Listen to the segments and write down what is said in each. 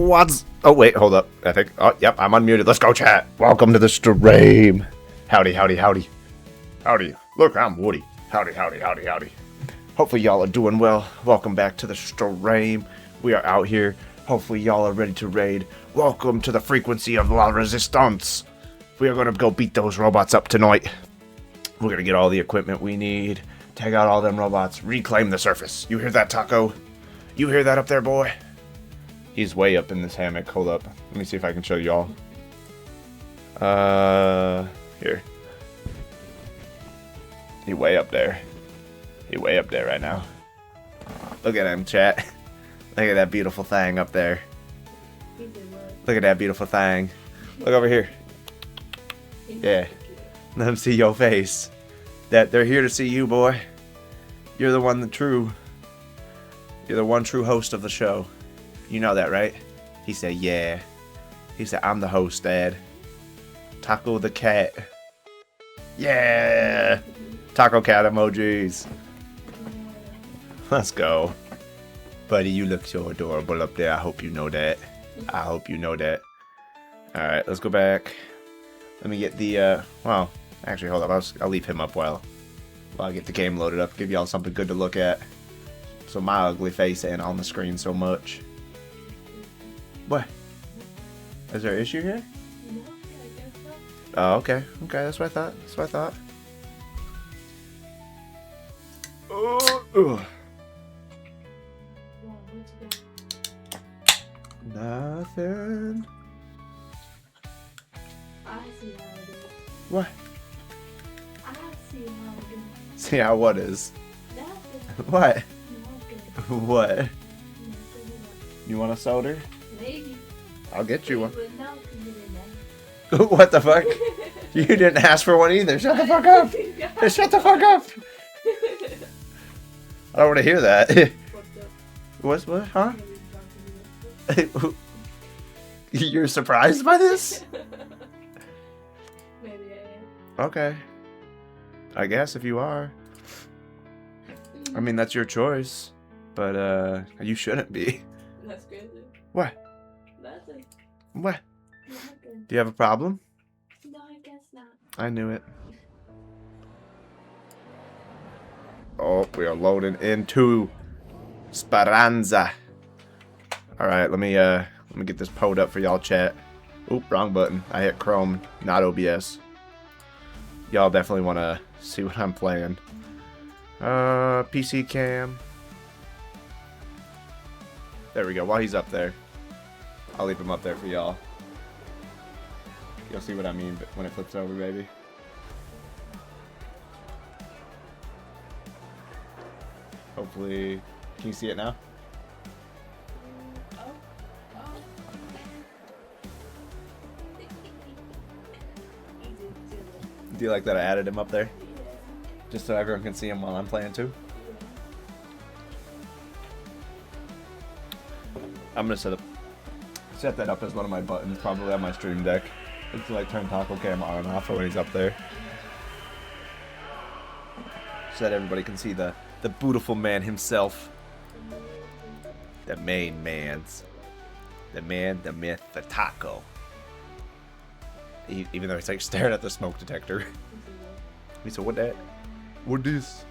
What's... Oh, wait, hold up. I think... Oh, yep, I'm unmuted. Let's go, chat. Welcome to the stream. Howdy, howdy, howdy. Howdy. Look, I'm Woody. Howdy, howdy, howdy, howdy. Hopefully y'all are doing well. Welcome back to the stream. We are out here. Hopefully y'all are ready to raid. Welcome to the frequency of La Resistance. We are going to go beat those robots up tonight. We're going to get all the equipment we need. Take out all them robots. Reclaim the surface. You hear that, Taco? You hear that up there, boy? He's way up in this hammock. Hold up. Let me see if I can show y'all. Here. He way up there. He way up there right now. Look at him, chat. Look at that beautiful thing up there. Look at that beautiful thing. Look over here. Yeah. Let them see your face. That they're here to see you, boy. You're the one, You're the one true host of the show. You know that, right? He said, yeah. He said, I'm the host, Dad. Taco the cat. Yeah. Taco cat emojis. Let's go. Buddy, you look so adorable up there. I hope you know that. I hope you know that. Alright, let's go back. Let me get the, well, actually, hold up. I'll leave him up while I get the game loaded up. Give y'all something good to look at. So my ugly face ain't on the screen so much. What? Is there an issue here? No, I guess so. Oh, okay. Okay, that's what I thought. That's what I thought. Ugh. Well, what you got? Nothing. I see how it is. What? I see how it is. See how what is? Nothing. What? Nothing. What? Nothing. You want a soda? Maybe. I'll get you one. But no, 'cause you didn't ask. What the fuck? You didn't ask for one either. Shut the fuck up. Shut the fuck up. I don't want to hear that. What's up? What? Huh? Maybe talk to me. You're surprised by this? Maybe I am. Okay. I guess if you are. I mean, that's your choice. But, you shouldn't be. That's crazy. What? Nothing. What? Nothing. Do you have a problem? No, I guess not. I knew it. Oh, we are loading into Speranza. Alright, let me get this pulled up for y'all, chat. Oop, wrong button. I hit Chrome, not OBS. Y'all definitely want to see what I'm playing. PC cam. There we go. While he's up there, I'll leave him up there for y'all. You'll see what I mean when it flips over, baby. Hopefully, can you see it now? Oh. Oh. He did too. Do you like that I added him up there? Yeah. Just so everyone can see him while I'm playing too? I'm gonna set that up as one of my buttons, probably on my stream deck. It's like turn Taco Cam on and off for when he's up there. So that everybody can see the beautiful man himself. The main man's. The man, the myth, the taco. Even though he's like staring at the smoke detector. He said, what that? What this?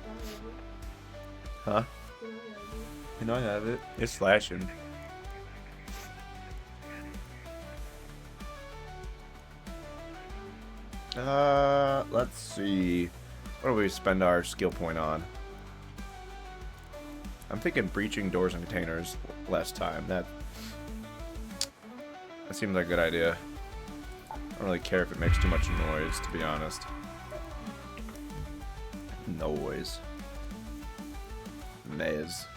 Huh? You know I have it. It's flashing. Let's see. What do we spend our skill point on? I'm thinking breaching doors and containers last time. That seems like a good idea. I don't really care if it makes too much noise, to be honest. Noise. Maze.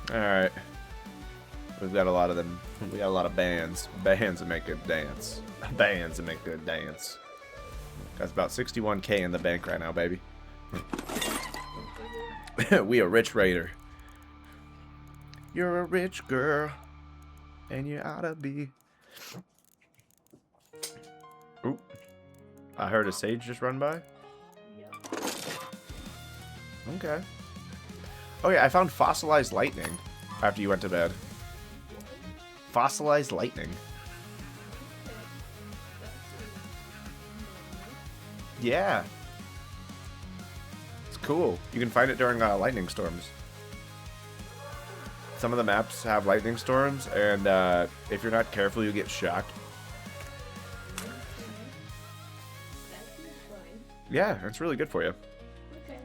Alright. We've got a lot of them. We got a lot of bands. Bands that make good dance. Bands that make good dance. Got about 61k in the bank right now, baby. We a rich raider. You're a rich girl. And you oughta be. Oop. I heard a sage just run by. Yep. Okay. Oh yeah, I found fossilized lightning. After you went to bed. Fossilized lightning. Yeah. It's cool. You can find it during lightning storms. Some of the maps have lightning storms, and if you're not careful, you get shocked. Yeah, it's really good for you. Okay.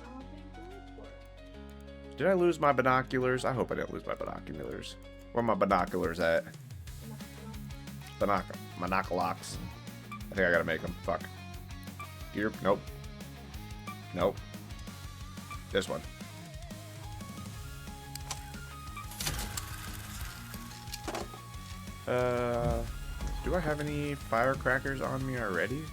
I'll take the word for it. Did I lose my binoculars? I hope I didn't lose my binoculars. Where are my binoculars at? Binoculars. I think I gotta make them. Fuck. Gear? Nope. Nope. This one. Do I have any firecrackers on me already?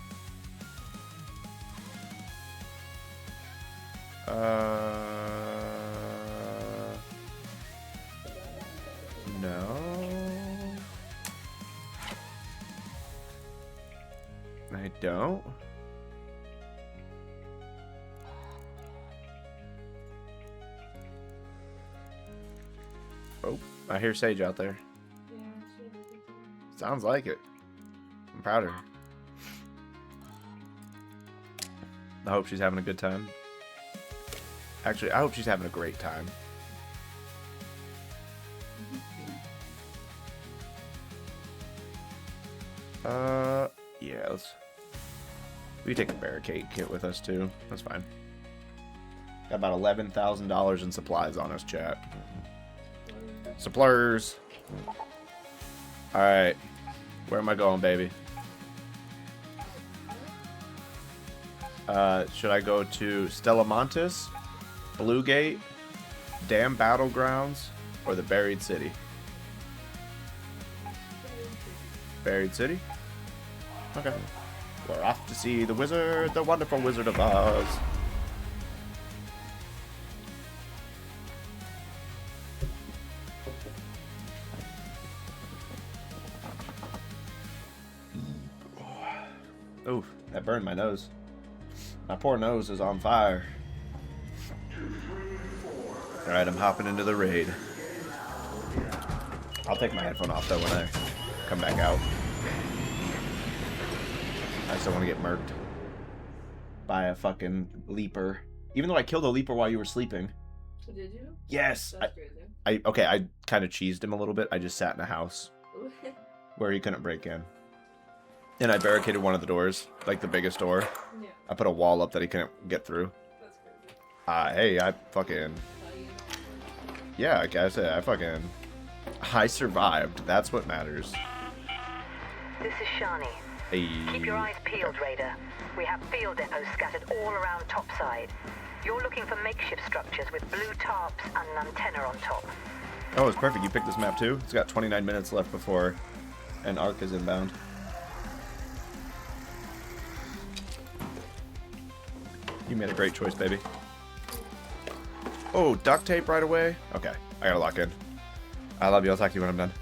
No. I don't. Oh, I hear Sage out there. Yeah, she Sounds like it. I'm proud of her. I hope she's having a good time. Actually, I hope she's having a great time. Yeah, we can take the barricade kit with us too. That's fine. Got about $11,000 in supplies on us, chat. Suppliers. Alright. Where am I going, baby? Should I go to Stellamontis, Blue Gate, Dam Battlegrounds, or the Buried City? Buried City? Okay. We're off to see the wizard, the wonderful Wizard of Oz. Ooh, that burned my nose. My poor nose is on fire. Alright, I'm hopping into the raid. I'll take my headphone off though when I come back out. I just don't want to get murked by a fucking leaper. Even though I killed a leaper while you were sleeping. Did you? Yes! That's crazy. I kind of cheesed him a little bit. I just sat in a house where he couldn't break in. And I barricaded one of the doors, like the biggest door. Yeah, I put a wall up that he couldn't get through. that's crazy. Hey, I fucking... Yeah, like I said, I survived. That's what matters. This is Shani. Hey. Keep your eyes peeled, Raider. We have field depots scattered all around topside. You're looking for makeshift structures with blue tarps and an antenna on top. Oh, it's perfect. You picked this map too? It's got 29 minutes left before an arc is inbound. You made a great choice, baby. Oh, duct tape right away? Okay, I gotta lock in. I love you. I'll talk to you when I'm done.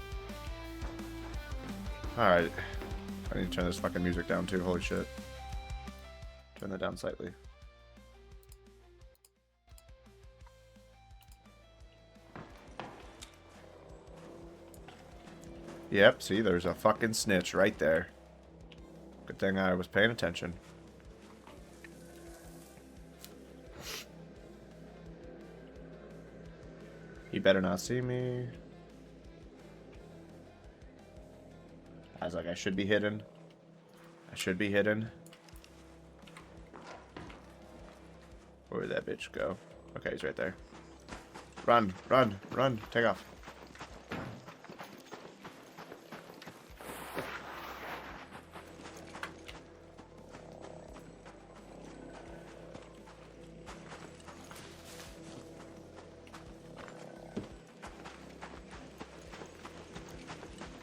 Alright. I need to turn this fucking music down too. Holy shit. Turn that down slightly. Yep, see, there's a fucking snitch right there. Good thing I was paying attention. He better not see me. I was like, I should be hidden. I should be hidden. Where did that bitch go? Okay, he's right there. Run, run, run, take off.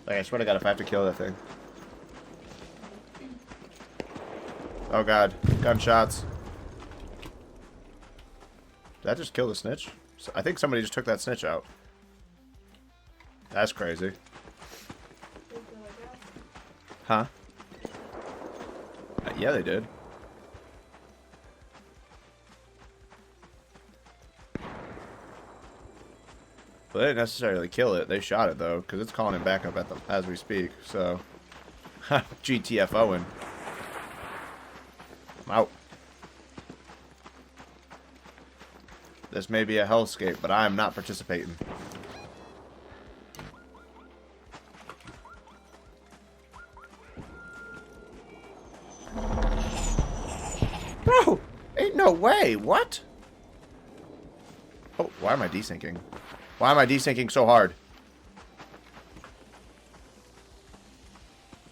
Like, I swear to God, if I have to kill that thing. Oh God, gunshots. Did that just kill the snitch? I think somebody just took that snitch out. That's crazy. Huh? Yeah, they did. Well, they didn't necessarily kill it. They shot it, though, because it's calling it back up at the, as we speak. So, GTFOing. I'm out. This may be a hellscape, but I am not participating. Bro! Ain't no way! What? Oh, why am I desyncing? Why am I desyncing so hard?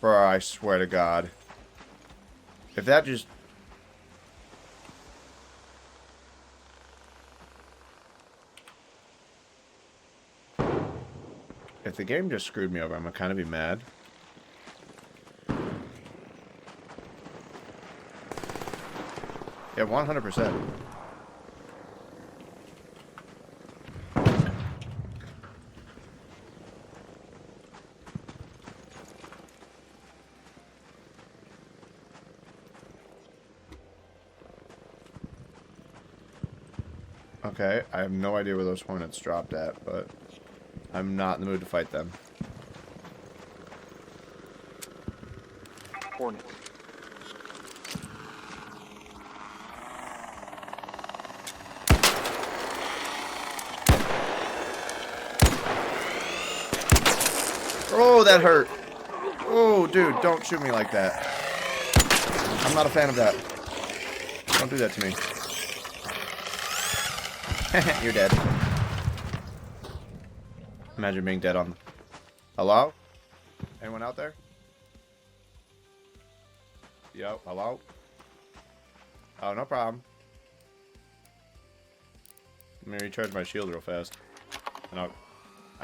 Bro, I swear to God. If that just... If the game just screwed me over, I'm gonna kind of be mad. Yeah, 100%. Okay, I have no idea where those hornets dropped at, but I'm not in the mood to fight them. Hornets. Oh, that hurt. Oh, dude, don't shoot me like that. I'm not a fan of that. Don't do that to me. You're dead. Imagine being dead on... Hello? Anyone out there? Yo, hello? Oh, no problem. Let me recharge my shield real fast. And I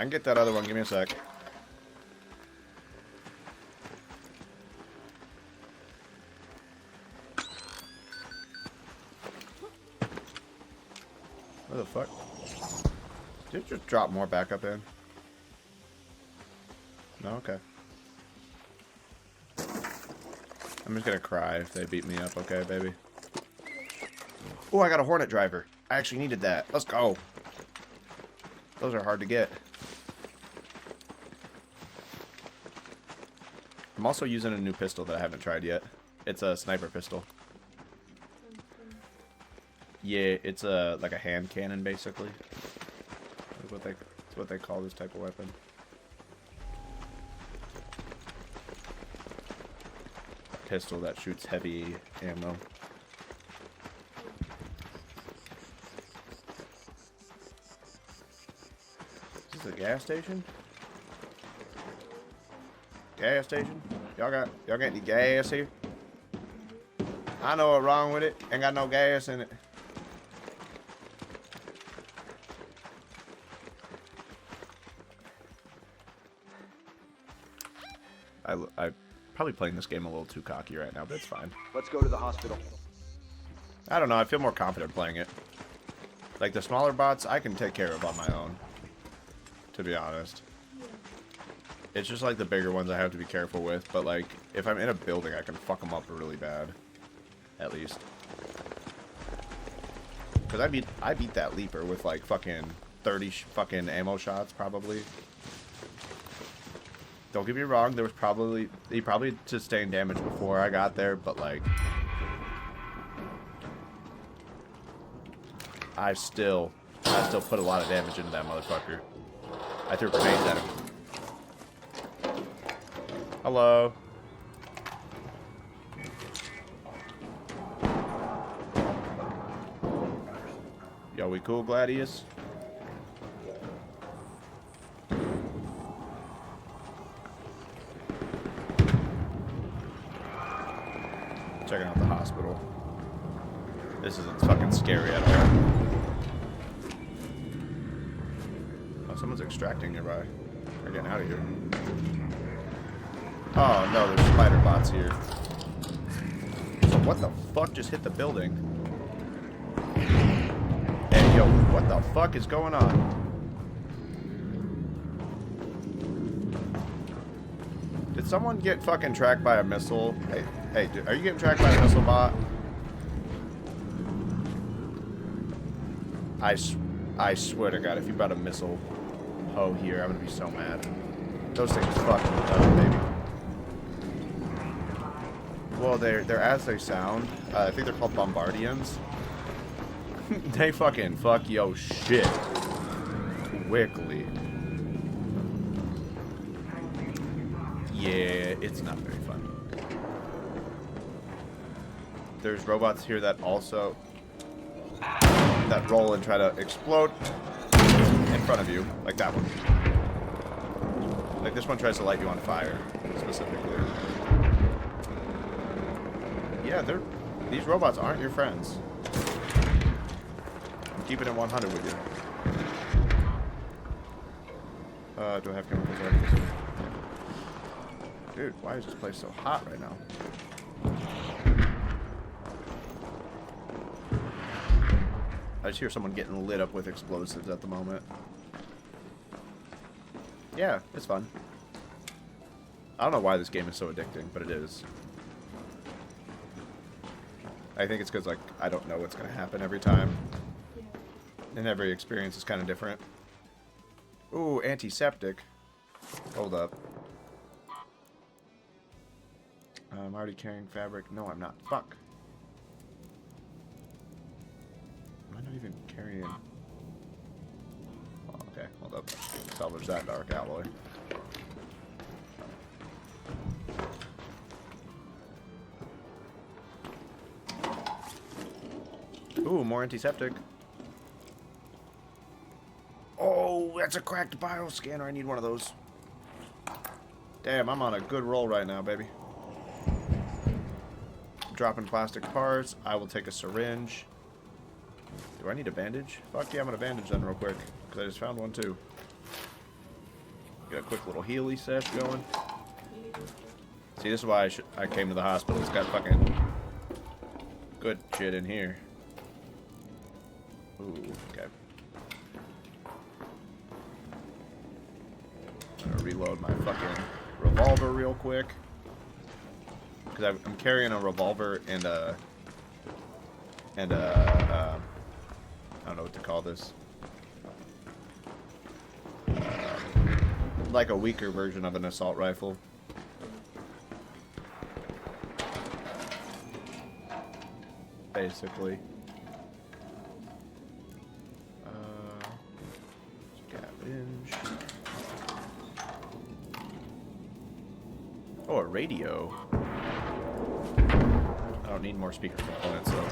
can get that other one. Give me a sec. Where the fuck? Did it just drop more backup in? No? Okay. I'm just gonna cry if they beat me up, okay, baby? Oh, I got a Hornet driver. I actually needed that. Let's go. Those are hard to get. I'm also using a new pistol that I haven't tried yet. It's a sniper pistol. Yeah, it's a like a hand cannon basically. That's what they call this type of weapon. A pistol that shoots heavy ammo. Is this a gas station? Gas station? Y'all got any gas here? I know what's wrong with it. Ain't got no gas in it. I probably playing this game a little too cocky right now, but it's fine. Let's go to the hospital. I don't know. I feel more confident playing it. Like the smaller bots, I can take care of on my own. To be honest. It's just like the bigger ones I have to be careful with. But like, if I'm in a building, I can fuck them up really bad. At least. Because I beat that Leaper with like fucking 30 fucking ammo shots probably. Don't get me wrong, he probably sustained damage before I got there, but like I still put a lot of damage into that motherfucker. I threw grenades at him. Hello. Yo, we cool, Gladius? Checking out the hospital. This isn't fucking scary at all. Oh, someone's extracting nearby. They're getting out of here. Oh no, there's spider bots here. So what the fuck just hit the building? Hey yo, what the fuck is going on? Did someone get fucking tracked by a missile? Hey, are you getting tracked by a missile bot? I swear to God, if you brought a missile, Oh, here, I'm gonna be so mad. Those things fucking up, baby. Well, they're as they sound. I think they're called Bombardians. They fucking fuck yo shit quickly. Yeah, it's not very fun. There's robots here that also that roll and try to explode in front of you, like that one. Like this one tries to light you on fire, specifically. Yeah, these robots aren't your friends. I'm keeping it 100 with you. Do I have chemicals already? Dude, why is this place so hot right now? I just hear someone getting lit up with explosives at the moment. Yeah, it's fun. I don't know why this game is so addicting, but it is. I think it's because, like, I don't know what's going to happen every time. And every experience is kind of different. Ooh, antiseptic. Hold up. I'm already carrying fabric. No, I'm not. Fuck. Am I not even carrying... Oh, okay, hold up. Salvage that dark alloy. Ooh, more antiseptic. Oh, that's a cracked bioscanner. I need one of those. Damn, I'm on a good roll right now, baby. Dropping plastic parts. I will take a syringe. Do I need a bandage? Fuck yeah, I'm gonna bandage them real quick. Because I just found one too. Get a quick little Healy sesh going. See, this is why I came to the hospital. It's got fucking good shit in here. Ooh, okay. I'm gonna reload my fucking revolver real quick. Because I'm carrying a revolver and a... I don't know what to call this. Like a weaker version of an assault rifle. Basically. Scavenge. Oh, a radio. I don't need more speaker components though.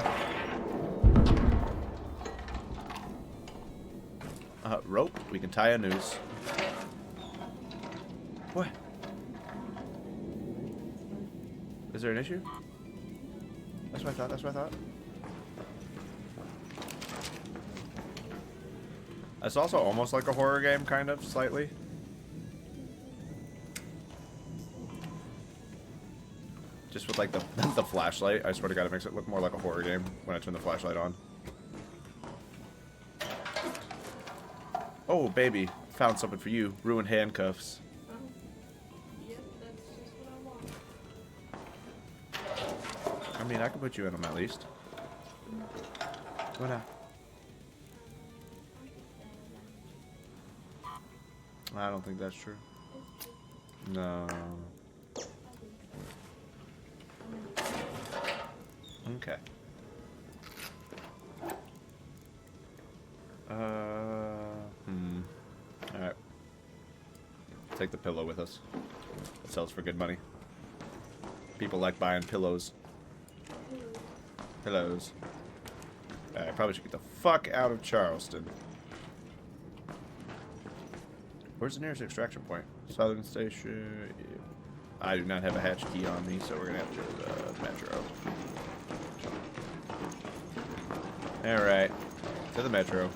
Rope. We can tie a noose. What? Is there an issue? That's what I thought. That's what I thought. It's also almost like a horror game, kind of, slightly. Just with, like, the flashlight. I swear to God, it makes it look more like a horror game when I turn the flashlight on. Oh, baby. Found something for you. Ruined handcuffs. Yep, that's just what I want. I mean, I can put you in them at least. What now? I don't think that's true. No. Okay. Alright. Take the pillow with us. It sells for good money. People like buying pillows. Pillows. I probably should get the fuck out of Charleston. Where's the nearest extraction point? Southern Station. Yeah. I do not have a hatch key on me, so we're gonna have to go to the metro. Alright. To the metro.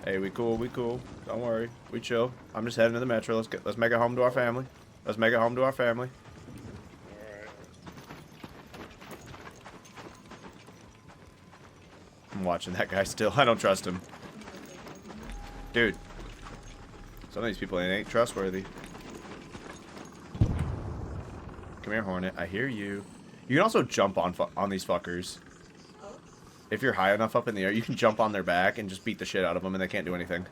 Hey, we cool, we cool. Don't worry. We chill. I'm just heading to the metro. Let's make it home to our family. Let's make it home to our family. I'm watching that guy still. I don't trust him. Dude. Some of these people ain't trustworthy. Come here, Hornet. I hear you. You can also jump on these fuckers. If you're high enough up in the air, you can jump on their back and just beat the shit out of them, and they can't do anything.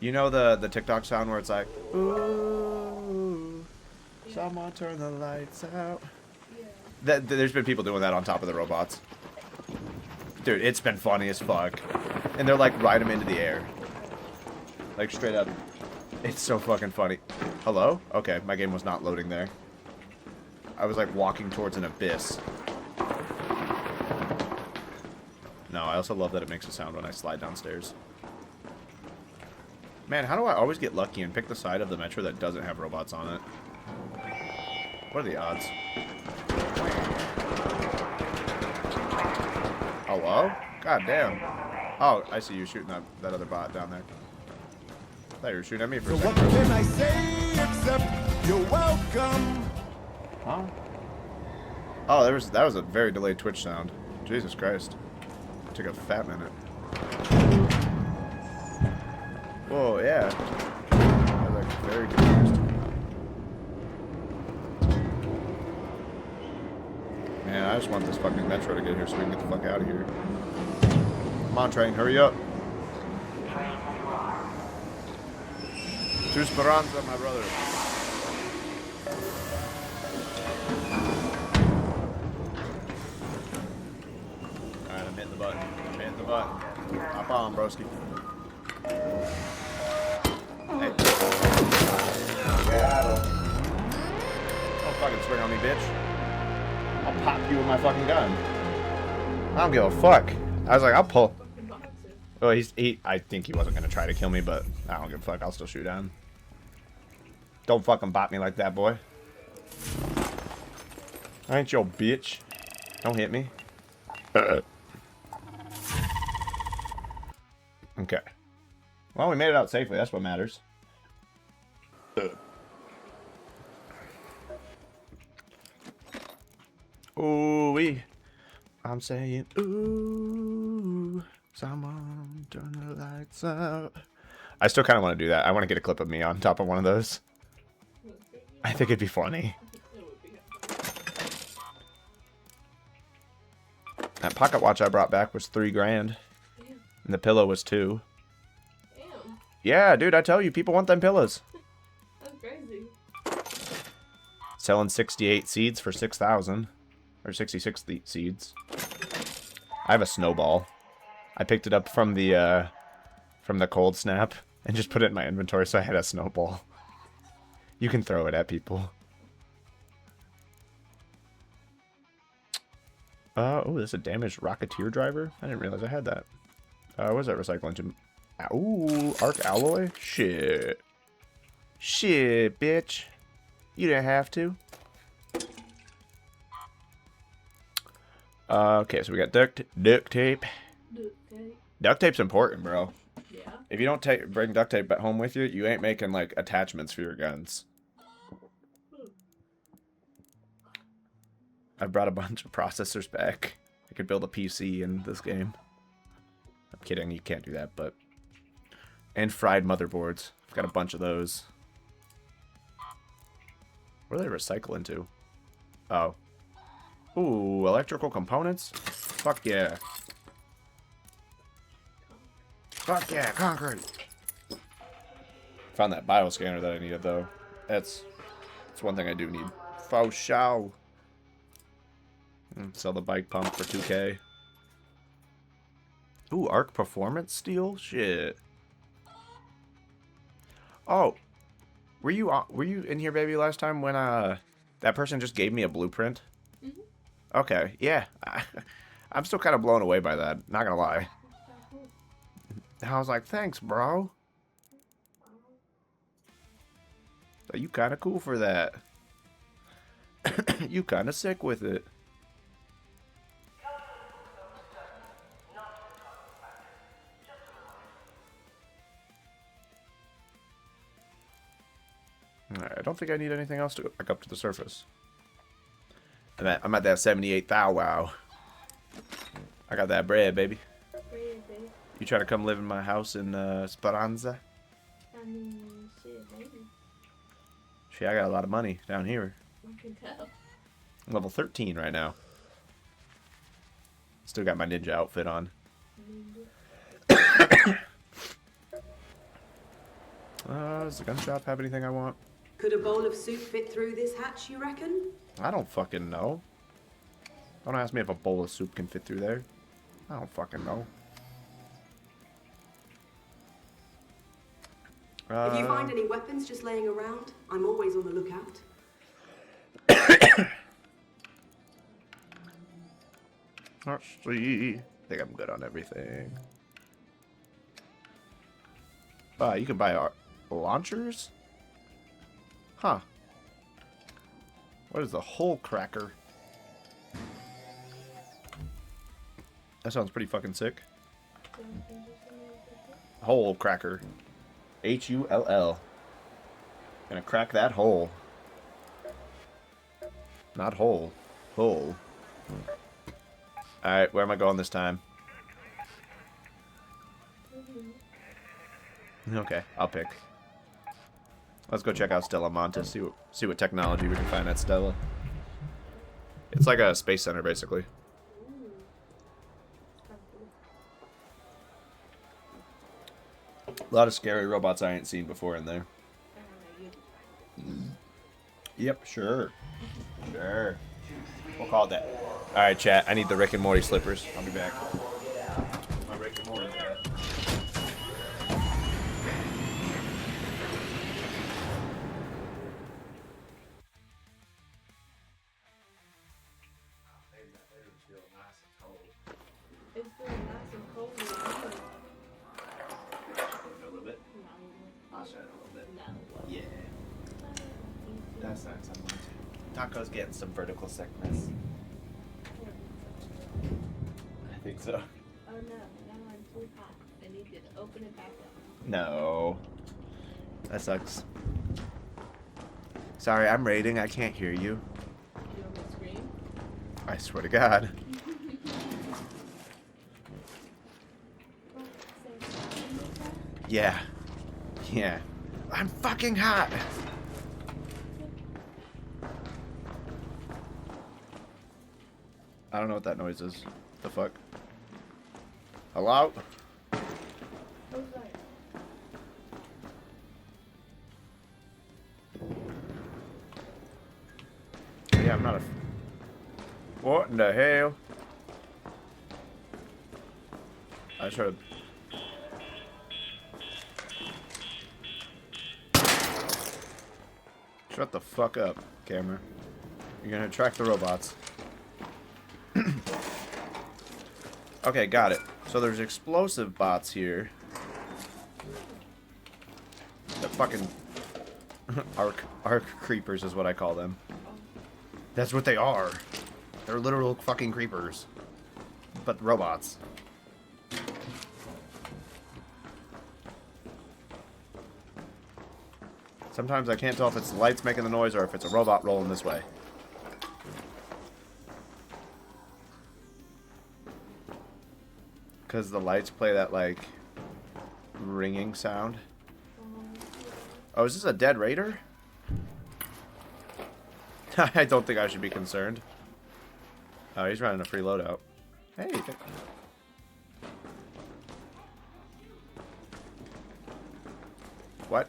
You know the TikTok sound where it's like, ooh, someone turn the lights out. Yeah. There's been people doing that on top of the robots. Dude, it's been funny as fuck. And they're like, ride them into the air. Like, straight up. It's so fucking funny. Hello? Okay, my game was not loading there. I was like walking towards an abyss. No, I also love that it makes a sound when I slide downstairs. Man, how do I always get lucky and pick the side of the metro that doesn't have robots on it? What are the odds? Hello? God damn. Oh, I see you shooting that other bot down there. I thought you were shooting at me for a second. What can I say except you're welcome? Huh? Oh, that was a very delayed Twitch sound. Jesus Christ. It took a fat minute. Whoa, yeah. I was like very confused. Man, I just want this fucking metro to get here so we can get the fuck out of here. Come on, train, hurry up. To Speranza, my brother. Alright, I'm hitting the button. I'm hitting the button. Hop on, broski. Hey. Don't fucking swing on me, bitch. I'll pop you with my fucking gun. I don't give a fuck. I was like, I'll pull. Oh, I think he wasn't gonna try to kill me, but I don't give a fuck. I'll still shoot at him. Don't fucking bop me like that, boy. I ain't your bitch. Don't hit me. Okay. Well, we made it out safely. That's what matters. Ooh-wee. I'm saying, ooh, someone turn the lights out. I still kind of want to do that. I want to get a clip of me on top of one of those. I think it'd be funny. That pocket watch I brought back was $3 grand. And the pillow was $2. Damn. Yeah, dude, I tell you, people want them pillows. That's crazy. Selling 68 seeds for 6,000. Or 66 seeds. I have a snowball. I picked it up from the cold snap and just put it in my inventory, so I had a snowball. You can throw it at people. Oh, this is a damaged Rocketeer driver? I didn't realize I had that. What was that recycling to? Ooh, Arc Alloy? Shit. Shit, bitch. You didn't have to. Okay, so we got duct tape. Duct tape's important, bro. Yeah. If you don't bring duct tape at home with you, you ain't making, like, attachments for your guns. I brought a bunch of processors back. I could build a PC in this game. I'm kidding, you can't do that, but... And fried motherboards. I've got a bunch of those. What do they recycle into? Oh. Ooh, electrical components? Fuck yeah. Fuck yeah, concrete! Found that bioscanner that I needed, though. That's one thing I do need. Faux show. Sell the bike pump for 2K. Ooh, Arc Performance Steel? Shit. Oh. Were you in here, baby, last time when that person just gave me a blueprint? Mm-hmm. Okay, yeah. I'm still kind of blown away by that, not gonna lie. I was like, thanks, bro. So you kind of cool for that. You kind of sick with it. Alright, I don't think I need anything else to go back up to the surface. I'm at that 78 thou wow. I got that bread, baby. You trying to come live in my house in Speranza? I mean, shit, maybe. Shit, I got a lot of money down here. I can tell. I'm level 13 right now. Still got my ninja outfit on. Does the gun shop have anything I want? Could a bowl of soup fit through this hatch, you reckon? I don't fucking know. Don't ask me if a bowl of soup can fit through there. I don't fucking know. If you find any weapons just laying around, I'm always on the lookout. Let's see. I think I'm good on everything. You can buy launchers? Huh. What is the hole cracker? That sounds pretty fucking sick. Hole cracker. H-U-L-L. Gonna crack that hole. Not hole. Hole. Alright, where am I going this time? Okay, I'll pick. Let's go check out Stella Monte, see what technology we can find at Stella. It's like a space center, basically. A lot of scary robots I ain't seen before in there. Yep, sure. Sure. We'll call it that. Alright, chat. I need the Rick and Morty slippers. I'll be back. My Rick and Morty hat. It's feeling nice and cold. A little bit? No. I'll share it a little bit. No. Yeah. That's nice. I want to. Taco's getting some vertical sickness. I think so. Oh no, now I'm too hot. I need you to open it back up. No. That sucks. Sorry, I'm raiding. I can't hear you. You want me to scream? I swear to God. Yeah. Yeah. I'm fucking hot. I don't know what that noise is. The fuck? Hello? Who's that? Yeah, I'm not a... What in the hell? I just heard... Shut the fuck up, camera. You're gonna attract the robots. Okay, got it. So there's explosive bots here. The fucking... arc creepers is what I call them. That's what they are. They're literal fucking creepers. But robots. Sometimes I can't tell if it's the lights making the noise or if it's a robot rolling this way. Because the lights play that, like, ringing sound. Oh, is this a dead raider? I don't think I should be concerned. Oh, he's running a free loadout. Hey. What?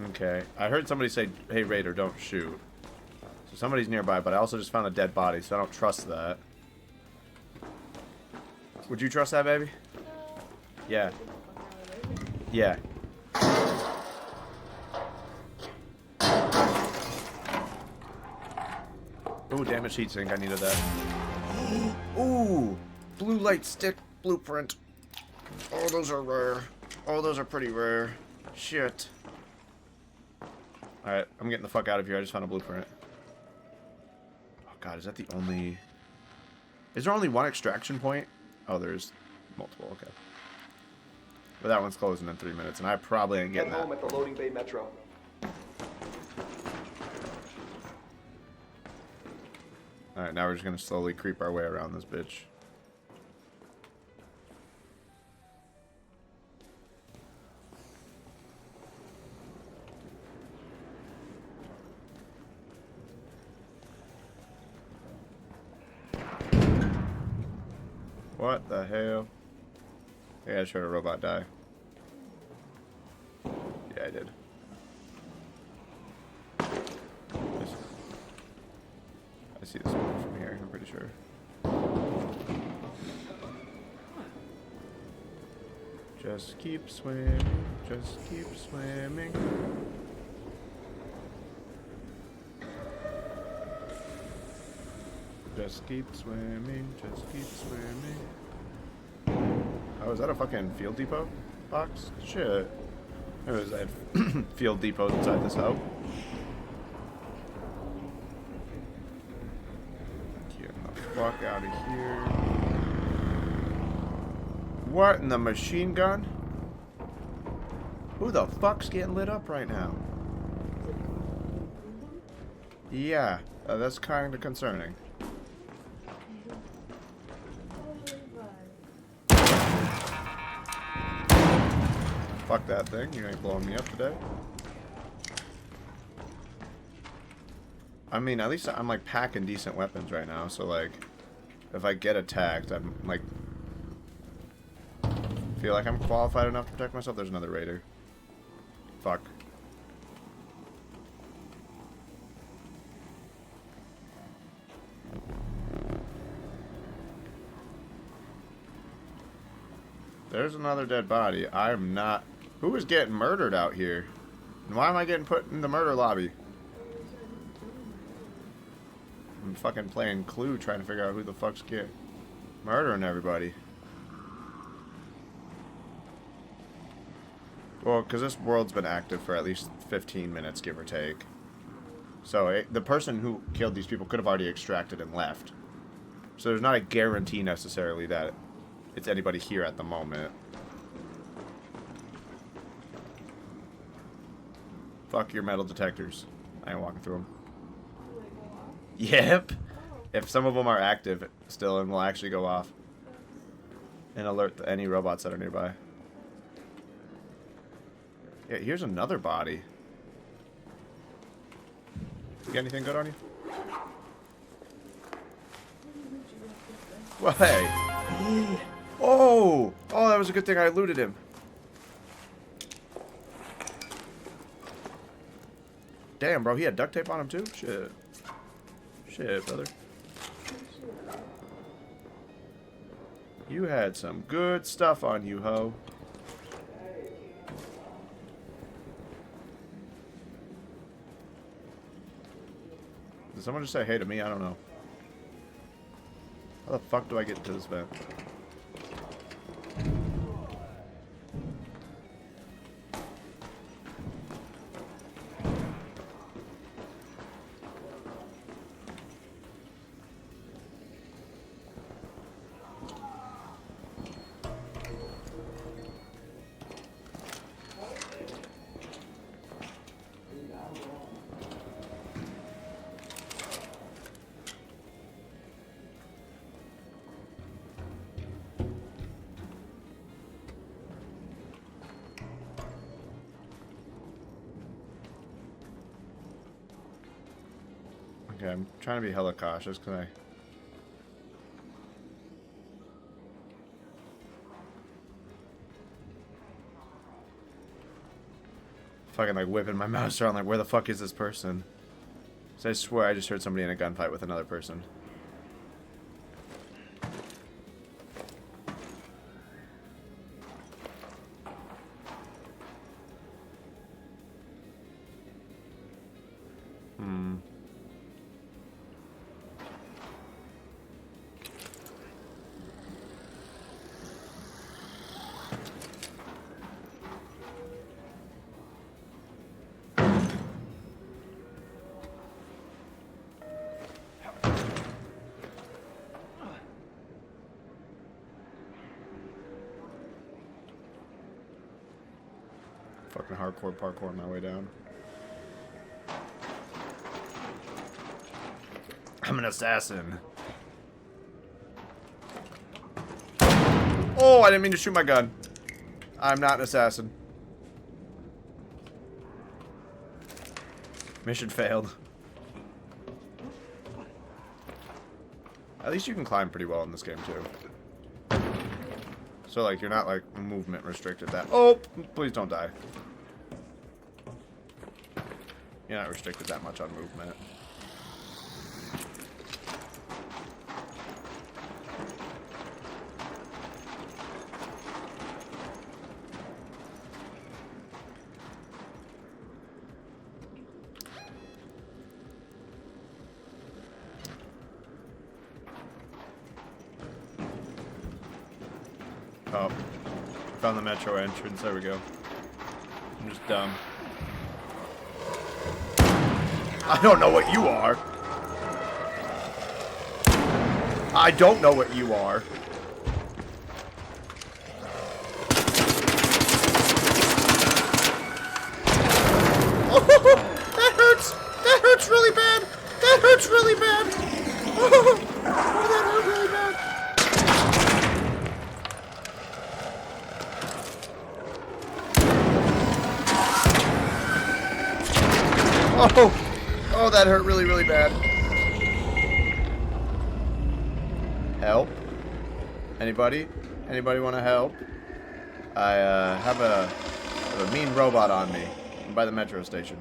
Okay. I heard somebody say, hey, Raider, don't shoot. So somebody's nearby, but I also just found a dead body, so I don't trust that. Would you trust that, baby? Yeah. Yeah. Ooh, damage heat sink. I needed that. Ooh! Blue light stick blueprint. Oh, those are rare. Oh, those are pretty rare. Shit. Alright, I'm getting the fuck out of here. I just found a blueprint. Oh god, is that the only... Is there only one extraction point? Oh, there's multiple, okay. But that one's closing in 3 minutes, and I probably ain't Get getting home that. at the loading bay metro. Alright, now we're just gonna slowly creep our way around this bitch. What the hell? I think I just heard a robot die. Yeah, I did. I see this one from here, I'm pretty sure. Just keep swimming, just keep swimming. Just keep swimming, just keep swimming. Oh, is that a fucking Field Depot box? Shit. It was that Field Depot inside this house. Get the fuck out of here. What in the machine gun? Who the fuck's getting lit up right now? Yeah, that's kind of concerning. Fuck that thing, you ain't blowing me up today. I mean, at least I'm like packing decent weapons right now, so like, if I get attacked, I'm like, feel like I'm qualified enough to protect myself. There's another raider. Fuck. There's another dead body. I'm not... Who is getting murdered out here? And why am I getting put in the murder lobby? I'm fucking playing Clue trying to figure out who the fuck's murdering everybody. Well, because this world's been active for at least 15 minutes, give or take. So the person who killed these people could have already extracted and left. So there's not a guarantee necessarily that it's anybody here at the moment. Fuck your metal detectors. I ain't walking through them. Yep. If some of them are active still and will actually go off. And alert any robots that are nearby. Yeah, here's another body. You got anything good on you? Well, hey. Oh! Oh, that was a good thing I looted him. Damn, bro, he had duct tape on him too? Shit. Shit, brother. You had some good stuff on you, ho. Did someone just say hey to me? I don't know. How the fuck do I get into this vent? Okay, I'm trying to be hella cautious because I... Fucking like whipping my mouse around like, where the fuck is this person? So I swear I just heard somebody in a gunfight with another person. Fucking hardcore parkour my way down. I'm an assassin. Oh, I didn't mean to shoot my gun. I'm not an assassin. Mission failed. At least you can climb pretty well in this game, too. So, like, you're not, like, movement restricted that... Oh! Please don't die. You're not restricted that much on movement. Oh, found the metro entrance. There we go. I'm just dumb. I don't know what you are. I don't know what you are. Oh, that hurts. That hurts really bad. That hurts really bad. Oh, that hurt really bad. Oh, that hurt really, really bad. Help? Anybody? Anybody want to help? I have a mean robot on me. I'm by the metro station.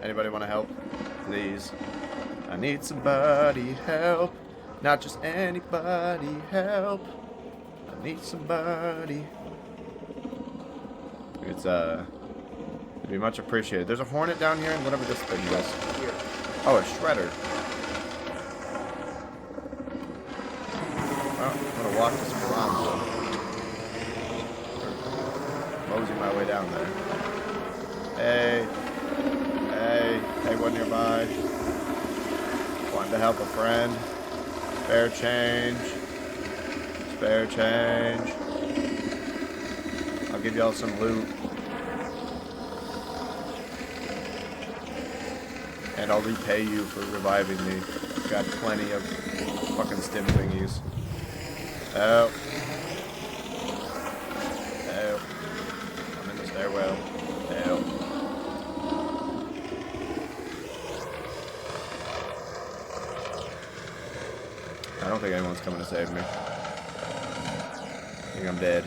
Anybody want to help? Please. I need somebody help. Not just anybody help. I need somebody. It's it'd be much appreciated. There's a hornet down here and whatever this thing is. Oh, a shredder. Well, I'm gonna walk this around. Mosey my way down there. Hey. Hey. Anyone nearby? Wanting to help a friend? Spare change. Spare change. I'll give y'all some loot. And I'll repay you for reviving me. Got plenty of fucking stim thingies. Oh. Oh. I'm in the stairwell. Oh. I don't think anyone's coming to save me. I think I'm dead.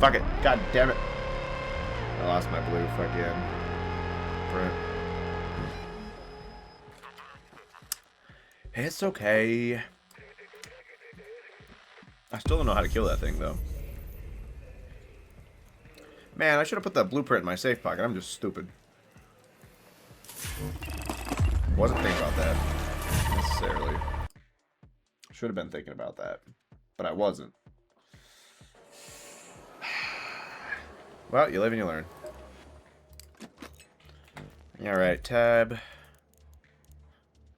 Fuck it. God damn it. I lost my blue fucking print. It's okay. I still don't know how to kill that thing, though. Man, I should have put that blueprint in my safe pocket. I'm just stupid. Wasn't thinking about that necessarily. Should have been thinking about that, but I wasn't. Well, you live and you learn. Alright, tab.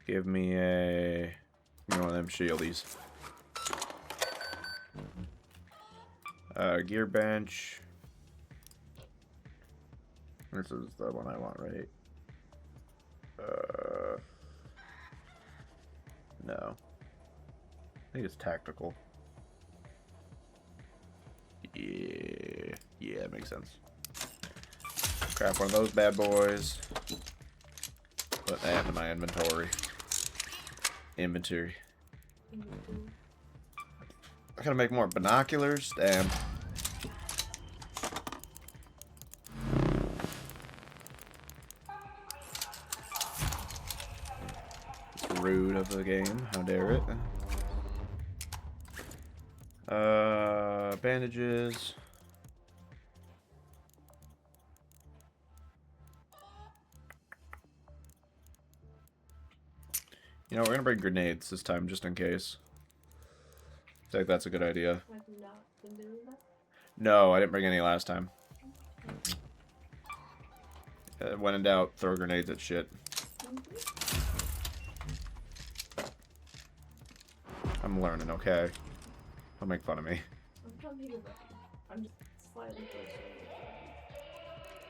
Give me one of them shieldies. Gear bench. This is the one I want, right? No. I think it's tactical. Yeah, it makes sense. Grab one of those bad boys. Put that into my inventory. I gotta make more binoculars. Damn. It's rude of the game. How dare it? Bandages. You know, we're gonna bring grenades this time, just in case. I think that's a good idea. Have you not been doing that? No, I didn't bring any last time. When in doubt, throw grenades at shit. I'm learning, okay? Don't make fun of me. I'm trying to get ready. I'm just slightly closer.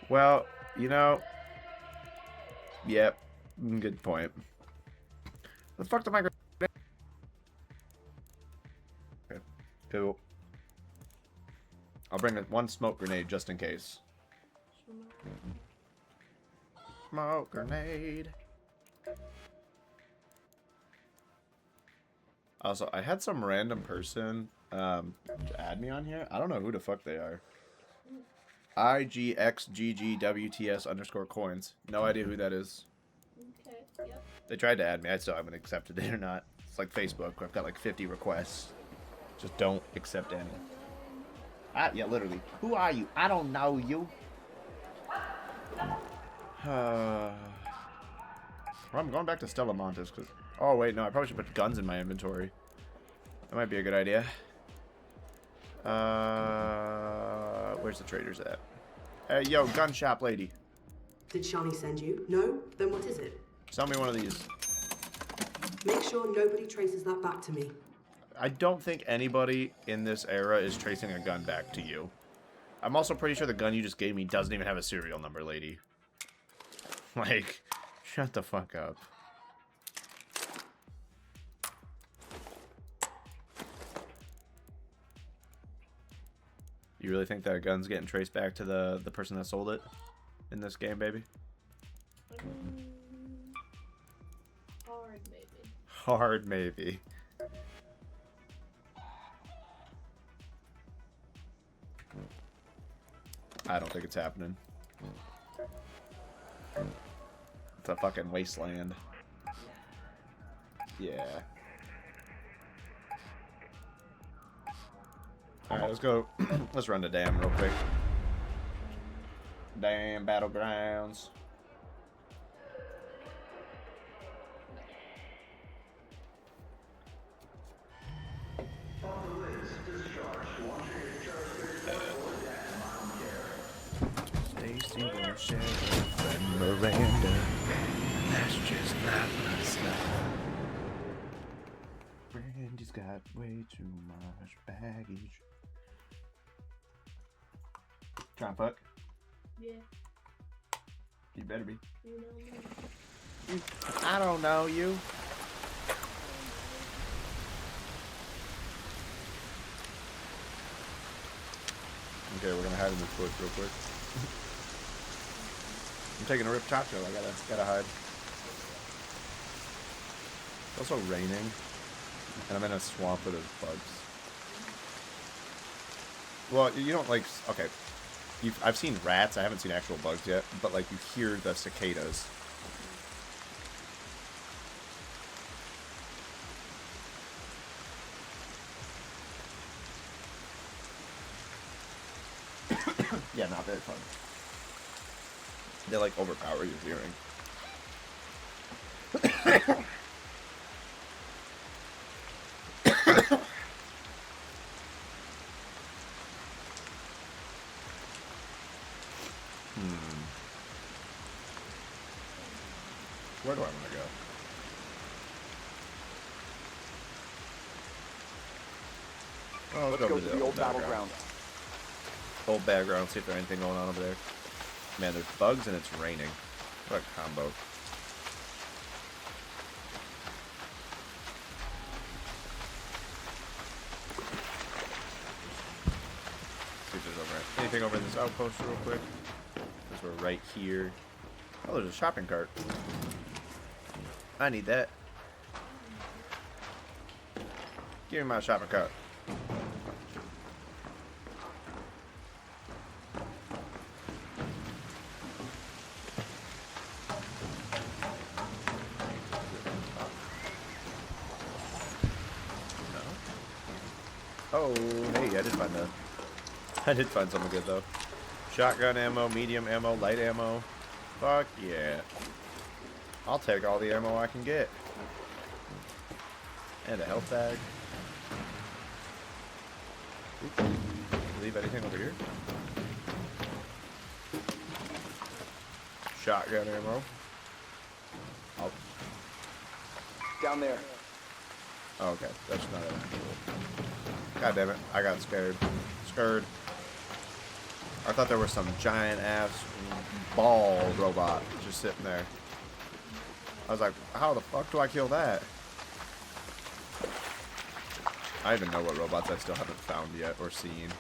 Well, you know... Yep. Good point. The fuck am I... Okay. Cool. I'll bring one smoke grenade just in case. Smoke grenade. Also, I had some random person add me on here. I don't know who the fuck they are. IGXGGWTS_coins. No idea who that is. Okay, yep. They tried to add me. I still haven't accepted it or not. It's like Facebook. I've got like 50 requests. Just don't accept any. Yeah, literally. Who are you? I don't know you. Well, I'm going back to Stella Montes because... Oh, wait, no. I probably should put guns in my inventory. That might be a good idea. Where's the traders at? Hey, yo, gun shop lady. Did Shani send you? No? Then what is it? Sell me one of these. Make sure nobody traces that back to me. I don't think anybody in this era is tracing a gun back to you. I'm also pretty sure the gun you just gave me doesn't even have a serial number, lady. Like, shut the fuck up. You really think that gun's getting traced back to the person that sold it in this game, baby? Hard, maybe. Hard, maybe. I don't think it's happening. It's a fucking wasteland. Yeah. Alright, let's go. Let's run the dam real quick. Damn battlegrounds. Stacy won't share her friend Miranda. That's just not my style. Brandy's got way too much baggage. Trying to fuck? Yeah, You better be. you know me. I don't know you. Okay, we're gonna hide in this bush real quick. I'm taking a rip taco. I gotta hide. It's also raining, and I'm in a swamp where there's bugs. Well, you don't like. Okay, I've seen rats. I haven't seen actual bugs yet, but like you hear the cicadas. Yeah, not very fun. They like overpower your hearing. Where do I want to go? Oh, let's go to the old battleground. Old battleground, see if there's anything going on over there. Man, there's bugs and it's raining. What a combo. See if there's anything over in this outpost real quick. Because we're right here. Oh, there's a shopping cart. I need that. Give me my shopping cart. Oh, hey, I did find something good, though. Shotgun ammo, medium ammo, light ammo. Fuck yeah. I'll take all the ammo I can get. And a health bag. Oops. Leave anything over here? Shotgun ammo. Down there. Oh, okay. That's not an actual. God damn it. I got scared. Scared. I thought there was some giant ass ball robot just sitting there. I was like, how the fuck do I kill that? I even know what robots I still haven't found yet or seen.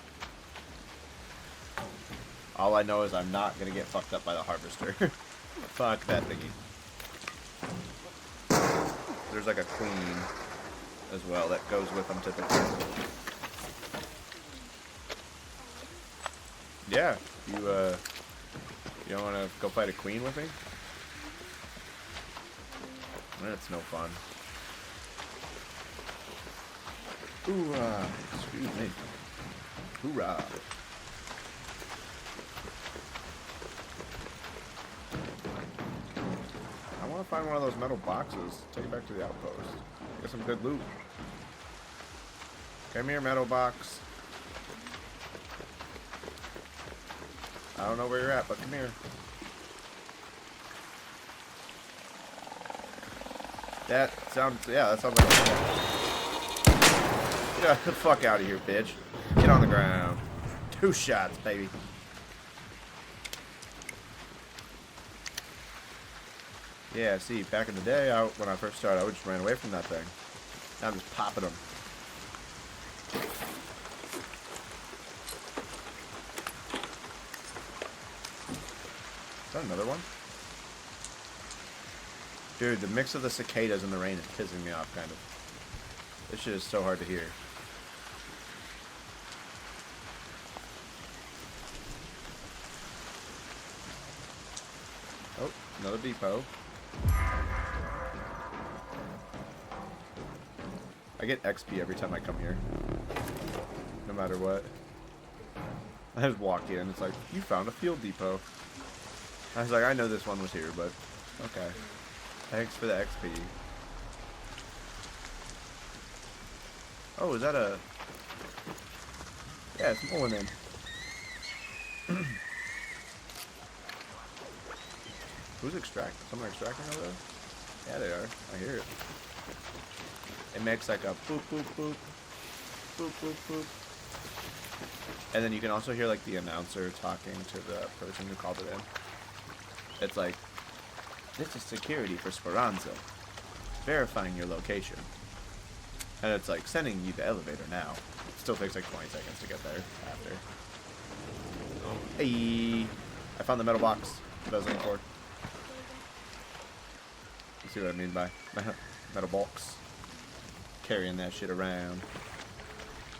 All I know is I'm not gonna get fucked up by the harvester. Fuck that thingy. There's like a queen as well that goes with them typically. Yeah, you don't want to go fight a queen with me? That's no fun. Hoorah! Excuse me. Hoorah! I want to find one of those metal boxes. Take it back to the outpost. Get some good loot. Come here, metal box. I don't know where you're at, but come here. That sounds like a... Get the fuck out of here, bitch. Get on the ground. 2 shots, baby. Yeah, see, back in the day, when I first started, I would just ran away from that thing. Now I'm just popping them. Is that another one? Dude, the mix of the cicadas and the rain is pissing me off, kind of. This shit is so hard to hear. Oh, another depot. I get XP every time I come here. No matter what. I just walk in, it's like, you found a field depot. I was like, I know this one was here, but okay. Thanks for the XP. Oh, is that a... Yeah, it's pulling in. Who's extracting? Someone extracting over there? Yeah, they are. I hear it. It makes like a boop, boop, boop. Boop, boop, boop. And then you can also hear like the announcer talking to the person who called it in. It's like, this is security for Speranza. Verifying your location. And it's like sending you the elevator now. It still takes like 20 seconds to get there after. Hey, I found the metal box that I was looking for. You see what I mean by metal box? Carrying that shit around.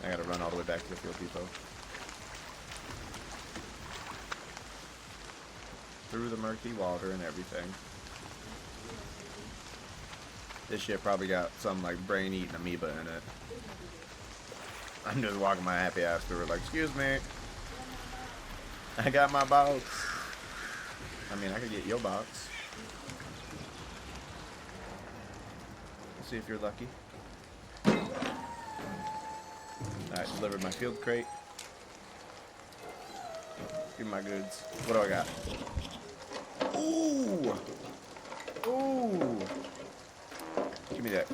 I gotta run all the way back to the field depot. Through the murky water and everything. This shit probably got some like brain-eating amoeba in it. I'm just walking my happy ass through it like, excuse me. I got my box. I mean, I could get your box. Let's see if you're lucky. Alright, delivered my field crate. Give me my goods. What do I got? Ooh! Ooh! Give me that.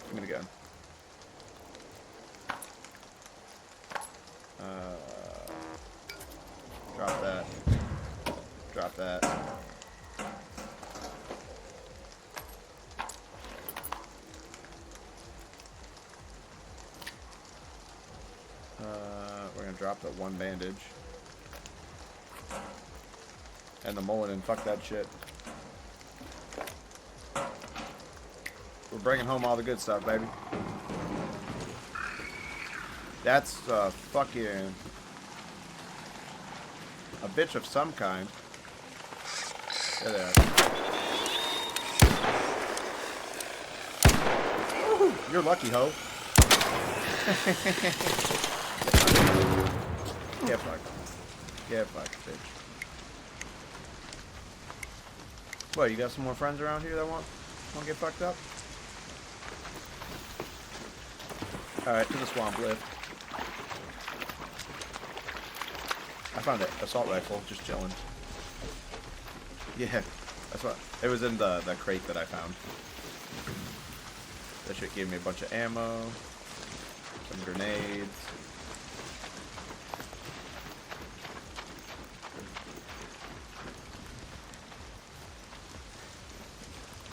Give me the gun. Drop that. Drop that. We're gonna drop the 1 bandage. And the mulligan, fuck that shit. We're bringing home all the good stuff, baby. That's fucking a bitch of some kind. There they are. Woo, you're lucky, ho. Get fucked. Get fucked, bitch. What, you got some more friends around here that want to get fucked up? Alright, to the swamp lift. I found an assault rifle, just chilling. Yeah, that's what, it was in the crate that I found. That shit gave me a bunch of ammo. Some grenades.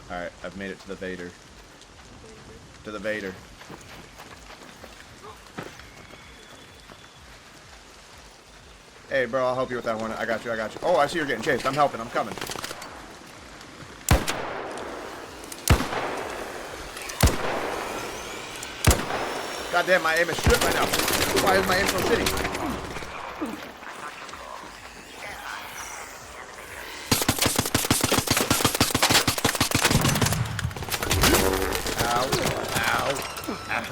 Alright, I've made it to the Vader. To the Vader. Hey, bro, I'll help you with that one. I got you, I got you. Oh, I see you're getting chased. I'm helping, I'm coming. Goddamn, my aim is shit right now. Why is my aim so shitty? Ow.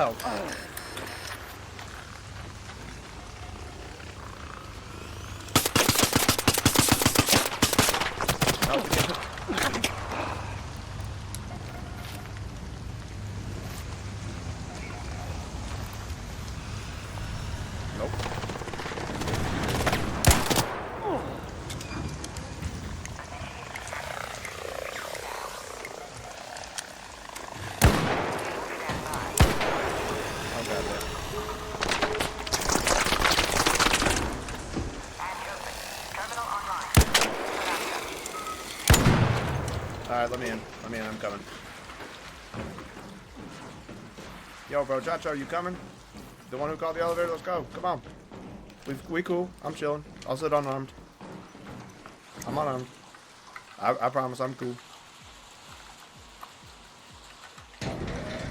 Ow. Nope. Alright, let me in. I'm coming. Yo, bro, Chacho, you coming? The one who called the elevator? Let's go. Come on. We cool. I'm chilling. I'll sit unarmed. I'm unarmed. I promise I'm cool.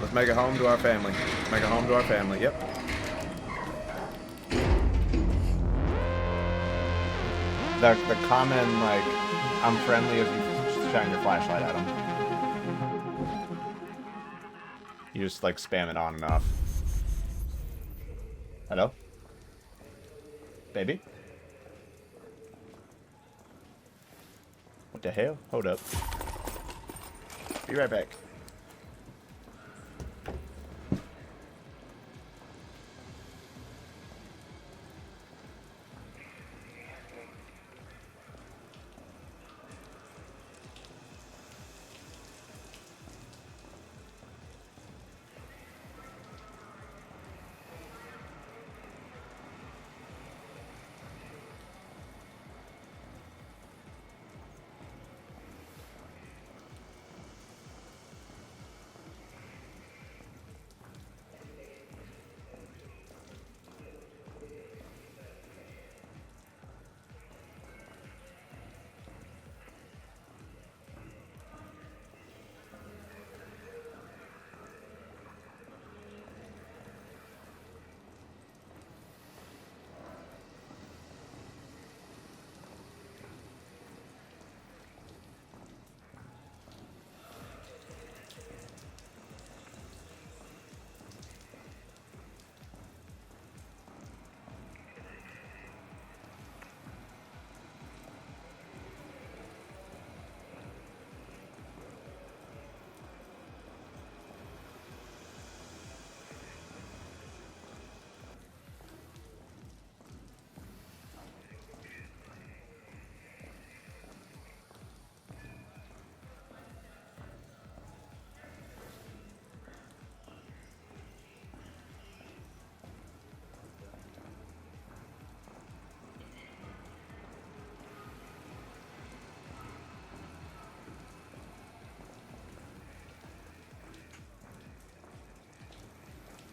Let's make it home to our family. Make it home to our family. Yep. The common, like, I'm friendly if you shine your flashlight at them. You just, like, spam it on and off. Hello? Baby? What the hell? Hold up. Be right back.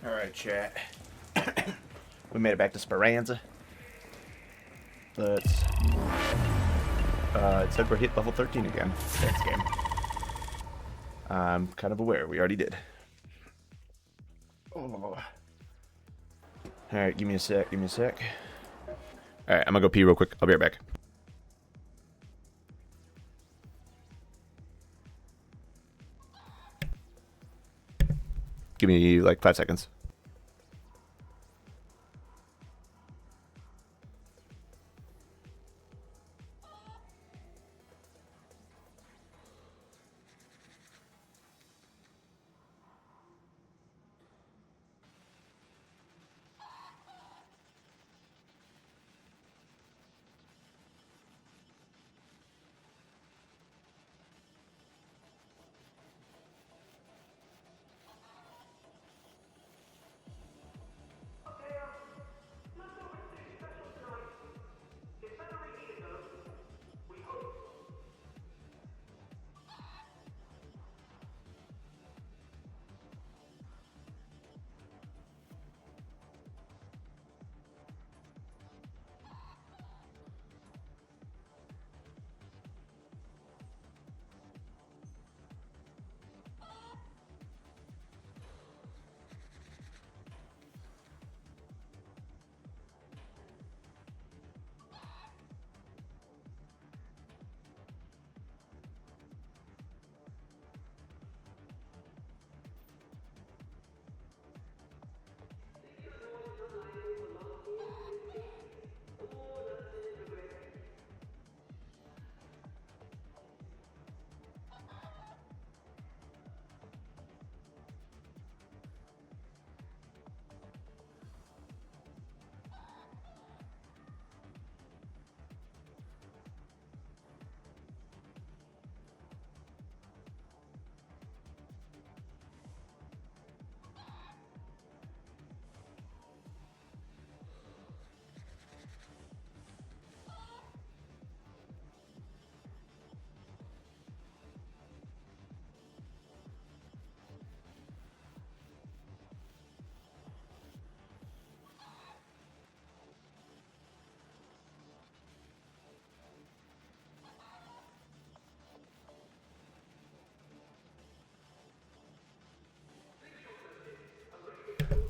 Alright, chat. We made it back to Speranza. Let's... it said we're hit level 13 again. Thanks, game. I'm kind of aware. We already did. Oh. Alright, give me a sec. Alright, I'm gonna go pee real quick. I'll be right back. Give me like 5 seconds.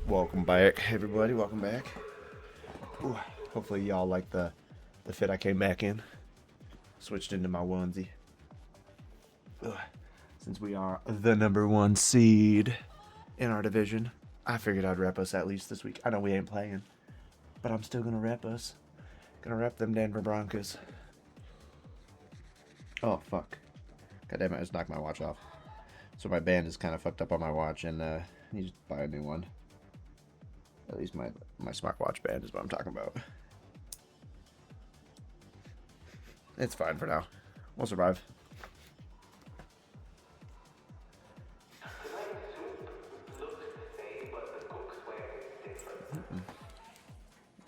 Welcome back, everybody. Welcome back. Ooh, hopefully y'all like the fit I came back in. Switched into my onesie. Ugh. Since we are the #1 seed in our division, I figured I'd rep us at least this week. I know we ain't playing, but I'm still gonna rep us. Gonna rep them Denver Broncos. Oh fuck! God damn it! I just knocked my watch off. So my band is kind of fucked up on my watch, and I need to buy a new one. At least my smartwatch band is what I'm talking about. It's fine for now. We'll survive.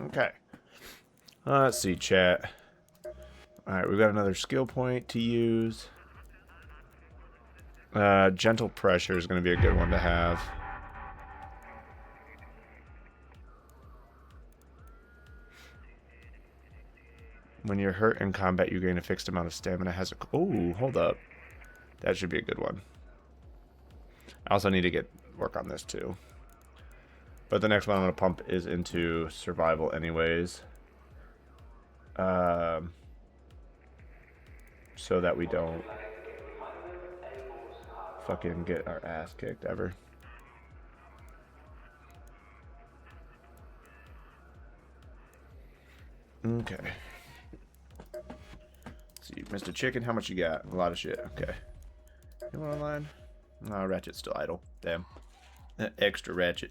Okay. Let's see, chat. Alright, we've got another skill point to use. Gentle pressure is going to be a good one to have. When you're hurt in combat, you gain a fixed amount of stamina. Oh, hold up. That should be a good one. I also need to work on this too. But the next one I'm going to pump is into survival anyways. So that we don't fucking get our ass kicked ever. Okay. Let's see, Mr. Chicken, how much you got? A lot of shit. Okay. You want online? No, Ratchet's still idle. Damn. Extra Ratchet.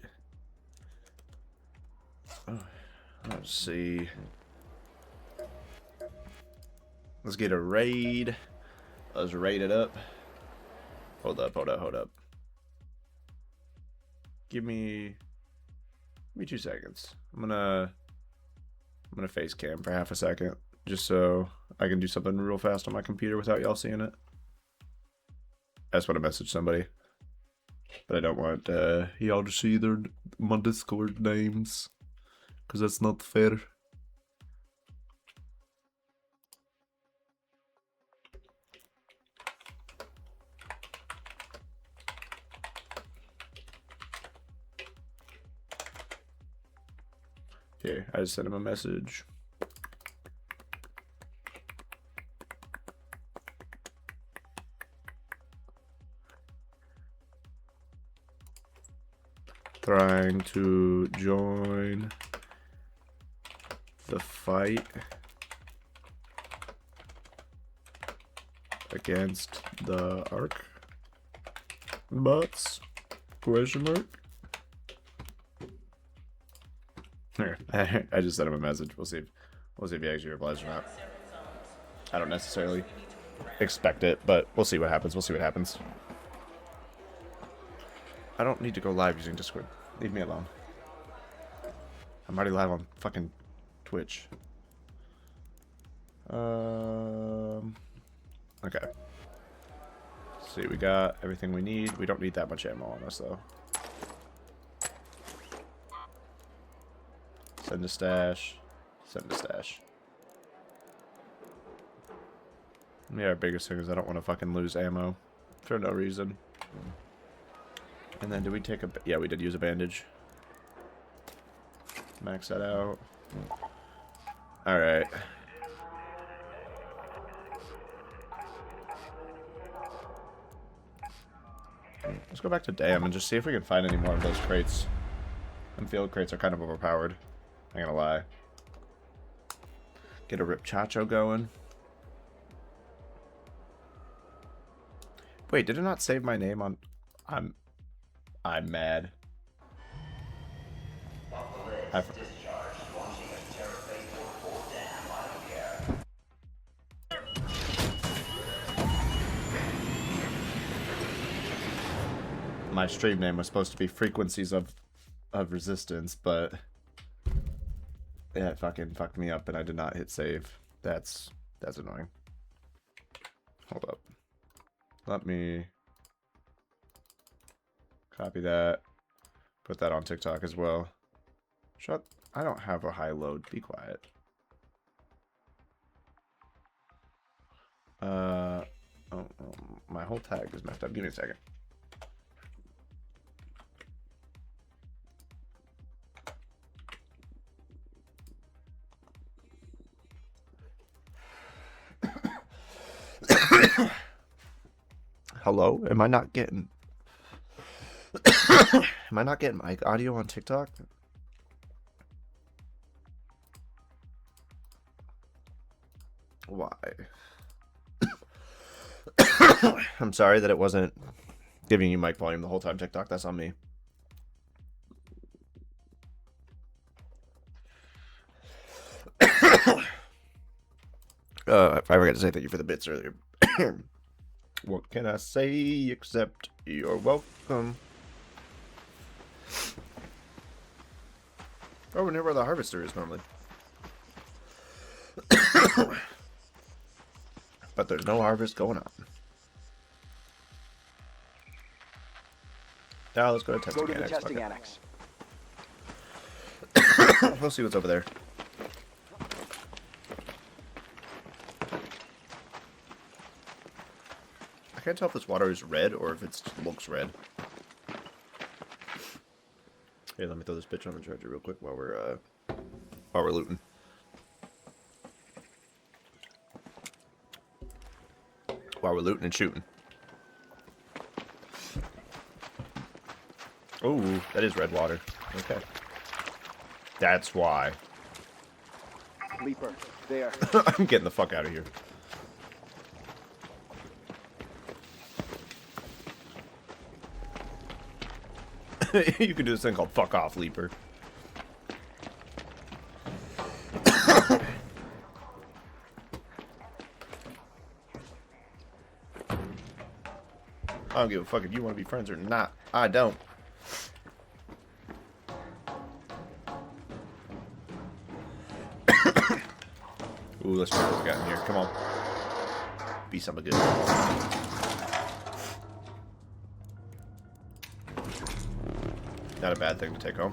Oh, let's see. Let's get a raid. Let's raid it up. Hold up, hold up, hold up. Give me 2 seconds. I'm gonna face cam for half a second, just so I can do something real fast on my computer without y'all seeing it. I just want to message somebody, but I don't want y'all to see my Discord names, because that's not fair. Here, I just sent him a message. Trying to join the fight against the Ark bots? Question mark. Here, I just sent him a message. We'll see if he actually replies or not. I don't necessarily expect it, but we'll see what happens. We'll see what happens. I don't need to go live using Discord. Leave me alone. I'm already live on fucking Twitch. Okay. Let's see, we got everything we need. We don't need that much ammo on us though. Send a stash. Send a stash. Yeah, our biggest thing is I don't want to fucking lose ammo for no reason. And then did we take a... Yeah, we did use a bandage. Max that out. Alright. Let's go back to Dam and just see if we can find any more of those crates. And field crates are kind of overpowered. I'm gonna lie. Get a Rip Chacho going. Wait, did it not save my name on... I'm mad. My stream name was supposed to be Frequencies of Resistance, but it fucking fucked me up and I did not hit save. That's annoying. Hold up. Let me copy that. Put that on TikTok as well. Shut. I don't have a high load. Be quiet. My whole tag is messed up. Give me a second. Hello? Am I not getting mic audio on TikTok? Why? I'm sorry that it wasn't giving you mic volume the whole time, TikTok. That's on me. I forgot to say thank you for the bits earlier. What can I say except you're welcome? Oh, we're near where the harvester is normally. But there's no harvest going on. Now let's go to testing annex. Testing annex. We'll see what's over there. I can't tell if this water is red or if it looks red. Here, let me throw this bitch on the charger real quick while we're looting. While we're looting and shooting. Oh, that is red water. Okay. That's why. Leaper, there. I'm getting the fuck out of here. You can do this thing called fuck off, Leaper. I don't give a fuck if you want to be friends or not. I don't. Ooh, let's see what we got in here. Come on. Be something good. Not a bad thing to take home.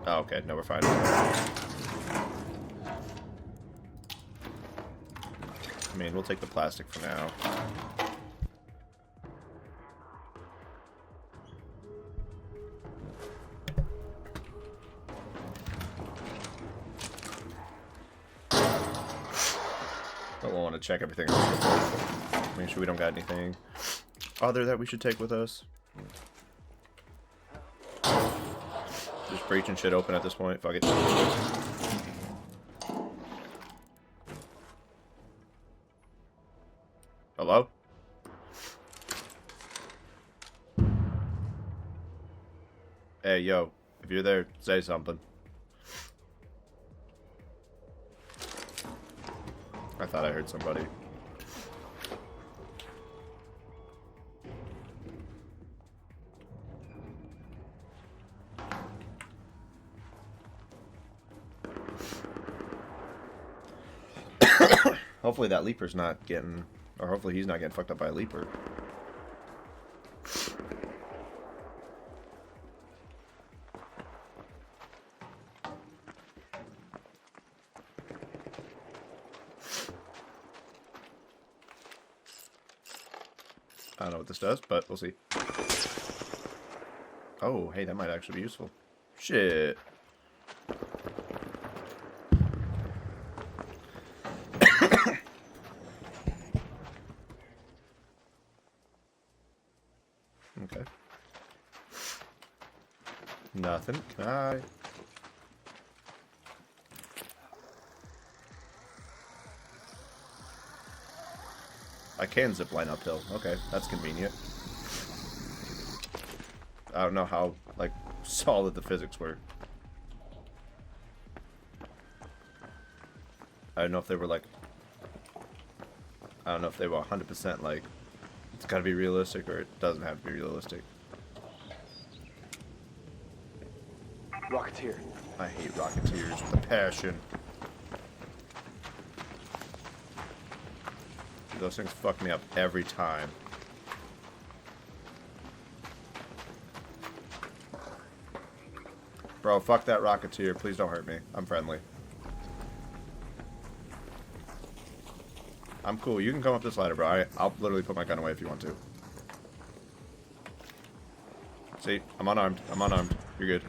Oh, okay. No, we're fine. I mean, we'll take the plastic for now. But we'll want to check everything else. Make sure we don't got anything other that we should take with us. Just breaching shit open at this point. Fuck it. Hello? Hey, yo. If you're there, say something. I thought I heard somebody. Hopefully that leaper's not getting, or hopefully he's not getting fucked up by a leaper. I don't know what this does, but we'll see. Oh, hey, that might actually be useful. Shit. Okay. Nothing. Can I can zip line uphill. Okay, that's convenient. I don't know how, like, solid the physics were. I don't know if they were, like... I don't know if they were 100%, like... It's gotta be realistic, or it doesn't have to be realistic. Rocketeer. I hate Rocketeers with a passion. Those things fuck me up every time. Bro, fuck that Rocketeer. Please don't hurt me. I'm friendly. I'm cool. You can come up this ladder, bro. I'll literally put my gun away if you want to. See? I'm unarmed. I'm unarmed. You're good.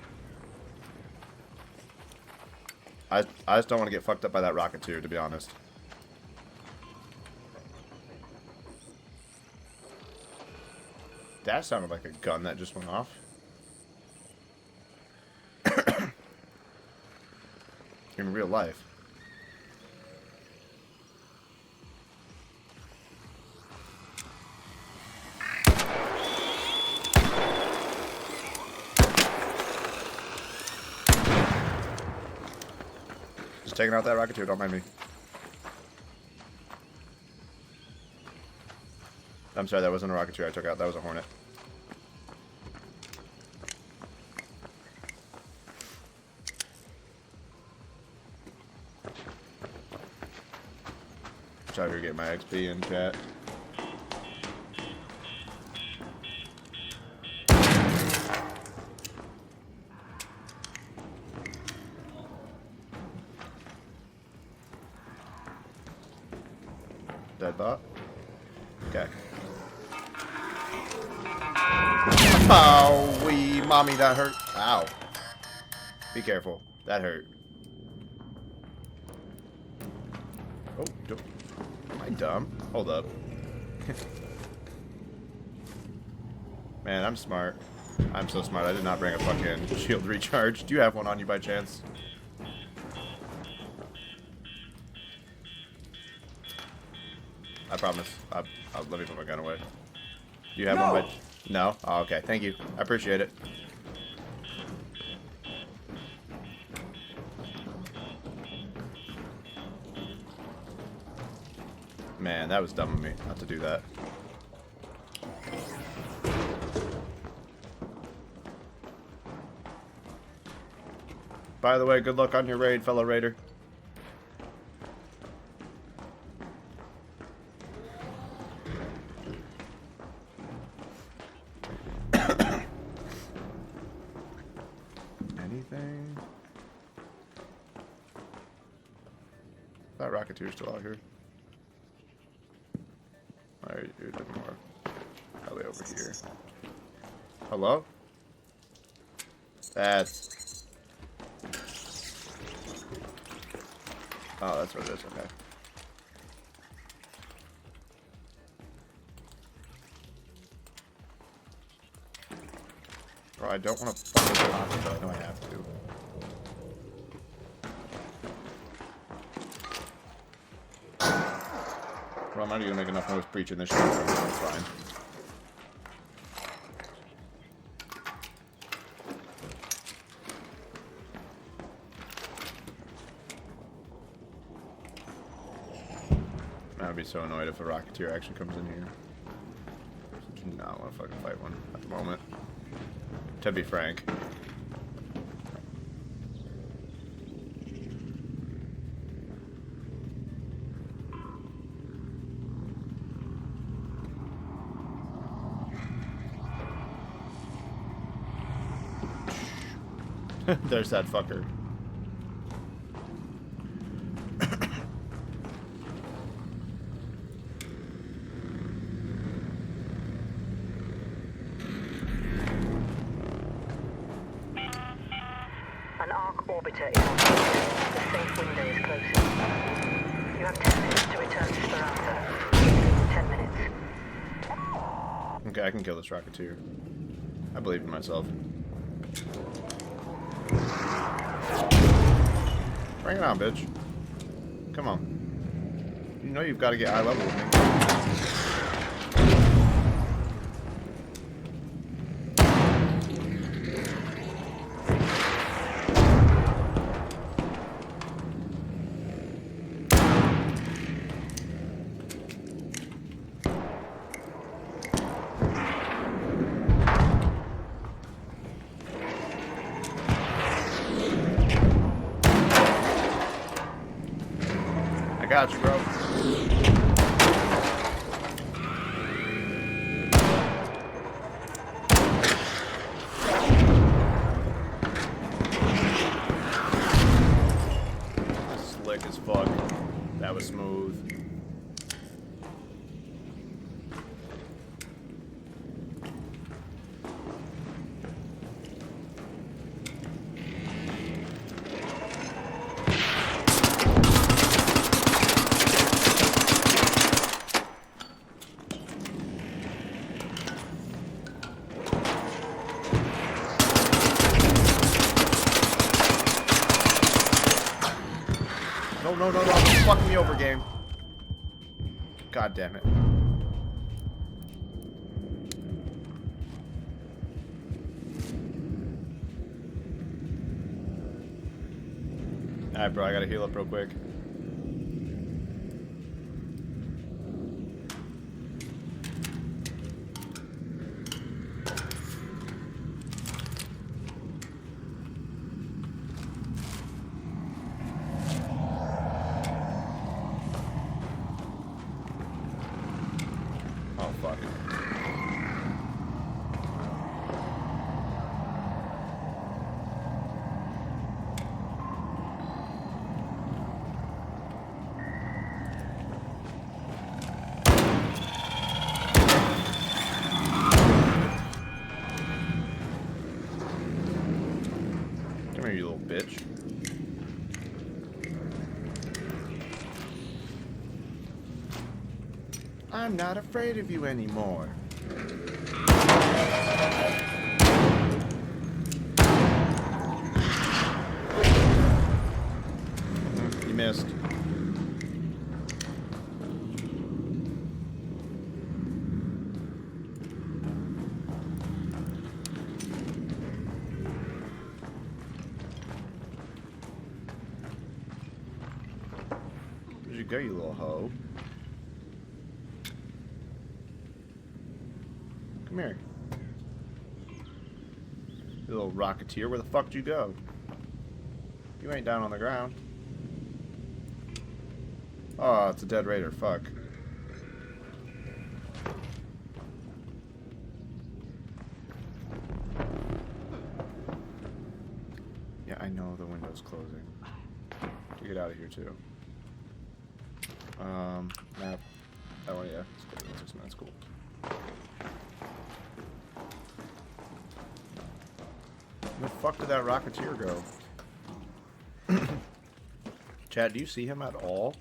I just don't want to get fucked up by that Rocketeer, to be honest. That sounded like a gun that just went off. In real life. Just taking out that Rocketeer, don't mind me. I'm sorry, that wasn't a Rocketeer I took out, that was a Hornet. Try to get my XP in chat. Dead bot? Okay. Oh, wee, mommy, that hurt. Ow. Be careful. That hurt. Oh, am I dumb? Hold up. Man, I'm smart. I'm so smart. I did not bring a fucking shield recharge. Do you have one on you by chance? I promise. Let me put my gun away. Do you have one by... No? Oh, okay. Thank you. I appreciate it. Man, that was dumb of me not to do that. By the way, good luck on your raid, fellow raider. Anything? That Rocketeer's still out here. Alright, you're doing more. Probably over here. Hello? That's... Oh, that's what it is, okay. Bro, I don't want to fucking block it, but I know I have to. Well, I'm not even gonna make enough noise preaching this shit, so it's fine. I'd be so annoyed if a Rocketeer actually comes in here. I do not want to fucking fight one at the moment. To be frank. There's that fucker. An arc orbiter is on the safe window is closing. You have 10 minutes to return to Speranza. 10 minutes. Okay, I can kill this Rocketeer. I believe in myself. Bring it on, bitch. Come on. You know you've got to get eye level with me. I got you, bro. Slick as fuck. That was smooth. No, no, no, no. Don't fuck me over, game. God damn it. Alright, bro. I gotta heal up real quick. Oh, fuck it. Come here, you little bitch. I'm not afraid of you anymore. You missed. Where'd you go, you little hoe? Come here. You little rocketeer, where the fuck did you go? You ain't down on the ground. Oh, it's a dead raider, fuck. Yeah, I know the window's closing. To get out of here too. Map. Oh yeah, it's good. That's cool. Where the fuck did that rocketeer go? Chad, do you see him at all?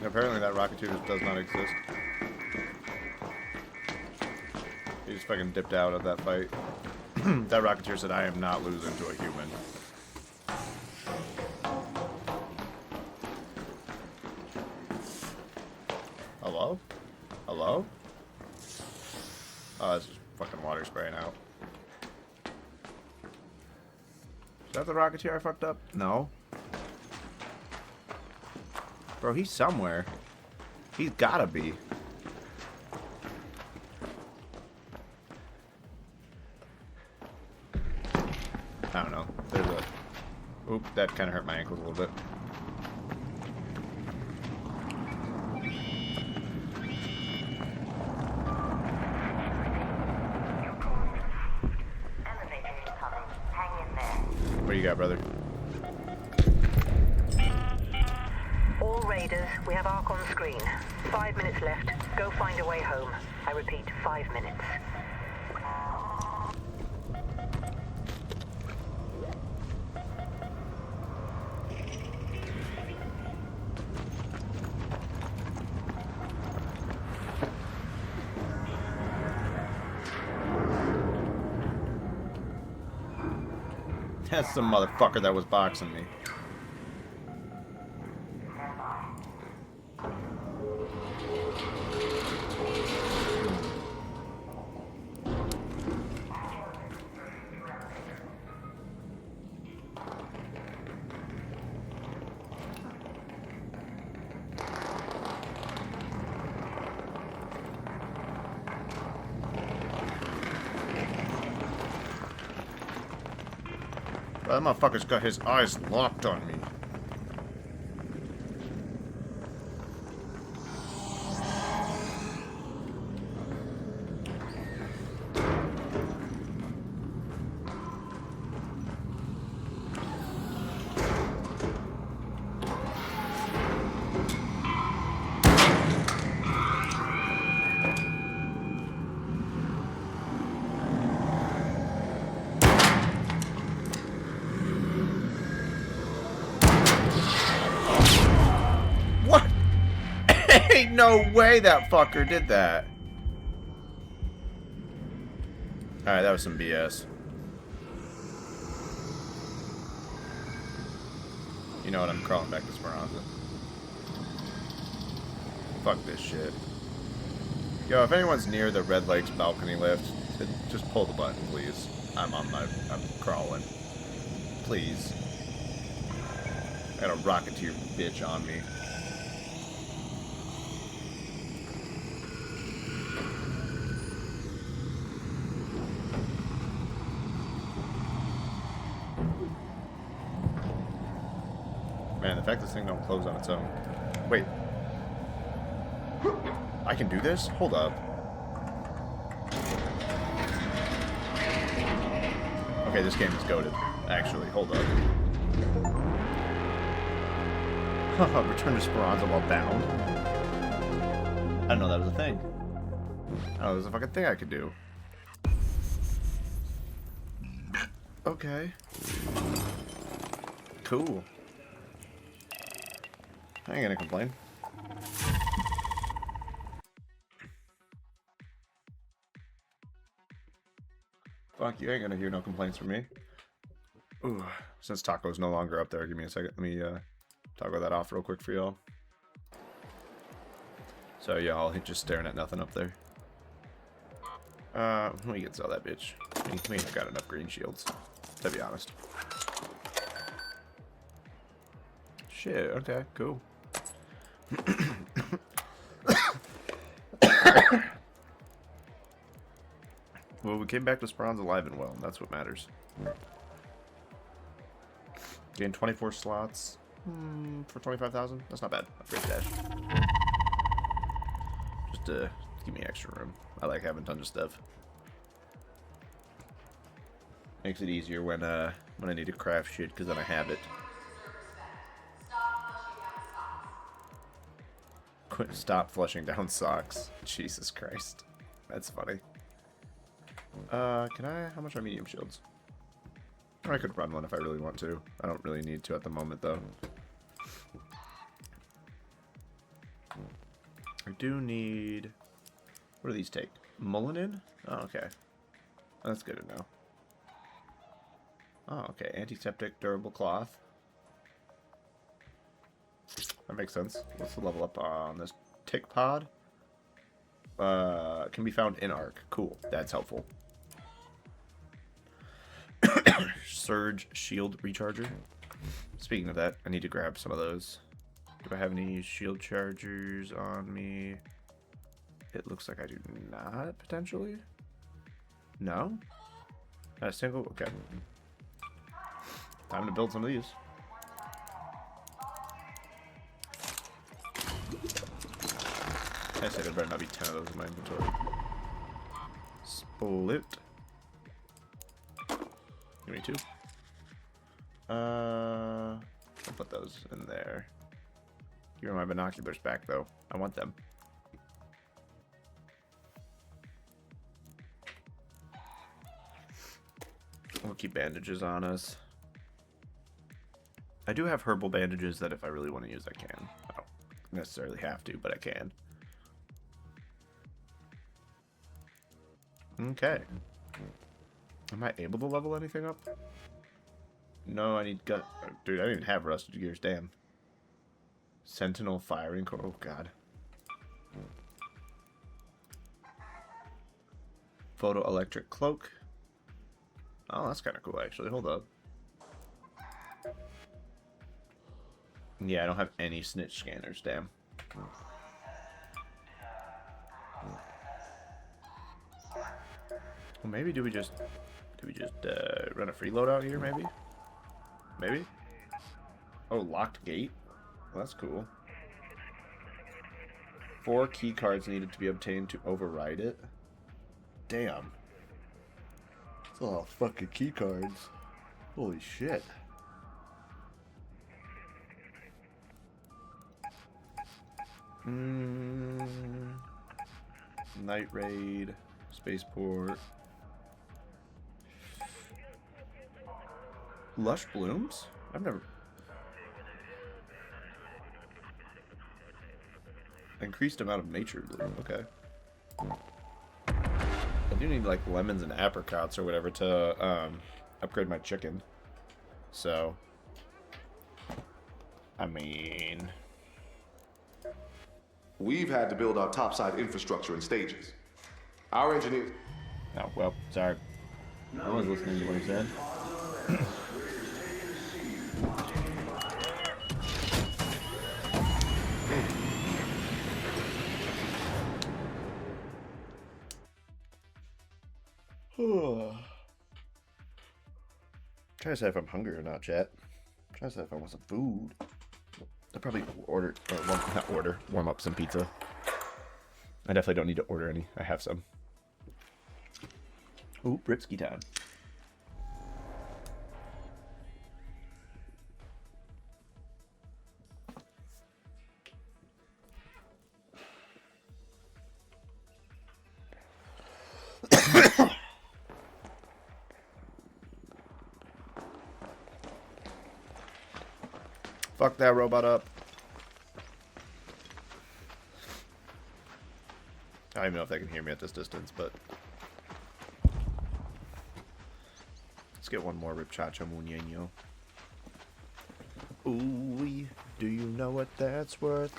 Apparently that rocketeer just does not exist. He just fucking dipped out of that fight. That rocketeer said, I am not losing to a human. Hello? Hello? Oh, this is fucking water spraying out. Is that the rocketeer I fucked up? No. Bro, he's somewhere. He's gotta be. I don't know. There's a... Oop, that kind of hurt my ankles a little bit. What do you got, brother? All raiders, we have Ark on screen. 5 minutes left. Go find a way home. I repeat, 5 minutes. That's the motherfucker that was boxing me. That motherfucker's got his eyes locked on me. Ain't no way that fucker did that. Alright, that was some BS. You know what? I'm crawling back to Speranza. Fuck this shit. Yo, if anyone's near the Red Lakes balcony lift, just pull the button, please. I'm crawling. Please. I got a Rocketeer bitch on me. Man, the fact this thing don't close on its own. Wait. I can do this? Hold up. Okay, this game is goated. Actually, hold up. Return to Speranza while bound. I didn't know that was a thing. Oh, there's a fucking thing I could do. Okay. Cool. I ain't gonna complain. Fuck, you ain't gonna hear no complaints from me. Ooh, since Taco's no longer up there, give me a second. Let me toggle that off real quick for y'all. So y'all just staring at nothing up there. We can sell that bitch. We ain't got enough green shields, to be honest. Shit, okay, cool. Well, we came back to Speranza alive and well, and that's what matters. Gain 24 slots for 25,000. That's not bad. Upgrade dash. Just give me extra room. I like having tons of stuff. Makes it easier when I need to craft shit, because then I have it. Stop flushing down socks. Jesus Christ. That's funny. Can I? How much are medium shields? Or I could run one if I really want to. I don't really need to at the moment, though. I do need... What do these take? Mullinin? Oh, okay. That's good to know. Oh, okay. Antiseptic, durable cloth. That makes sense. What's the level up on this? Tick pod? Can be found in Arc. Cool. That's helpful. Surge shield recharger. Speaking of that, I need to grab some of those. Do I have any shield chargers on me? It looks like I do not, potentially. No? Not a single? Okay. Time to build some of these. I said there better not be 10 of those in my inventory. Split. Give me 2. I'll put those in there. Give me my binoculars back, though. I want them. We'll keep bandages on us. I do have herbal bandages that if I really want to use, I can. I don't necessarily have to, but I can. Okay. Am I able to level anything up? No, I need gut. Dude, I didn't even have rusted gears. Damn. Sentinel firing core. Oh, God. Photoelectric cloak. Oh, that's kind of cool, actually. Hold up. Yeah, I don't have any snitch scanners. Damn. Well, maybe do we just run a freeload out here? Maybe. Maybe. Oh, locked gate. Well, that's cool. 4 key cards needed to be obtained to override it. Damn. That's a lot of fucking key cards. Holy shit. Night raid, spaceport. Lush blooms? I've never. Increased amount of nature bloom. Okay. I do need like lemons and apricots or whatever to upgrade my chicken. So, I mean, We've had to build our topside infrastructure in stages. Our engineers. oh well, sorry. I was listening to what he said. Trying to decide if I'm hungry or not, chat. Trying to decide if I want some food. I'll probably order, or well, not order, warm up some pizza. I definitely don't need to order any. I have some. Ooh, Britsky time. Fuck that robot up. I don't even know if they can hear me at this distance, but let's get one more Ripchacha Muñeño. Ooh, do you know what that's worth?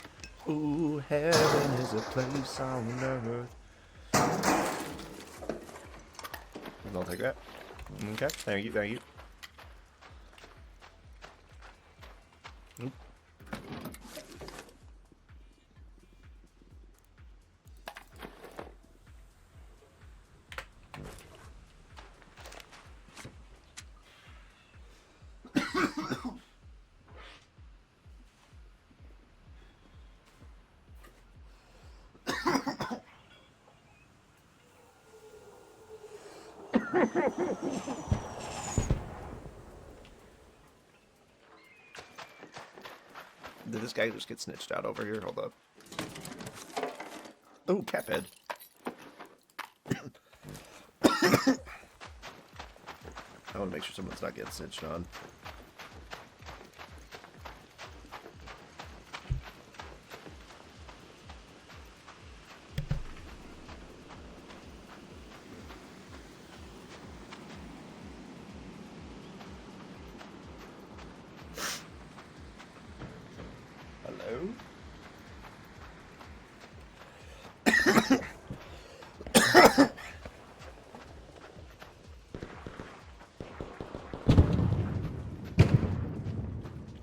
Ooh, heaven is a place on earth. I'll take that. Okay, thank you, thank you. Oop. Did this guy just get snitched out over here? Hold up. Oh, Cathead. I want to make sure someone's not getting snitched on. Hello?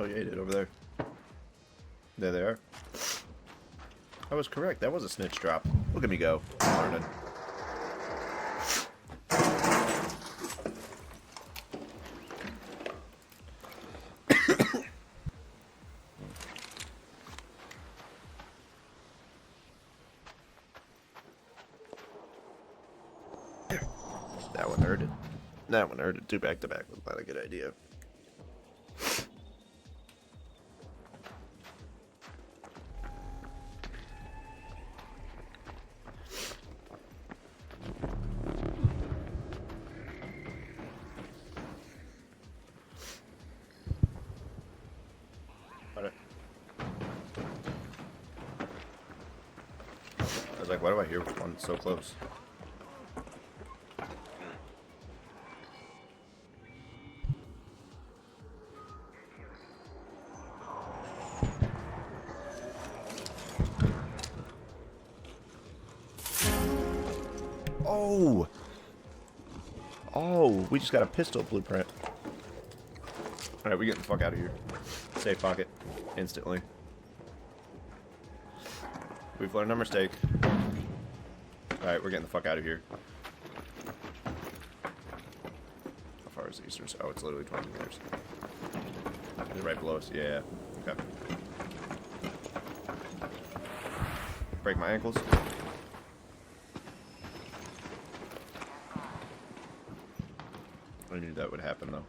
Oh yeah, he did over there. There they are. I was correct. That was a snitch drop. Look at me go. Learning. That one hurted. That one hurted. Two back to back was not a good idea. I was like, why do I hear one so close? Oh! Oh, we just got a pistol blueprint. Alright, we getting the fuck out of here. Safe pocket. Instantly. We've learned our mistake. Alright, we're getting the fuck out of here. How far is the eastern? Oh, it's literally 20 meters. They're right below us. Yeah. Okay. Break my ankles. I knew that would happen, though.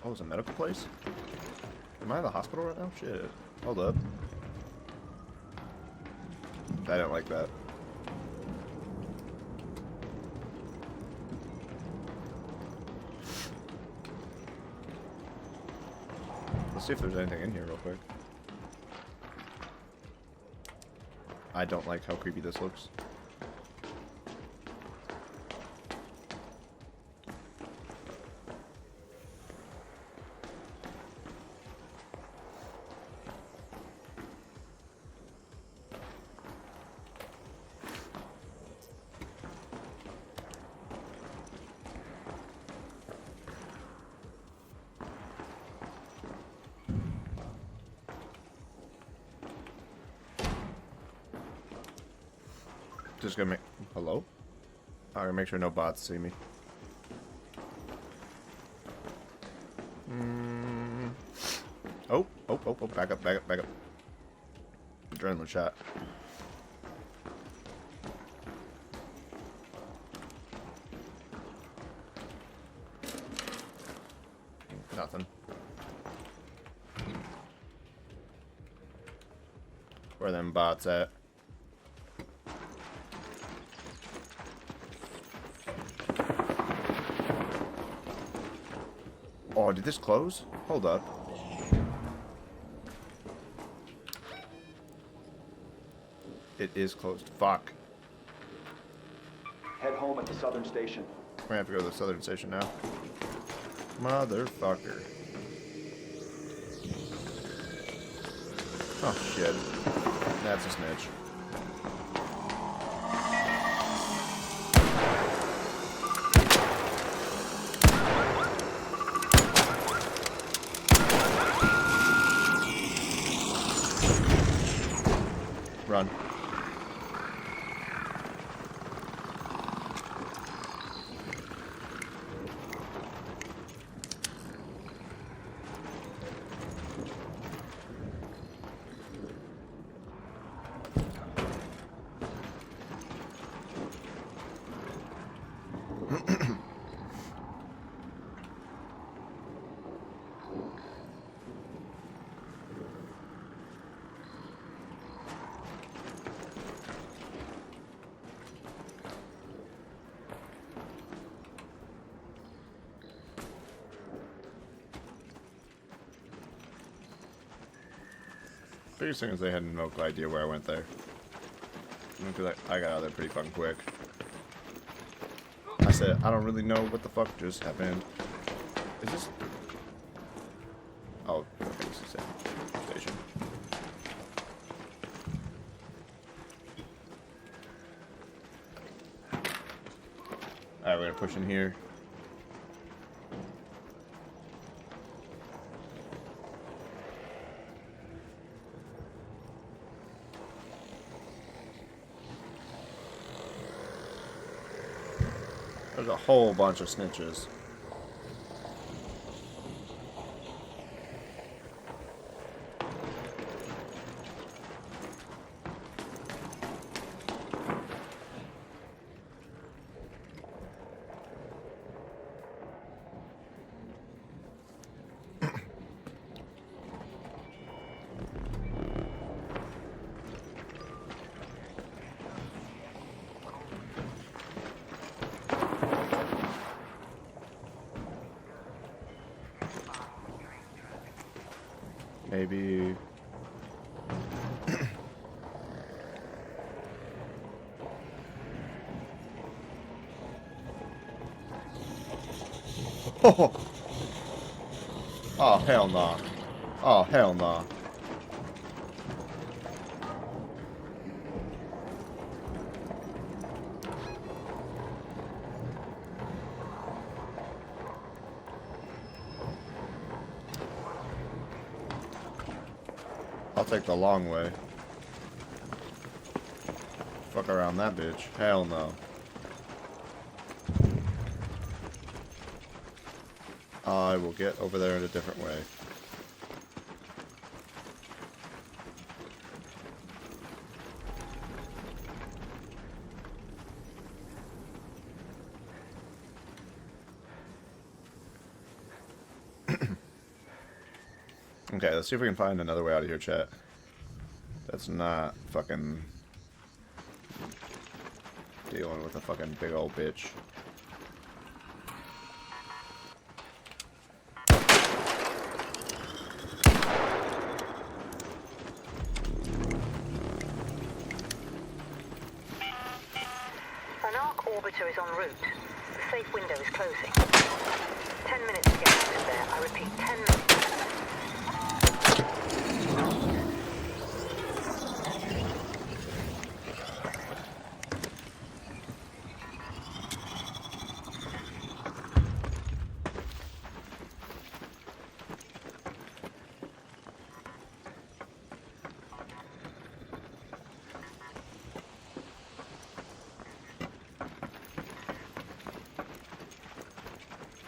Oh, it's a medical place? Am I at the hospital right now? Shit. Hold up. I don't like that. Let's see if there's anything in here real quick. I don't like how creepy this looks. Just gonna make... Hello? I'm gonna make sure no bots see me. Oh, back up. Adrenaline shot. Nothing. Where them bots at? Oh, did this close? Hold up. It is closed. Fuck. Head home at the southern station. We're gonna have to go to the southern station now. Motherfucker. Oh, shit. That's a snitch. Run. Biggest thing is they had no idea where I went there. Because I got out of there pretty fucking quick. I said, I don't really know what the fuck just happened. Is this... Oh, okay, this is the station. Alright, we're gonna push in here. There's a whole bunch of snitches. Maybe... Oh! Oh, hell nah. Oh, hell nah. I'll take the long way. Fuck around that bitch. Hell no. I will get over there in a different way. Okay, let's see if we can find another way out of here, chat. That's not fucking dealing with a fucking big old bitch. extractor is en route. The safe window is closing. 10 minutes to get out of there. I repeat, 10 minutes.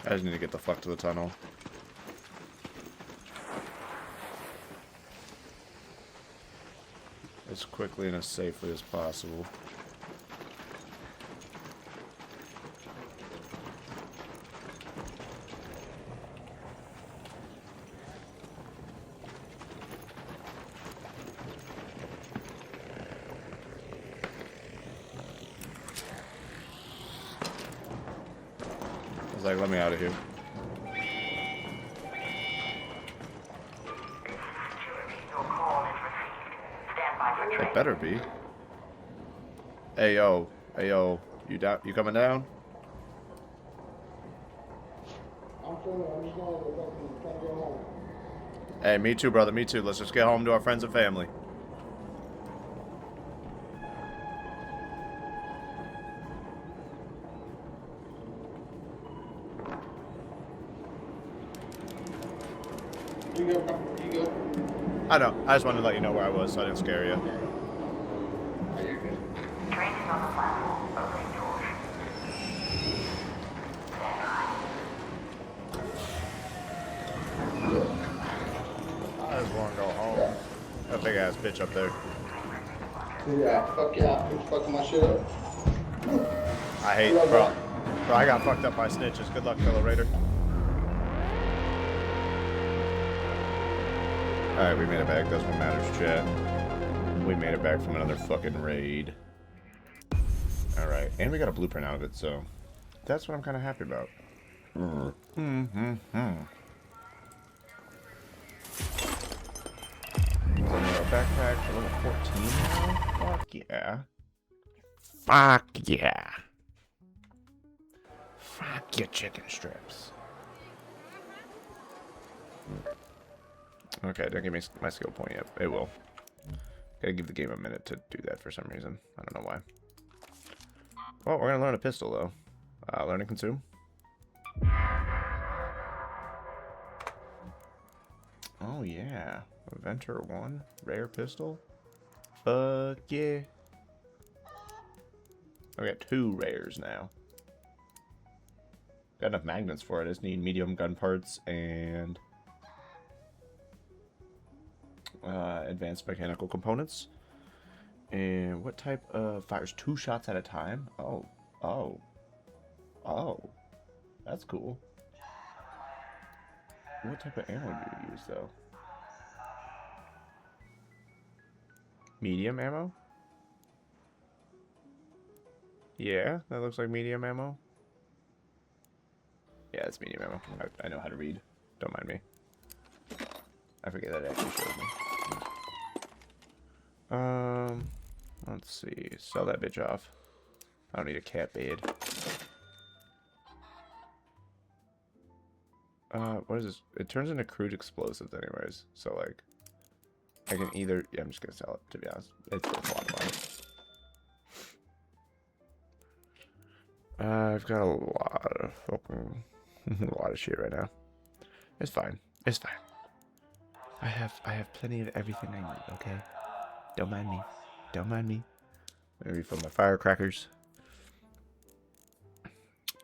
I just need to get the fuck to the tunnel. As quickly and as safely as possible. Like, let me out of here. It better be. Hey yo, you down? You coming down? I'm just going to go home. Hey, me too, brother. Me too. Let's just get home to our friends and family. You go. I know. I just wanted to let you know where I was, so I didn't scare you. Oh, you're good. Train is on the platform. Opening doors. I just want to go home. That big ass bitch up there. Yeah, fuck yeah. Who's fucking my shit up? I hate, bro. Bro, I got fucked up by snitches. Good luck, fellow raider. Alright, we made it back. That's what matters, chat. We made it back from another fucking raid. Alright, and we got a blueprint out of it, so that's what I'm kind of happy about. Backpack for level 14 now? Fuck yeah. Fuck yeah. Fuck your chicken strips. Okay, don't give me my skill point yet. It will. Gotta give the game a minute to do that for some reason. I don't know why. Well, we're gonna learn a pistol though. Learn and consume. Oh yeah. Inventor 1. Rare pistol. Fuck yeah. I got 2 rares now. Got enough magnets for it. I just need medium gun parts and advanced mechanical components. And what type of fires? 2 shots at a time? Oh. That's cool. What type of ammo do you use though? Medium ammo? Yeah, that looks like medium ammo. Yeah, it's medium ammo. I know how to read. Don't mind me. I forget that it actually shows me. Let's see. Sell that bitch off. I don't need a cat bed. What is this? It turns into crude explosives anyways. So, like, I can either... Yeah, I'm just gonna sell it, to be honest. It's worth a lot of money. I've got a lot of fucking... a lot of shit right now. It's fine. It's fine. I have plenty of everything I need, okay? Don't mind me. Don't mind me. Maybe refill my firecrackers.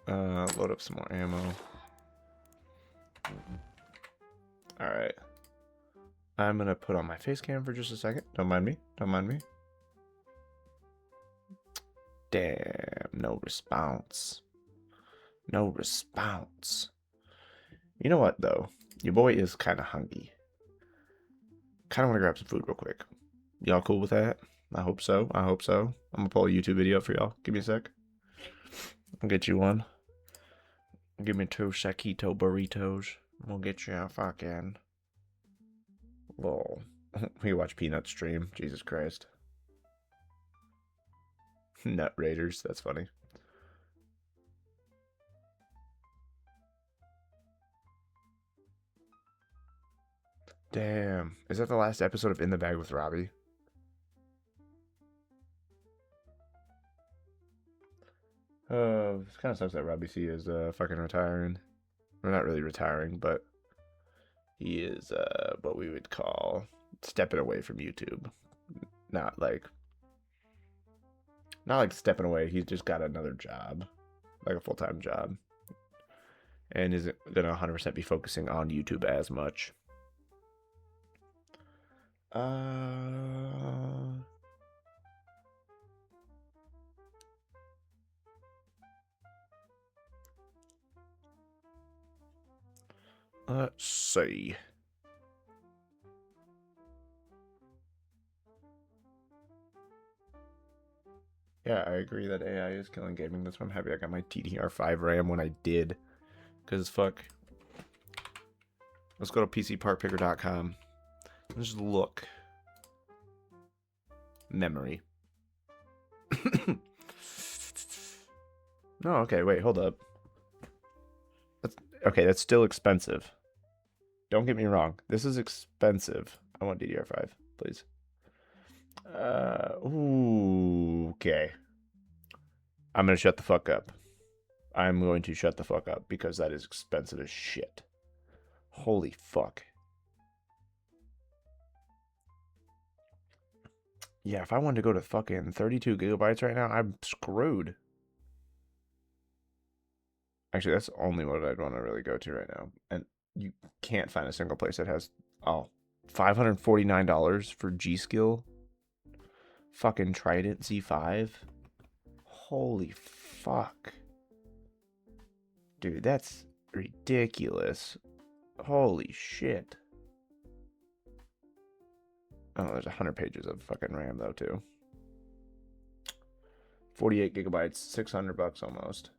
Load up some more ammo. Alright. I'm gonna put on my face cam for just a second. Don't mind me. Don't mind me. Damn, no response. No response. You know what, though? Your boy is kind of hungry. Kind of want to grab some food real quick. Y'all cool with that? I hope so. I hope so. I'm gonna pull a YouTube video up for y'all. Give me a sec. I'll get you one. Give me 2 Saquito burritos. We'll get you a fucking... Whoa. We watch Peanut stream. Jesus Christ. Nut Raiders. That's funny. Damn. Is that the last episode of In the Bag with Robbie? It kind of sucks that Robbie C is fucking retiring. We're not really retiring, but he is what we would call stepping away from YouTube. Not like stepping away. He's just got another job, like a full-time job, and isn't gonna 100% be focusing on YouTube as much. Let's see. Yeah, I agree that AI is killing gaming. That's why I'm happy I got my DDR5 RAM when I did. Because fuck. Let's go to PCPartPicker.com. Let's just look. Memory. No, okay, wait, hold up. That's still expensive. Don't get me wrong. This is expensive. I want DDR5, please. Okay. I'm gonna shut the fuck up. I'm going to shut the fuck up because that is expensive as shit. Holy fuck. Yeah, if I wanted to go to fucking 32 gigabytes right now, I'm screwed. Actually, that's only what I'd want to really go to right now. And you can't find a single place that has, $549 for G-Skill. Fucking Trident Z5. Holy fuck. Dude, that's ridiculous. Holy shit. Oh, there's 100 pages of fucking RAM though too. 48 gigabytes, $600 almost.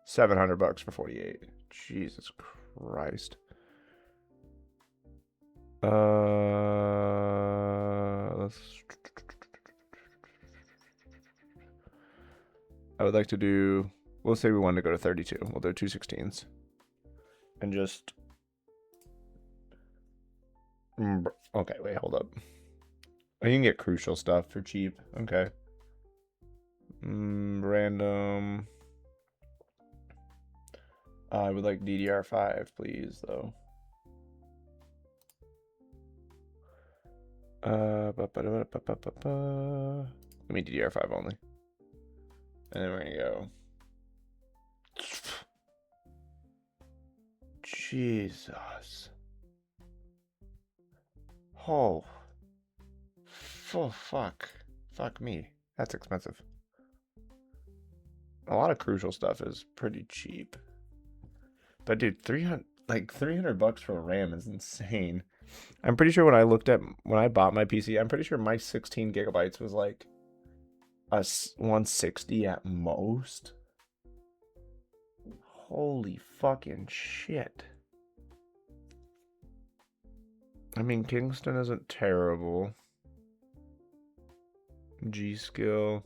$700 for 48. Jesus Christ. I would like to do. We'll say we wanted to go to 32. We'll do 216s. And just. Okay, wait, hold up. Oh, you can get crucial stuff for cheap. Okay. Random. I would like DDR5, please, though. Give me DDR5 only. And then we're gonna go. Jesus. Oh. Oh, fuck. Fuck me. That's expensive. A lot of crucial stuff is pretty cheap. But dude, $300 for a RAM is insane. I'm pretty sure when I bought my PC, I'm pretty sure my 16 gigabytes was like a 160 at most. Holy fucking shit. I mean, Kingston isn't terrible. G-Skill.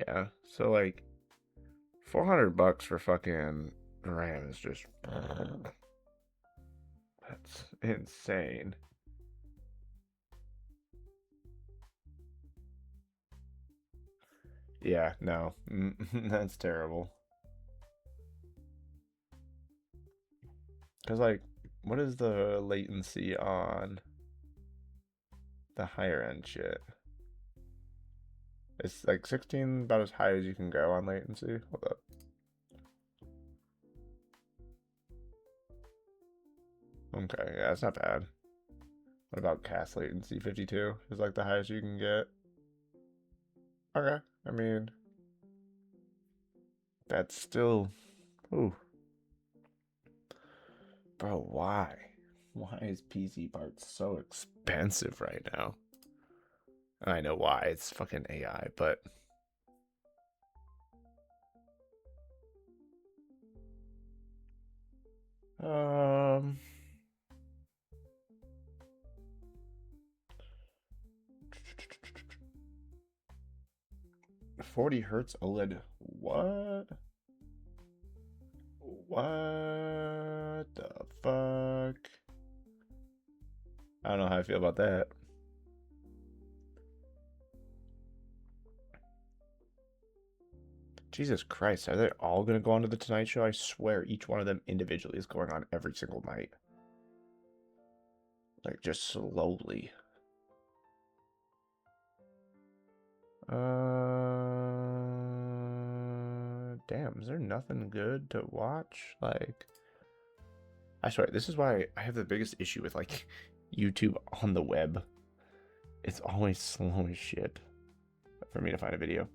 Yeah, so like $400 for fucking RAM is just that's insane. Yeah, no. That's terrible. Cuz like what is the latency on the higher end shit? It's like 16 about as high as you can go on latency. Hold up. Okay, yeah, that's not bad. What about cast latency? 52 is like the highest you can get. Okay, I mean, that's still, ooh. Bro, why? Why is PC parts so expensive right now? I know why, it's fucking AI, but um 40 hertz OLED. What? What the fuck? I don't know how I feel about that. Jesus Christ, are they all going to go on to the Tonight Show? I swear each one of them individually is going on every single night. Like, just slowly. Damn, is there nothing good to watch? Like, I swear, this is why I have the biggest issue with, like, YouTube on the web. It's always slow as shit for me to find a video.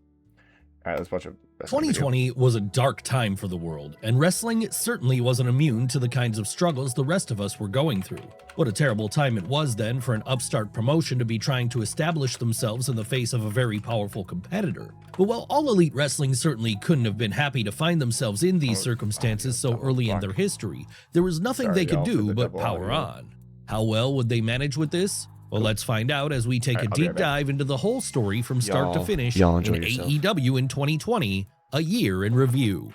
All right, let's watch a 2020 was a dark time for the world, and wrestling certainly wasn't immune to the kinds of struggles the rest of us were going through. What a terrible time it was then for an upstart promotion to be trying to establish themselves in the face of a very powerful competitor. But while All Elite Wrestling certainly couldn't have been happy to find themselves in these circumstances so early in their history, there was nothing they could do but power on. How well would they manage with this? Well, let's find out as we take a deep dive into the whole story from start to finish in AEW in 2020, a year in review.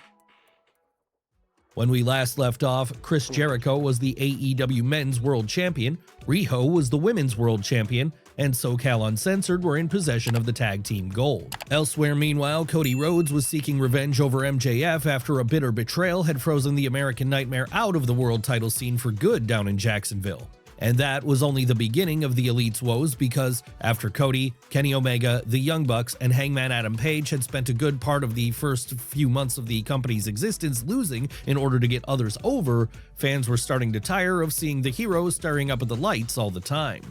When we last left off, Chris Jericho was the AEW Men's World Champion, Riho was the Women's World Champion, and SoCal Uncensored were in possession of the Tag Team Gold. Elsewhere, meanwhile, Cody Rhodes was seeking revenge over MJF after a bitter betrayal had frozen the American Nightmare out of the world title scene for good down in Jacksonville. And that was only the beginning of the Elite's woes because after Cody, Kenny Omega, the Young Bucks, and Hangman Adam Page had spent a good part of the first few months of the company's existence losing in order to get others over, fans were starting to tire of seeing the heroes staring up at the lights all the time.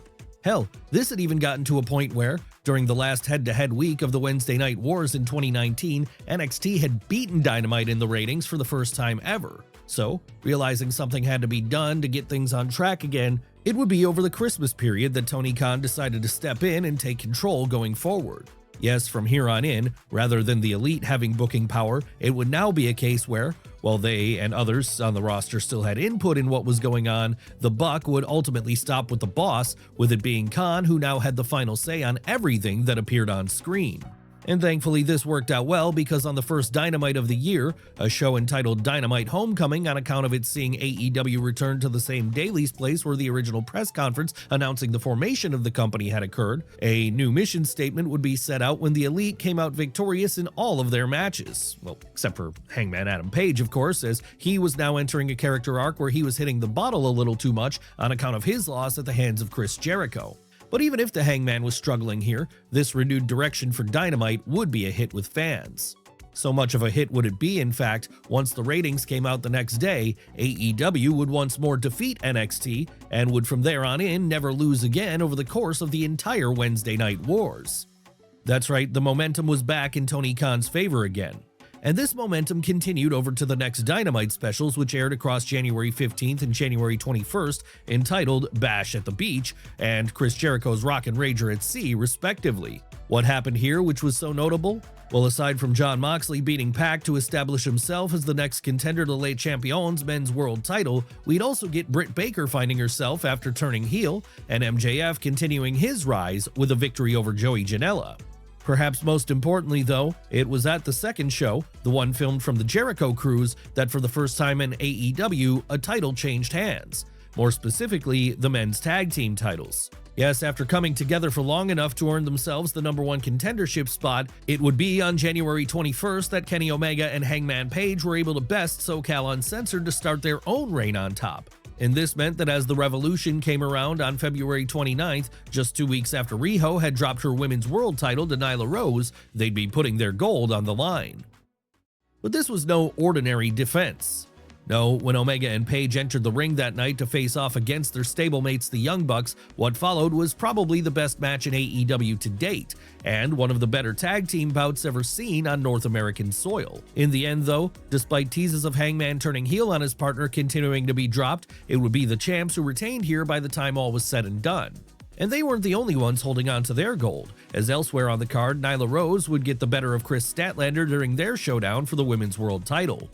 Hell, this had even gotten to a point where, during the last head-to-head week of the Wednesday Night Wars in 2019, NXT had beaten Dynamite in the ratings for the first time ever. So, realizing something had to be done to get things on track again, it would be over the Christmas period that Tony Khan decided to step in and take control going forward. Yes, from here on in, rather than the Elite having booking power, it would now be a case where, while they and others on the roster still had input in what was going on, the buck would ultimately stop with the boss, with it being Khan who now had the final say on everything that appeared on screen. And thankfully this worked out well because on the first Dynamite of the year, a show entitled Dynamite Homecoming on account of it seeing AEW return to the same Daily's place where the original press conference announcing the formation of the company had occurred, a new mission statement would be set out when the Elite came out victorious in all of their matches. Well, except for Hangman Adam Page, of course, as he was now entering a character arc where he was hitting the bottle a little too much on account of his loss at the hands of Chris Jericho. But even if the Hangman was struggling here, this renewed direction for Dynamite would be a hit with fans. So much of a hit would it be, in fact, once the ratings came out the next day, AEW would once more defeat NXT and would from there on in never lose again over the course of the entire Wednesday Night Wars. That's right, the momentum was back in Tony Khan's favor again. And this momentum continued over to the next Dynamite specials, which aired across January 15th and January 21st, entitled Bash at the Beach and Chris Jericho's Rockin' Rager at Sea, respectively. What happened here, which was so notable? Well, aside from Jon Moxley beating Pac to establish himself as the next contender to Le Champion's men's world title, we'd also get Britt Baker finding herself after turning heel, and MJF continuing his rise with a victory over Joey Janela. Perhaps most importantly, though, it was at the second show, the one filmed from the Jericho Cruise, that for the first time in AEW, a title changed hands. More specifically, the men's tag team titles. Yes, after coming together for long enough to earn themselves the #1 contendership spot, it would be on January 21st that Kenny Omega and Hangman Page were able to best SoCal Uncensored to start their own reign on top. And this meant that as the Revolution came around on February 29th, just 2 weeks after Riho had dropped her women's world title to Nyla Rose, they'd be putting their gold on the line. But this was no ordinary defense. No, when Omega and Page entered the ring that night to face off against their stablemates the Young Bucks, what followed was probably the best match in AEW to date, and one of the better tag team bouts ever seen on North American soil. In the end though, despite teases of Hangman turning heel on his partner continuing to be dropped, it would be the champs who retained here by the time all was said and done. And they weren't the only ones holding on to their gold, as elsewhere on the card, Nyla Rose would get the better of Chris Statlander during their showdown for the women's world title.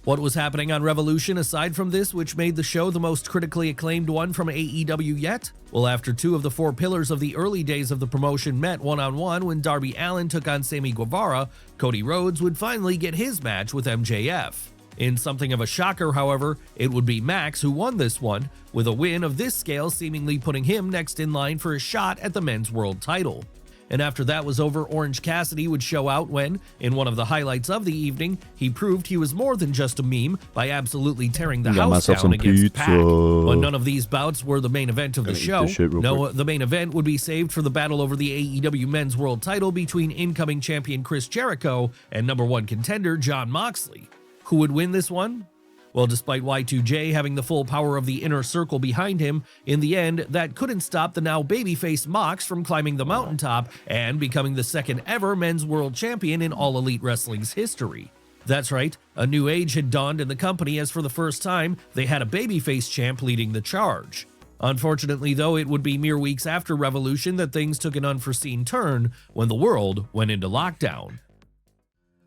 What was happening on Revolution aside from this, which made the show the most critically acclaimed one from AEW yet? Well, after 2 of the 4 pillars of the early days of the promotion met one-on-one when Darby Allin took on Sammy Guevara, Cody Rhodes would finally get his match with MJF. In something of a shocker, however, it would be Max who won this one, with a win of this scale seemingly putting him next in line for a shot at the men's world title. And after that was over, Orange Cassidy would show out when, in one of the highlights of the evening, he proved he was more than just a meme by absolutely tearing the house down against Pac. But none of these bouts were the main event of the show. No, the main event would be saved for the battle over the AEW Men's World title between incoming champion Chris Jericho and #1 contender Jon Moxley. Who would win this one? Well, despite Y2J having the full power of the inner circle behind him, in the end, that couldn't stop the now babyface Mox from climbing the mountaintop and becoming the second ever men's world champion in All Elite Wrestling's history. That's right, a new age had dawned in the company as for the first time, they had a babyface champ leading the charge. Unfortunately, though, it would be mere weeks after Revolution that things took an unforeseen turn when the world went into lockdown.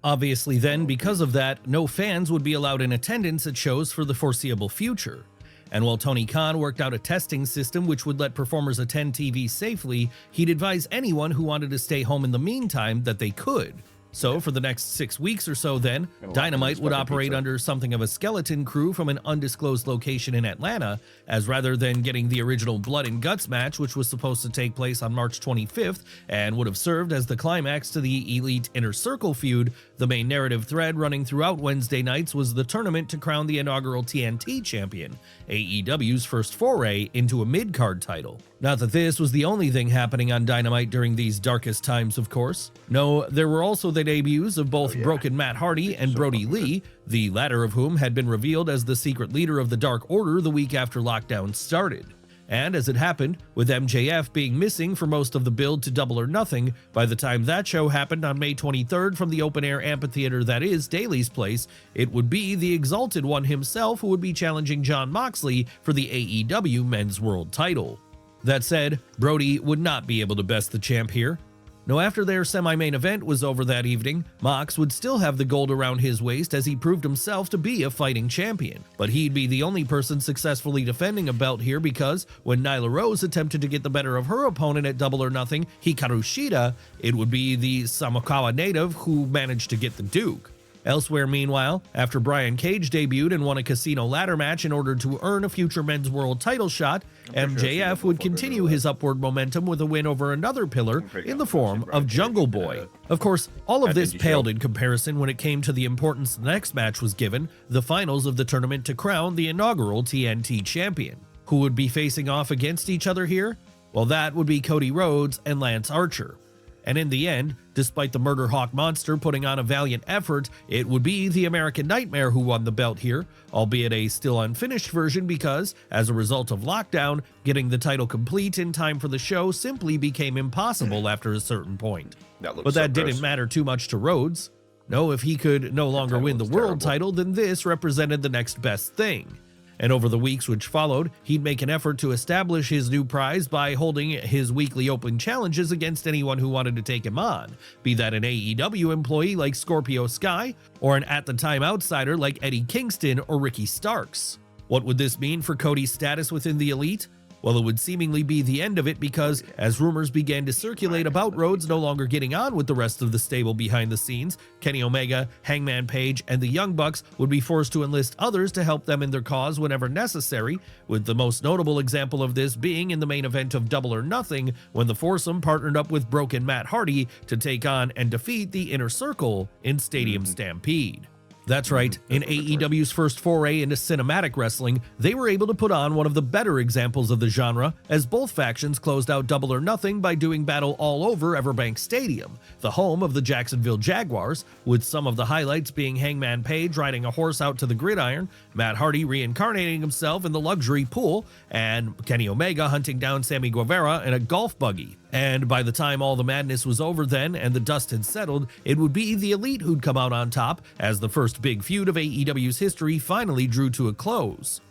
Obviously then, because of that, no fans would be allowed in attendance at shows for the foreseeable future. And while Tony Khan worked out a testing system which would let performers attend TV safely, he'd advise anyone who wanted to stay home in the meantime that they could. So for the next 6 weeks or so then, Dynamite would operate under something of a skeleton crew from an undisclosed location in Atlanta, as rather than getting the original Blood and Guts match, which was supposed to take place on March 25th and would have served as the climax to the Elite Inner Circle feud, the main narrative thread running throughout Wednesday nights was the tournament to crown the inaugural TNT champion, AEW's first foray into a mid-card title. Not that this was the only thing happening on Dynamite during these darkest times, of course. No, there were also the debuts of both Broken Matt Hardy and Brody Lee, the latter of whom had been revealed as the secret leader of the Dark Order the week after lockdown started. And as it happened, with MJF being missing for most of the build to Double or Nothing, by the time that show happened on May 23rd from the open-air amphitheater that is Daly's Place, it would be the Exalted One himself who would be challenging Jon Moxley for the AEW Men's World title. That said, Brody would not be able to best the champ here. No, after their semi-main event was over that evening, Mox would still have the gold around his waist as he proved himself to be a fighting champion. But he'd be the only person successfully defending a belt here because when Nyla Rose attempted to get the better of her opponent at Double or Nothing, Hikaru Shida, it would be the Samokawa native who managed to get the Duke. Elsewhere, meanwhile, after Brian Cage debuted and won a casino ladder match in order to earn a future men's world title shot, MJF would continue his upward momentum with a win over another pillar in the form of Jungle Boy. Of course, all of this paled in comparison when it came to the importance the next match was given, the finals of the tournament to crown the inaugural TNT champion. Who would be facing off against each other here? Well, that would be Cody Rhodes and Lance Archer. And in the end, despite the Murder Hawk Monster putting on a valiant effort, it would be the American Nightmare who won the belt here, albeit a still unfinished version because, as a result of lockdown, getting the title complete in time for the show simply became impossible after a certain point. But that didn't matter too much to Rhodes. No, if he could no longer win the world title, then this represented the next best thing. And over the weeks which followed, he'd make an effort to establish his new prize by holding his weekly open challenges against anyone who wanted to take him on, be that an AEW employee like Scorpio Sky, or an at-the-time outsider like Eddie Kingston or Ricky Starks. What would this mean for Cody's status within the Elite? Well, it would seemingly be the end of it because, as rumors began to circulate about Rhodes no longer getting on with the rest of the stable behind the scenes, Kenny Omega, Hangman Page, and the Young Bucks would be forced to enlist others to help them in their cause whenever necessary, with the most notable example of this being in the main event of Double or Nothing when the foursome partnered up with Broken Matt Hardy to take on and defeat the Inner Circle in Stadium Stampede. That's right, in AEW's first foray into cinematic wrestling, they were able to put on one of the better examples of the genre, as both factions closed out Double or Nothing by doing battle all over Everbank Stadium, the home of the Jacksonville Jaguars, with some of the highlights being Hangman Page riding a horse out to the gridiron, Matt Hardy reincarnating himself in the luxury pool, and Kenny Omega hunting down Sammy Guevara in a golf buggy. And by the time all the madness was over then and the dust had settled, it would be the Elite who'd come out on top as the first big feud of AEW's history finally drew to a close.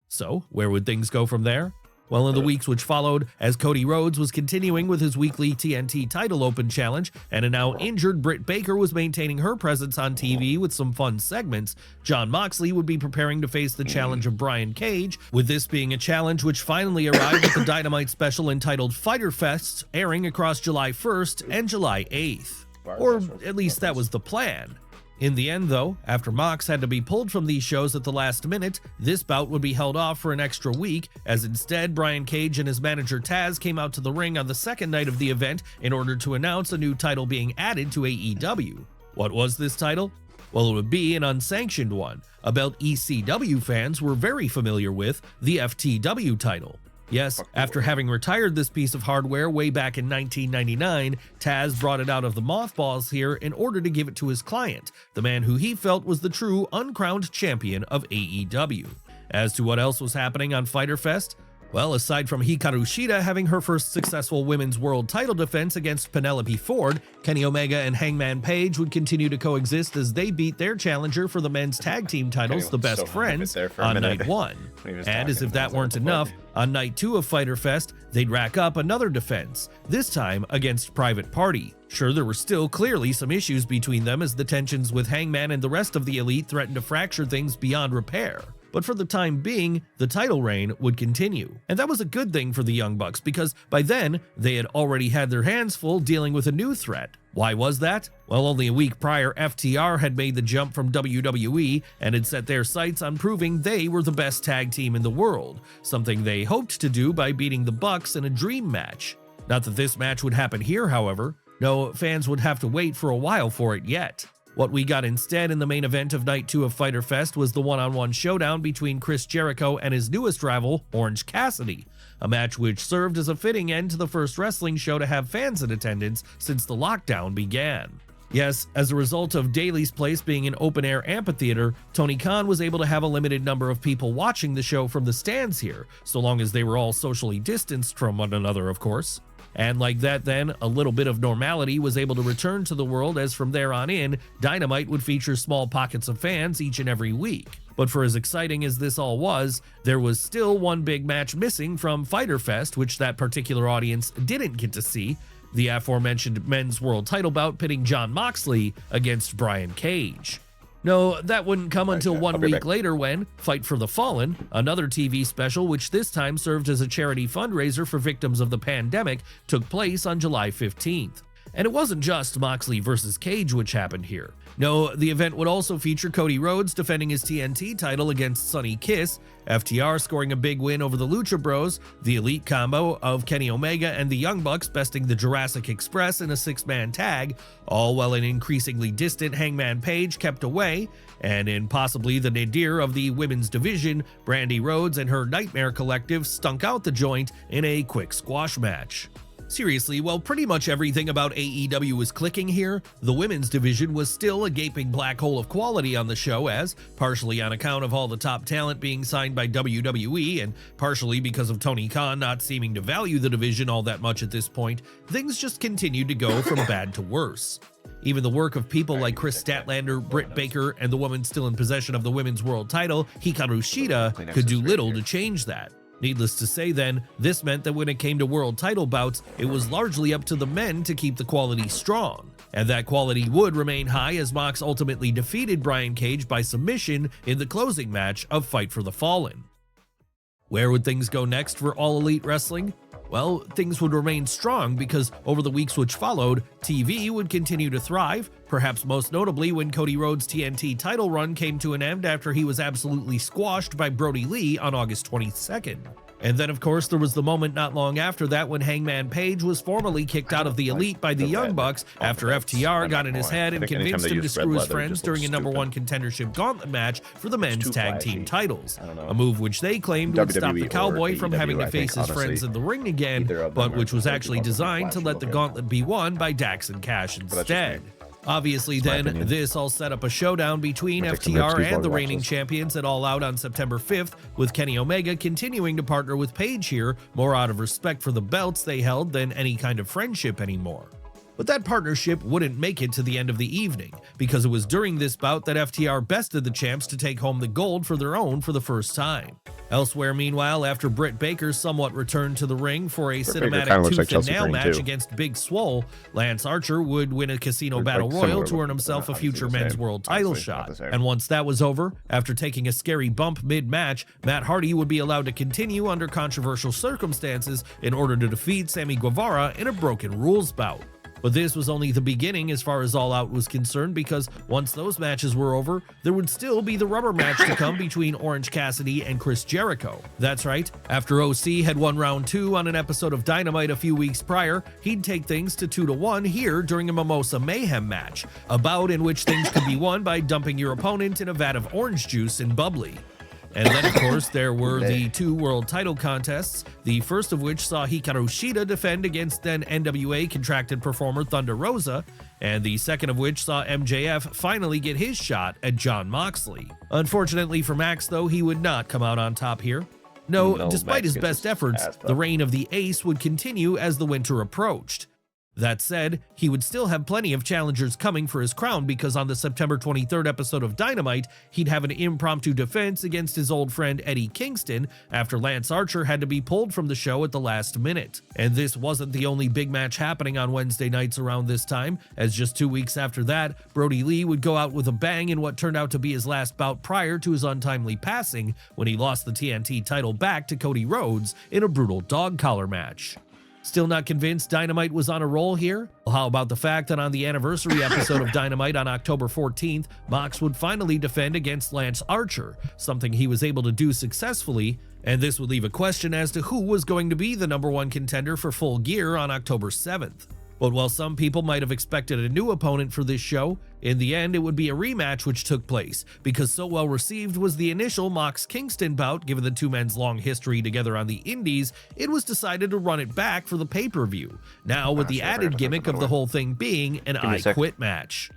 So, where would things go from there? Well, in the weeks which followed, as Cody Rhodes was continuing with his weekly TNT title open challenge, and a now injured Britt Baker was maintaining her presence on TV with some fun segments, Jon Moxley would be preparing to face the challenge of Brian Cage, with this being a challenge which finally arrived at the Dynamite special entitled Fighter Fest, airing across July 1st and July 8th. Or at least that was the plan. In the end, though, after Mox had to be pulled from these shows at the last minute, this bout would be held off for an extra week, as instead Brian Cage and his manager Taz came out to the ring on the second night of the event in order to announce a new title being added to AEW. What was this title? Well, it would be an unsanctioned one, a belt ECW fans were very familiar with, the FTW title. Yes, after having retired this piece of hardware way back in 1999, Taz brought it out of the mothballs here in order to give it to his client, the man who he felt was the true uncrowned champion of AEW. As to what else was happening on Fyter Fest, well, aside from Hikaru Shida having her first successful women's world title defense against Penelope Ford, Kenny Omega and Hangman Page would continue to coexist as they beat their challenger for the men's tag team titles, the Best Friends, on night 1. And as if that weren't enough, on night 2 of Fyter Fest, they'd rack up another defense, this time against Private Party. Sure, there were still clearly some issues between them as the tensions with Hangman and the rest of the Elite threatened to fracture things beyond repair. But for the time being, the title reign would continue. And that was a good thing for the Young Bucks because by then, they had already had their hands full dealing with a new threat. Why was that? Well, only a week prior, FTR had made the jump from WWE and had set their sights on proving they were the best tag team in the world, something they hoped to do by beating the Bucks in a dream match. Not that this match would happen here, however. No, fans would have to wait for a while for it yet. What we got instead in the main event of Night 2 of Fyter Fest was the one-on-one showdown between Chris Jericho and his newest rival, Orange Cassidy, a match which served as a fitting end to the first wrestling show to have fans in attendance since the lockdown began. Yes, as a result of Daly's Place being an open-air amphitheater, Tony Khan was able to have a limited number of people watching the show from the stands here, so long as they were all socially distanced from one another, of course. And like that then, a little bit of normality was able to return to the world as from there on in, Dynamite would feature small pockets of fans each and every week. But for as exciting as this all was, there was still one big match missing from Fyter Fest, which that particular audience didn't get to see, the aforementioned men's world title bout pitting Jon Moxley against Brian Cage. No, that wouldn't come until 1 week later when Fight for the Fallen, another TV special which this time served as a charity fundraiser for victims of the pandemic, took place on July 15th. And it wasn't just Moxley versus Cage which happened here. No, the event would also feature Cody Rhodes defending his TNT title against Sonny Kiss, FTR scoring a big win over the Lucha Bros, the Elite combo of Kenny Omega and the Young Bucks besting the Jurassic Express in a 6-man tag, all while an increasingly distant Hangman Page kept away, and in possibly the nadir of the women's division, Brandi Rhodes and her Nightmare Collective stunk out the joint in a quick squash match. Seriously, while pretty much everything about AEW was clicking here, the women's division was still a gaping black hole of quality on the show as, partially on account of all the top talent being signed by WWE and partially because of Tony Khan not seeming to value the division all that much at this point, things just continued to go from bad to worse. Even the work of people like Chris Statlander, Britt Baker, and the woman still in possession of the women's world title, Hikaru Shida, could do little to change that. Needless to say then, this meant that when it came to world title bouts, it was largely up to the men to keep the quality strong. And that quality would remain high as Mox ultimately defeated Brian Cage by submission in the closing match of Fight for the Fallen. Where would things go next for All Elite Wrestling? Well, things would remain strong because over the weeks which followed, TV would continue to thrive, perhaps most notably when Cody Rhodes' TNT title run came to an end after he was absolutely squashed by Brody Lee on August 22nd. And then of course there was the moment not long after that when Hangman Page was formally kicked out of the Elite by the Young Bucks after FTR got in his head and convinced him to screw his friends during a #1 contendership gauntlet match for the men's tag team titles. A move which they claimed would stop the Cowboy from having to face his friends in the ring again, but which was actually designed to let the gauntlet be won by Dax and Cash instead. Obviously then, this all set up a showdown between FTR and the reigning champions at All Out on September 5th, with Kenny Omega continuing to partner with Page here, more out of respect for the belts they held than any kind of friendship anymore. But that partnership wouldn't make it to the end of the evening, because it was during this bout that FTR bested the champs to take home the gold for their own for the first time. Elsewhere, meanwhile, after Britt Baker somewhat returned to the ring for a cinematic tooth-and-nail match against Big Swole, Lance Archer would win a casino battle royal to earn himself a future men's world title shot. And once that was over, after taking a scary bump mid-match, Matt Hardy would be allowed to continue under controversial circumstances in order to defeat Sammy Guevara in a broken rules bout. But this was only the beginning as far as All Out was concerned, because once those matches were over, there would still be the rubber match to come between Orange Cassidy and Chris Jericho. That's right, after OC had won round 2 on an episode of Dynamite a few weeks prior, he'd take things to 2-1 here during a Mimosa Mayhem match, a bout in which things could be won by dumping your opponent in a vat of orange juice and bubbly. And then, of course, there were the 2 world title contests, the first of which saw Hikaru Shida defend against then NWA contracted performer Thunder Rosa, and the second of which saw MJF finally get his shot at Jon Moxley. Unfortunately for Max, though, he would not come out on top here. No, despite his best efforts, the reign of the Ace would continue as the winter approached. That said, he would still have plenty of challengers coming for his crown, because on the September 23rd episode of Dynamite, he'd have an impromptu defense against his old friend Eddie Kingston after Lance Archer had to be pulled from the show at the last minute. And this wasn't the only big match happening on Wednesday nights around this time, as just 2 weeks after that, Brody Lee would go out with a bang in what turned out to be his last bout prior to his untimely passing, when he lost the TNT title back to Cody Rhodes in a brutal dog collar match. Still not convinced Dynamite was on a roll here? Well, how about the fact that on the anniversary episode of Dynamite on October 14th, Mox would finally defend against Lance Archer, something he was able to do successfully, and this would leave a question as to who was going to be the #1 contender for Full Gear on October 7th. But while some people might have expected a new opponent for this show, in the end it would be a rematch which took place, because so well received was the initial Mox-Kingston bout. Given the two men's long history together on the indies, it was decided to run it back for the pay-per-view, now with the added gimmick of the whole thing being an I Quit match.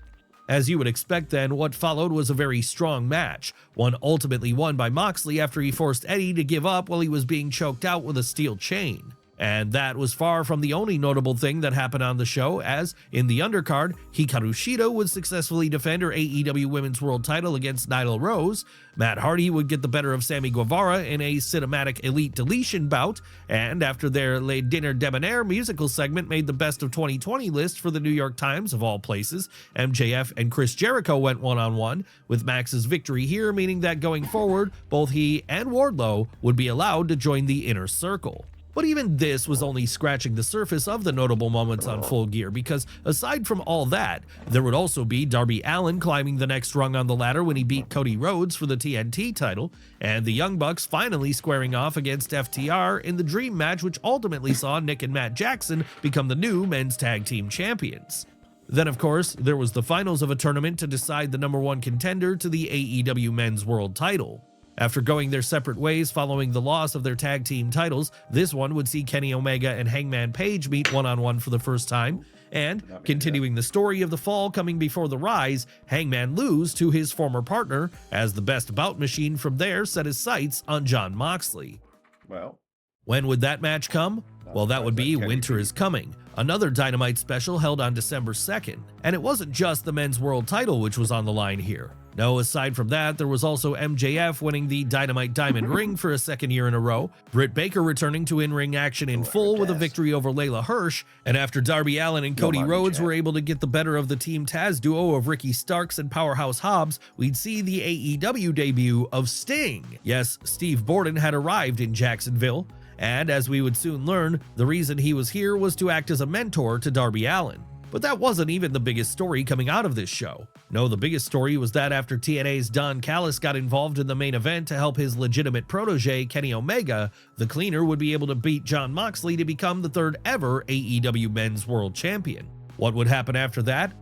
As you would expect then, what followed was a very strong match, one ultimately won by Moxley after he forced Eddie to give up while he was being choked out with a steel chain. And that was far from the only notable thing that happened on the show, as in the undercard, Hikaru Shida would successfully defend her AEW Women's World title against Nyla Rose, Matt Hardy would get the better of Sammy Guevara in a cinematic Elite Deletion bout, and after their Le Dinner Debonair musical segment made the best of 2020 list for the New York Times of all places, MJF and Chris Jericho went one-on-one, with Max's victory here meaning that going forward, both he and Wardlow would be allowed to join the Inner Circle. But even this was only scratching the surface of the notable moments on Full Gear, because aside from all that, there would also be Darby Allin climbing the next rung on the ladder when he beat Cody Rhodes for the TNT title, and the Young Bucks finally squaring off against FTR in the Dream match, which ultimately saw Nick and Matt Jackson become the new men's tag team champions. Then, of course, there was the finals of a tournament to decide the #1 contender to the AEW Men's World title. After going their separate ways following the loss of their tag team titles, this one would see Kenny Omega and Hangman Page meet one-on-one for the first time, and, continuing the story of the fall coming before the rise, Hangman lose to his former partner, as the Best Bout Machine from there set his sights on Jon Moxley. Well, when would that match come? Well, that would be Winter is Coming, another Dynamite special held on December 2nd. And it wasn't just the men's world title which was on the line here. No, aside from that, there was also MJF winning the Dynamite Diamond Ring for a second year in a row, Britt Baker returning to in-ring action in full with a victory over Layla Hirsch, and after Darby Allin and Cody Rhodes were able to get the better of the Team Taz duo of Ricky Starks and Powerhouse Hobbs, we'd see the AEW debut of Sting. Yes, Steve Borden had arrived in Jacksonville, and as we would soon learn, the reason he was here was to act as a mentor to Darby Allin. But that wasn't even the biggest story coming out of this show. No, the biggest story was that after TNA's Don Callis got involved in the main event to help his legitimate protege, Kenny Omega, the Cleaner would be able to beat Jon Moxley to become the third ever AEW Men's World Champion. What would happen after that?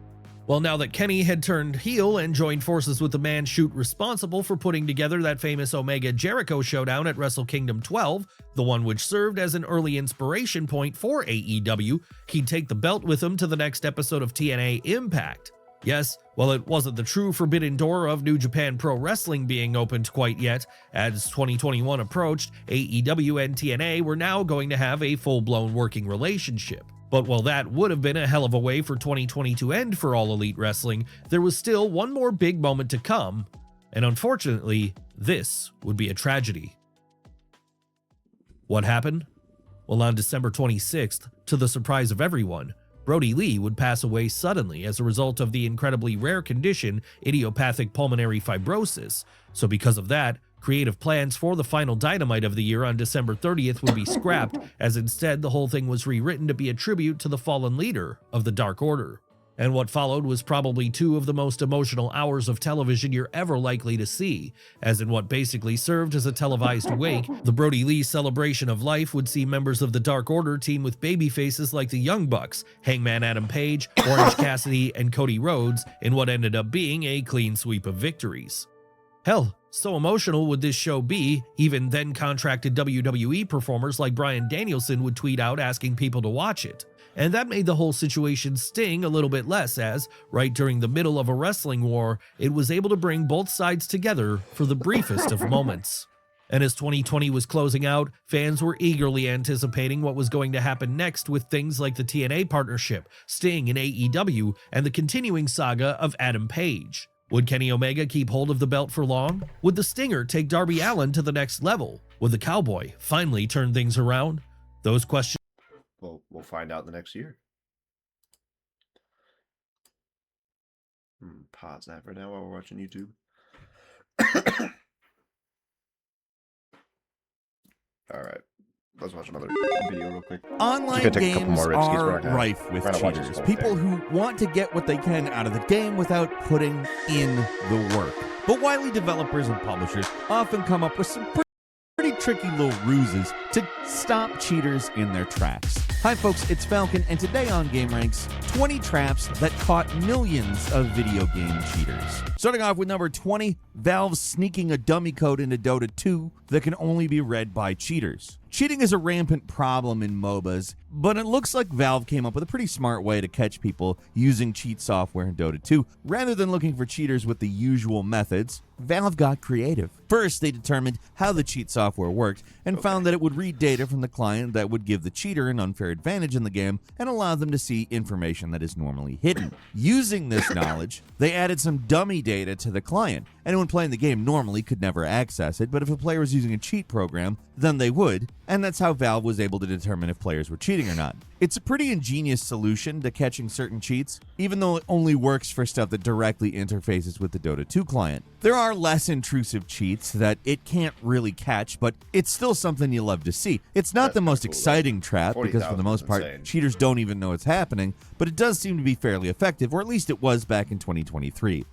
Well, now that Kenny had turned heel and joined forces with the man shoot responsible for putting together that famous Omega-Jericho showdown at Wrestle Kingdom 12, the one which served as an early inspiration point for AEW, he'd take the belt with him to the next episode of TNA Impact. Yes, well, it wasn't the true forbidden door of New Japan Pro Wrestling being opened quite yet. As 2021 approached, AEW and TNA were now going to have a full-blown working relationship. But while that would have been a hell of a way for 2020 to end for All Elite Wrestling, there was still one more big moment to come, and unfortunately, this would be a tragedy. What happened? Well, on December 26th, to the surprise of everyone, Brody Lee would pass away suddenly as a result of the incredibly rare condition idiopathic pulmonary fibrosis. So because of that, Creative plans for the final Dynamite of the year on December 30th would be scrapped, as instead the whole thing was rewritten to be a tribute to the fallen leader of the Dark Order. And what followed was probably two of the most emotional hours of television you're ever likely to see, as in what basically served as a televised wake, the Brody Lee celebration of life would see members of the Dark Order team with baby faces like the Young Bucks, Hangman Adam Page, Orange Cassidy, and Cody Rhodes in what ended up being a clean sweep of victories. Hell, so emotional would this show be, even then contracted WWE performers like Bryan Danielson would tweet out asking people to watch it. And that made the whole situation sting a little bit less as, right during the middle of a wrestling war, it was able to bring both sides together for the briefest of moments. And as 2020 was closing out, fans were eagerly anticipating what was going to happen next with things like the TNA partnership, Sting and AEW, and the continuing saga of Adam Page. Would Kenny Omega keep hold of the belt for long? Would the Stinger take Darby Allin to the next level? Would the Cowboy finally turn things around? Those questions We'll find out the next year. Pause that for now while we're watching YouTube. All right, let's watch another video real quick. Online games are rife with cheaters. People who want to get what they can out of the game without putting in the work. But wily developers and publishers often come up with some pretty tricky little ruses to stop cheaters in their tracks. Hi folks, it's Falcon, and today on Game Ranks, 20 traps that caught millions of video game cheaters. Starting off with number 20, Valve sneaking a dummy code into Dota 2 that can only be read by cheaters. Cheating is a rampant problem in MOBAs, but it looks like Valve came up with a pretty smart way to catch people using cheat software in Dota 2. Rather than looking for cheaters with the usual methods, Valve got creative. First, they determined how the cheat software worked and found that it would read data from the client that would give the cheater an unfair advantage in the game and allow them to see information that is normally hidden. Using this knowledge, they added some dummy data to the client. Anyone playing the game normally could never access it, but if a player was using a cheat program, then they would, and that's how Valve was able to determine if players were cheating or not. It's a pretty ingenious solution to catching certain cheats, even though it only works for stuff that directly interfaces with the Dota 2 client. There are less intrusive cheats that it can't really catch, but it's still something you love to see. It's not the most exciting trap, because for the most part, cheaters don't even know it's happening, but it does seem to be fairly effective, or at least it was back in 2023.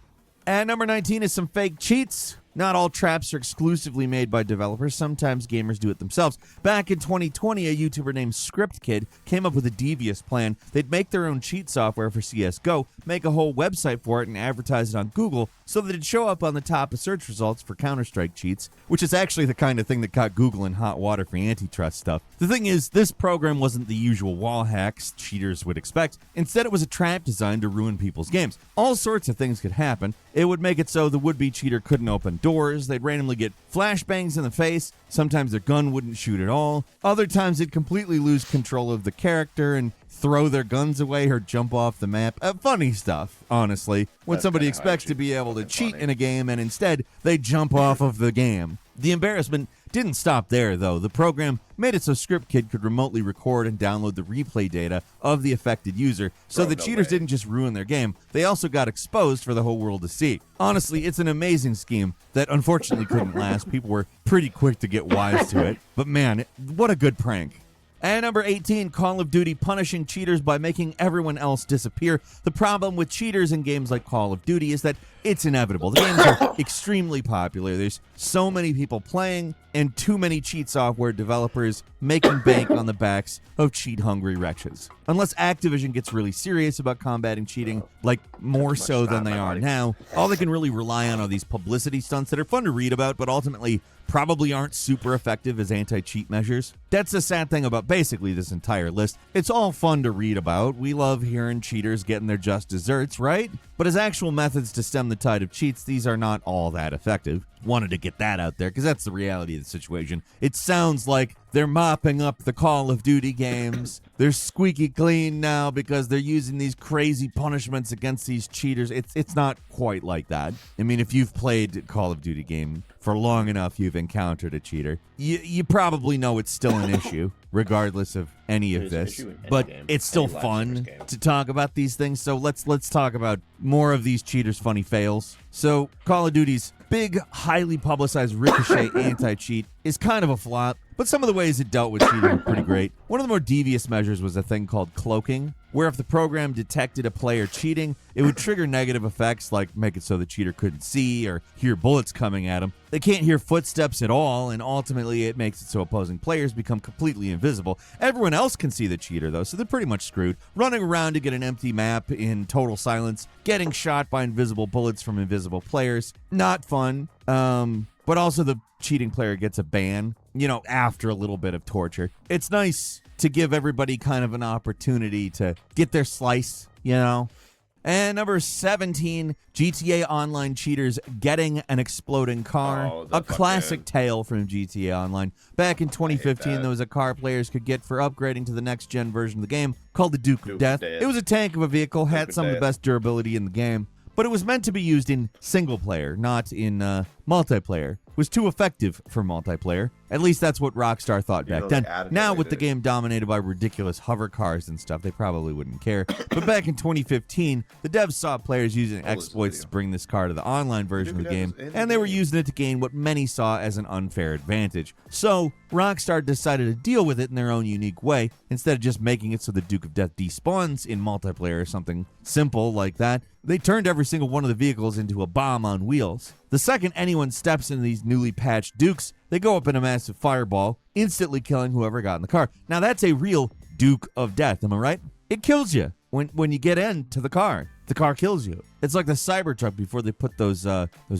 At number 19 is some fake cheats. Not all traps are exclusively made by developers. Sometimes gamers do it themselves. Back in 2020, a YouTuber named ScriptKid came up with a devious plan. They'd make their own cheat software for CSGO, make a whole website for it, and advertise it on Google so that it'd show up on the top of search results for Counter-Strike cheats, which is actually the kind of thing that got Google in hot water for antitrust stuff. The thing is, this program wasn't the usual wall hacks cheaters would expect. Instead, it was a trap designed to ruin people's games. All sorts of things could happen. It would make it so the would-be cheater couldn't open doors, they'd randomly get flashbangs in the face, sometimes their gun wouldn't shoot at all, other times they'd completely lose control of the character and throw their guns away or jump off the map. Funny stuff, honestly, when somebody expects to be able to cheat in a game and instead they jump off of the game. The embarrassment didn't stop there, though. The program made it so ScriptKid could remotely record and download the replay data of the affected user, so the cheaters didn't just ruin their game, they also got exposed for the whole world to see. Honestly, it's an amazing scheme that unfortunately couldn't last. People were pretty quick to get wise to it, but man, what a good prank. And number 18, Call of Duty punishing cheaters by making everyone else disappear. The problem with cheaters in games like Call of Duty is that it's inevitable. The games are extremely popular. There's so many people playing and too many cheat software developers making bank on the backs of cheat-hungry wretches. Unless Activision gets really serious about combating cheating, like more so than they are now, all they can really rely on are these publicity stunts that are fun to read about, but ultimately probably aren't super effective as anti-cheat measures. That's the sad thing about basically this entire list. It's all fun to read about. We love hearing cheaters getting their just desserts, right? But as actual methods to stem the tide of cheats, these are not all that effective. Wanted to get that out there because that's the reality of the situation. It sounds like They're mopping up the Call of Duty games. They're squeaky clean now because they're using these crazy punishments against these cheaters. It's not quite like that. I mean, if you've played Call of Duty game for long enough, you've encountered a cheater. You probably know it's still an issue, regardless of any of this. But it's still fun to talk about these things. So let's talk about more of these cheaters' funny fails. So Call of Duty's big, highly publicized Ricochet anti-cheat is kind of a flop, but some of the ways it dealt with cheating were pretty great. One of the more devious measures was a thing called cloaking, where if the program detected a player cheating, it would trigger negative effects like make it so the cheater couldn't see or hear bullets coming at him. They can't hear footsteps at all, and ultimately it makes it so opposing players become completely invisible. Everyone else can see the cheater, though, so they're pretty much screwed. Running around to get an empty map in total silence, getting shot by invisible bullets from invisible players, not fun. But also the cheating player gets a ban, after a little bit of torture. It's nice to give everybody kind of an opportunity to get their slice, And number 17, GTA Online cheaters getting an exploding car. A classic tale from GTA Online. Back in 2015, there was a car players could get for upgrading to the next-gen version of the game called the Duke of Death. It was a tank of a vehicle, had some of the best durability in the game, but it was meant to be used in single-player, not in multiplayer. It was too effective for multiplayer. At least that's what Rockstar thought back then. Now, with the game dominated by ridiculous hover cars and stuff, they probably wouldn't care. But back in 2015, the devs saw players using exploits to bring this car to the online version of the game, and they were using it to gain what many saw as an unfair advantage. So, Rockstar decided to deal with it in their own unique way. Instead of just making it so the Duke of Death despawns in multiplayer or something simple like that, they turned every single one of the vehicles into a bomb on wheels. The second anyone steps into these newly patched Dukes, they go up in a massive fireball, instantly killing whoever got in the car. Now that's a real Duke of Death, am I right? It kills you when you get into the car. The car kills you. It's like the Cybertruck before they put those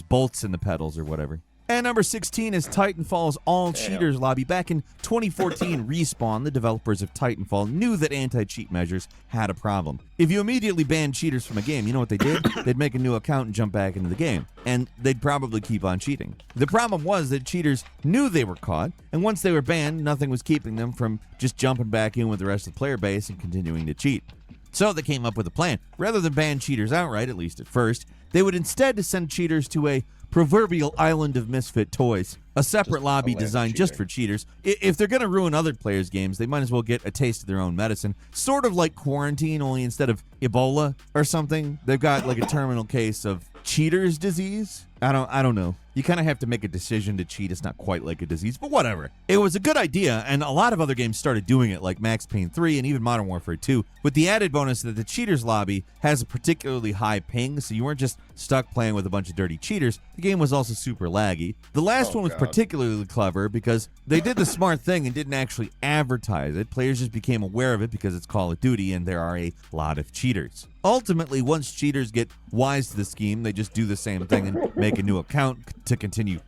bolts in the pedals or whatever. And number 16 is Titanfall's All Cheaters Lobby. Back in 2014, Respawn, the developers of Titanfall, knew that anti-cheat measures had a problem. If you immediately banned cheaters from a game, you know what they did? They'd make a new account and jump back into the game. And they'd probably keep on cheating. The problem was that cheaters knew they were caught, and once they were banned, nothing was keeping them from just jumping back in with the rest of the player base and continuing to cheat. So they came up with a plan. Rather than ban cheaters outright, at least at first, they would instead send cheaters to a proverbial island of misfit toys, a separate lobby designed just for cheaters. If they're going to ruin other players' games, they might as well get a taste of their own medicine. Sort of like quarantine, only instead of Ebola or something, they've got like a terminal case of cheater's disease. I don't know. You kind of have to make a decision to cheat. It's not quite like a disease, but whatever. It was a good idea, and a lot of other games started doing it, like Max Payne 3 and even Modern Warfare 2, with the added bonus that the cheaters lobby has a particularly high ping, so you weren't just stuck playing with a bunch of dirty cheaters. The game was also super laggy. The last one was particularly clever because they did the smart thing and didn't actually advertise it. Players just became aware of it because it's Call of Duty and there are a lot of cheaters. Ultimately, once cheaters get wise to the scheme, they just do the same thing and make a new account to continue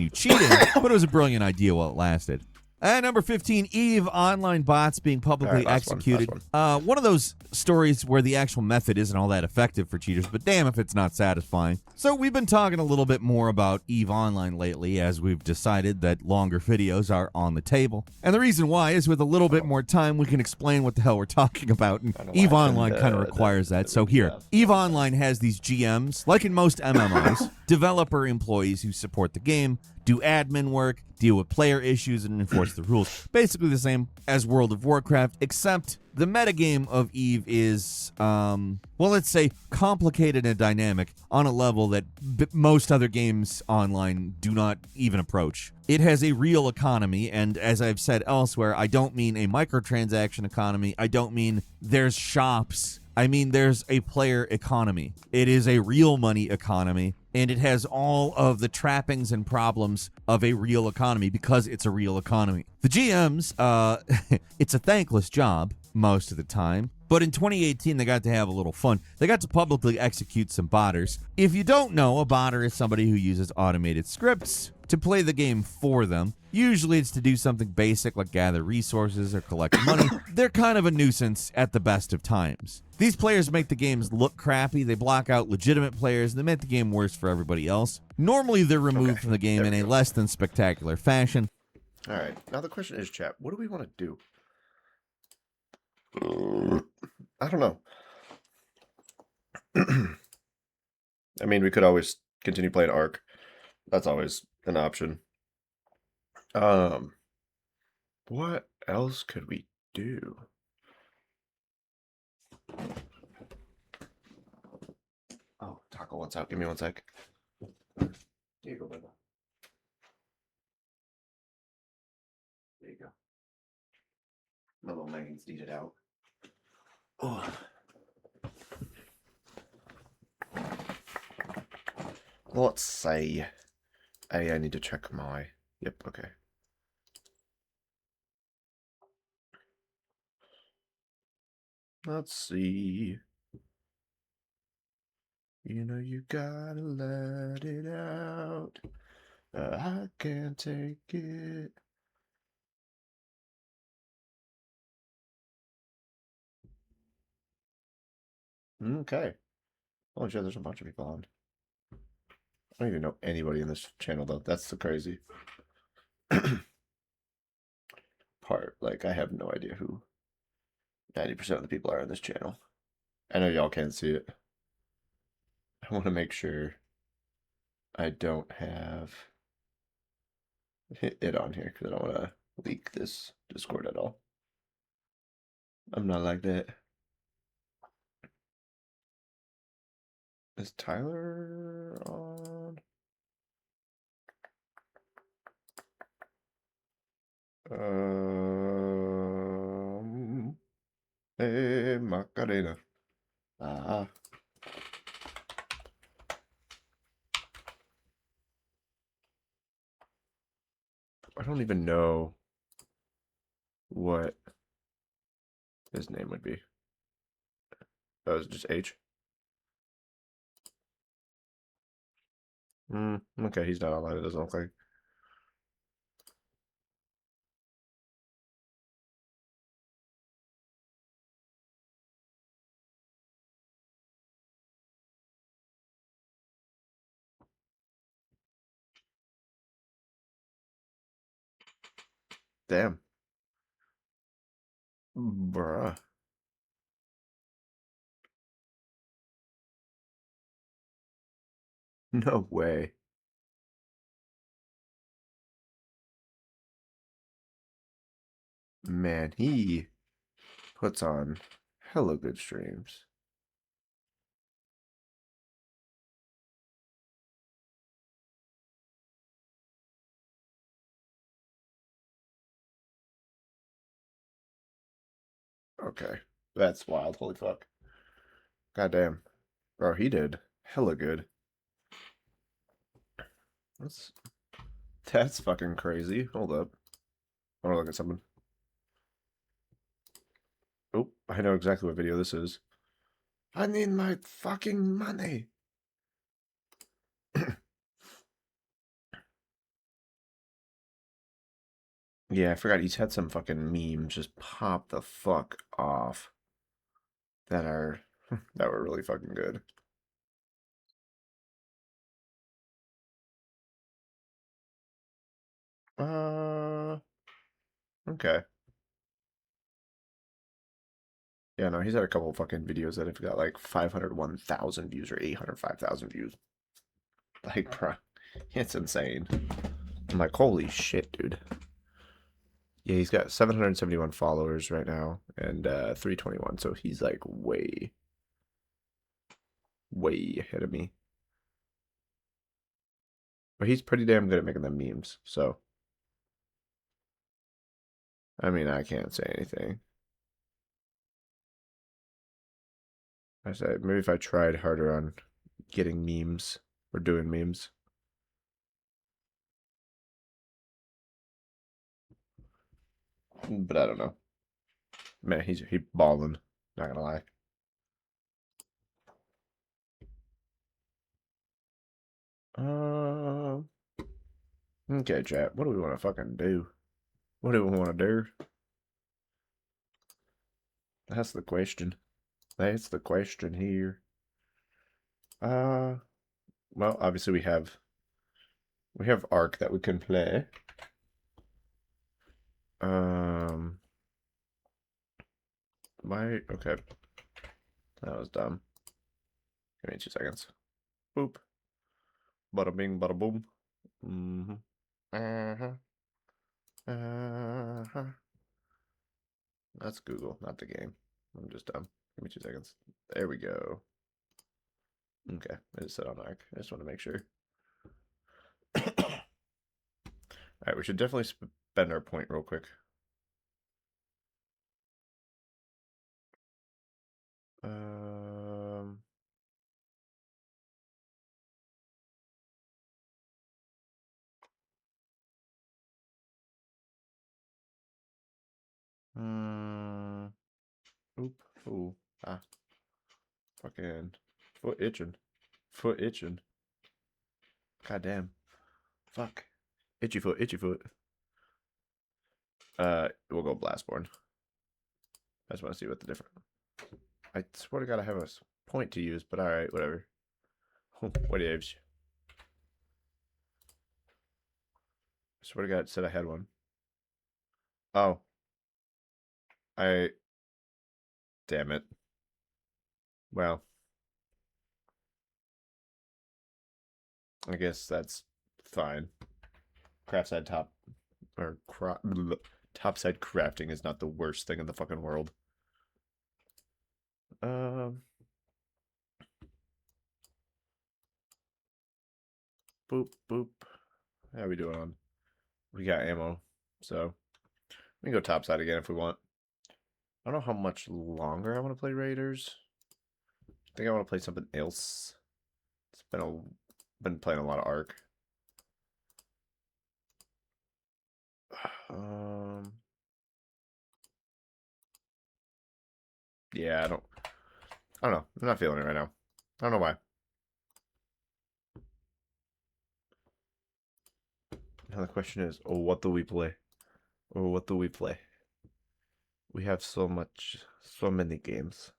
cheating, but it was a brilliant idea while it lasted. And number 15, EVE online bots being publicly executed. One of those stories where the actual method isn't all that effective for cheaters, but damn if it's not satisfying. So we've been talking a little bit more about EVE Online lately as we've decided that longer videos are on the table. And the reason why is with a little bit more time, we can explain what the hell we're talking about. And EVE Online kind of requires that. So here, EVE Online has these GMs, like in most MMOs, developer employees who support the game, do admin work, deal with player issues, and enforce the rules. Basically the same as World of Warcraft, except the metagame of EVE is, let's say, complicated and dynamic on a level that most other games online do not even approach. It has a real economy, and as I've said elsewhere, I don't mean a microtransaction economy. I don't mean there's shops. I mean, there's a player economy. It is a real money economy, and it has all of the trappings and problems of a real economy because it's a real economy. The GMs, it's a thankless job most of the time, but in 2018, they got to have a little fun. They got to publicly execute some botters. If you don't know, a botter is somebody who uses automated scripts to play the game for them. Usually it's to do something basic like gather resources or collect money. They're kind of a nuisance at the best of times. These players make the games look crappy, they block out legitimate players, and they make the game worse for everybody else. Normally they're removed from the game in a less than spectacular fashion. Alright, now the question is, chat, what do we want to do? I don't know. I mean, we could always continue playing Ark. That's always an option. What else could we do? Oh, taco wants out. Give me one sec. Here you go, brother. There you go. My little leggings need it out. Oh. Let's say I need to check my... Yep, okay. Let's see. You know you gotta let it out. I can't take it. Okay. Oh shit, there's a bunch of people on. I don't even know anybody in this channel though. That's the crazy part. Like, I have no idea who 90% of the people are in this channel. I know y'all can't see it. I want to make sure I don't have it on here because I don't want to leak this Discord at all. I'm not like that. Is Tyler on? Hey, Macarena. Ah. I don't even know what his name would be. Oh, is it just H? Okay, he's not online, it doesn't look like. Damn. Bruh. No way. Man, he puts on hella good streams. Okay. That's wild. Holy fuck. Goddamn. Bro, he did hella good. That's fucking crazy. Hold up. I want to look at something. Oh, I know exactly what video this is. I need my fucking money. Yeah, I forgot he's had some fucking memes just pop the fuck off that are that were really fucking good. Okay. Yeah, no, he's had a couple of fucking videos that have got like 501,000 views or 805,000 views. Like, bro, it's insane. I'm like, holy shit, dude. Yeah, he's got 771 followers right now and 321, so he's like way ahead of me. But he's pretty damn good at making them memes, so I mean, I can't say anything. I said maybe if I tried harder on getting memes or doing memes. But I don't know. Man, he balling, not gonna lie. Okay, chat. What do we want to fucking do? What do we want to do? That's the question. That's the question here. Well, obviously we have Ark that we can play. Okay. That was dumb. Give me 2 seconds. Boop. Bada bing, bada boom. Mm-hmm. Uh-huh. Uh-huh. That's Google, not the game. I'm just dumb. Give me 2 seconds. There we go. Okay, I just said on arc. I just want to make sure. Alright, we should definitely spend our point real quick. Um... Oop. Ooh. Ah. Fucking foot itching. Foot itching. God damn. Fuck. Itchy foot, itchy foot. We'll go Blastborn. I just want to see what the difference. I swear to God, I have a point to use, but alright, whatever. What age? I swear to God, it said I had one. Oh. Damn it. Well. I guess that's fine. Craftside top. Or topside crafting is not the worst thing in the fucking world. Boop, boop. How we doing on? We got ammo, so we can go topside again if we want. I don't know how much longer I want to play Raiders. I think I want to play something else. It's been playing a lot of Ark. Yeah, I don't know. I'm not feeling it right now. I don't know why. Now the question is, oh, what do we play? Or what do we play? We have so many games.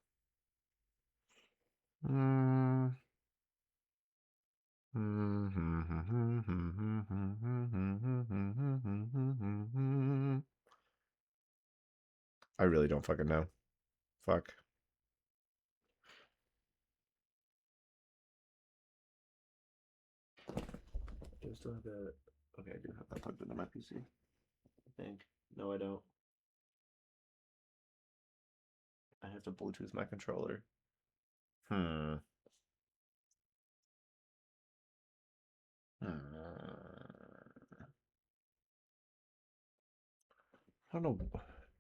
I really don't fucking know. Fuck. Do I still have that? Okay, I do have that plugged into my PC. I think. No, I don't. I have to Bluetooth my controller. I don't know.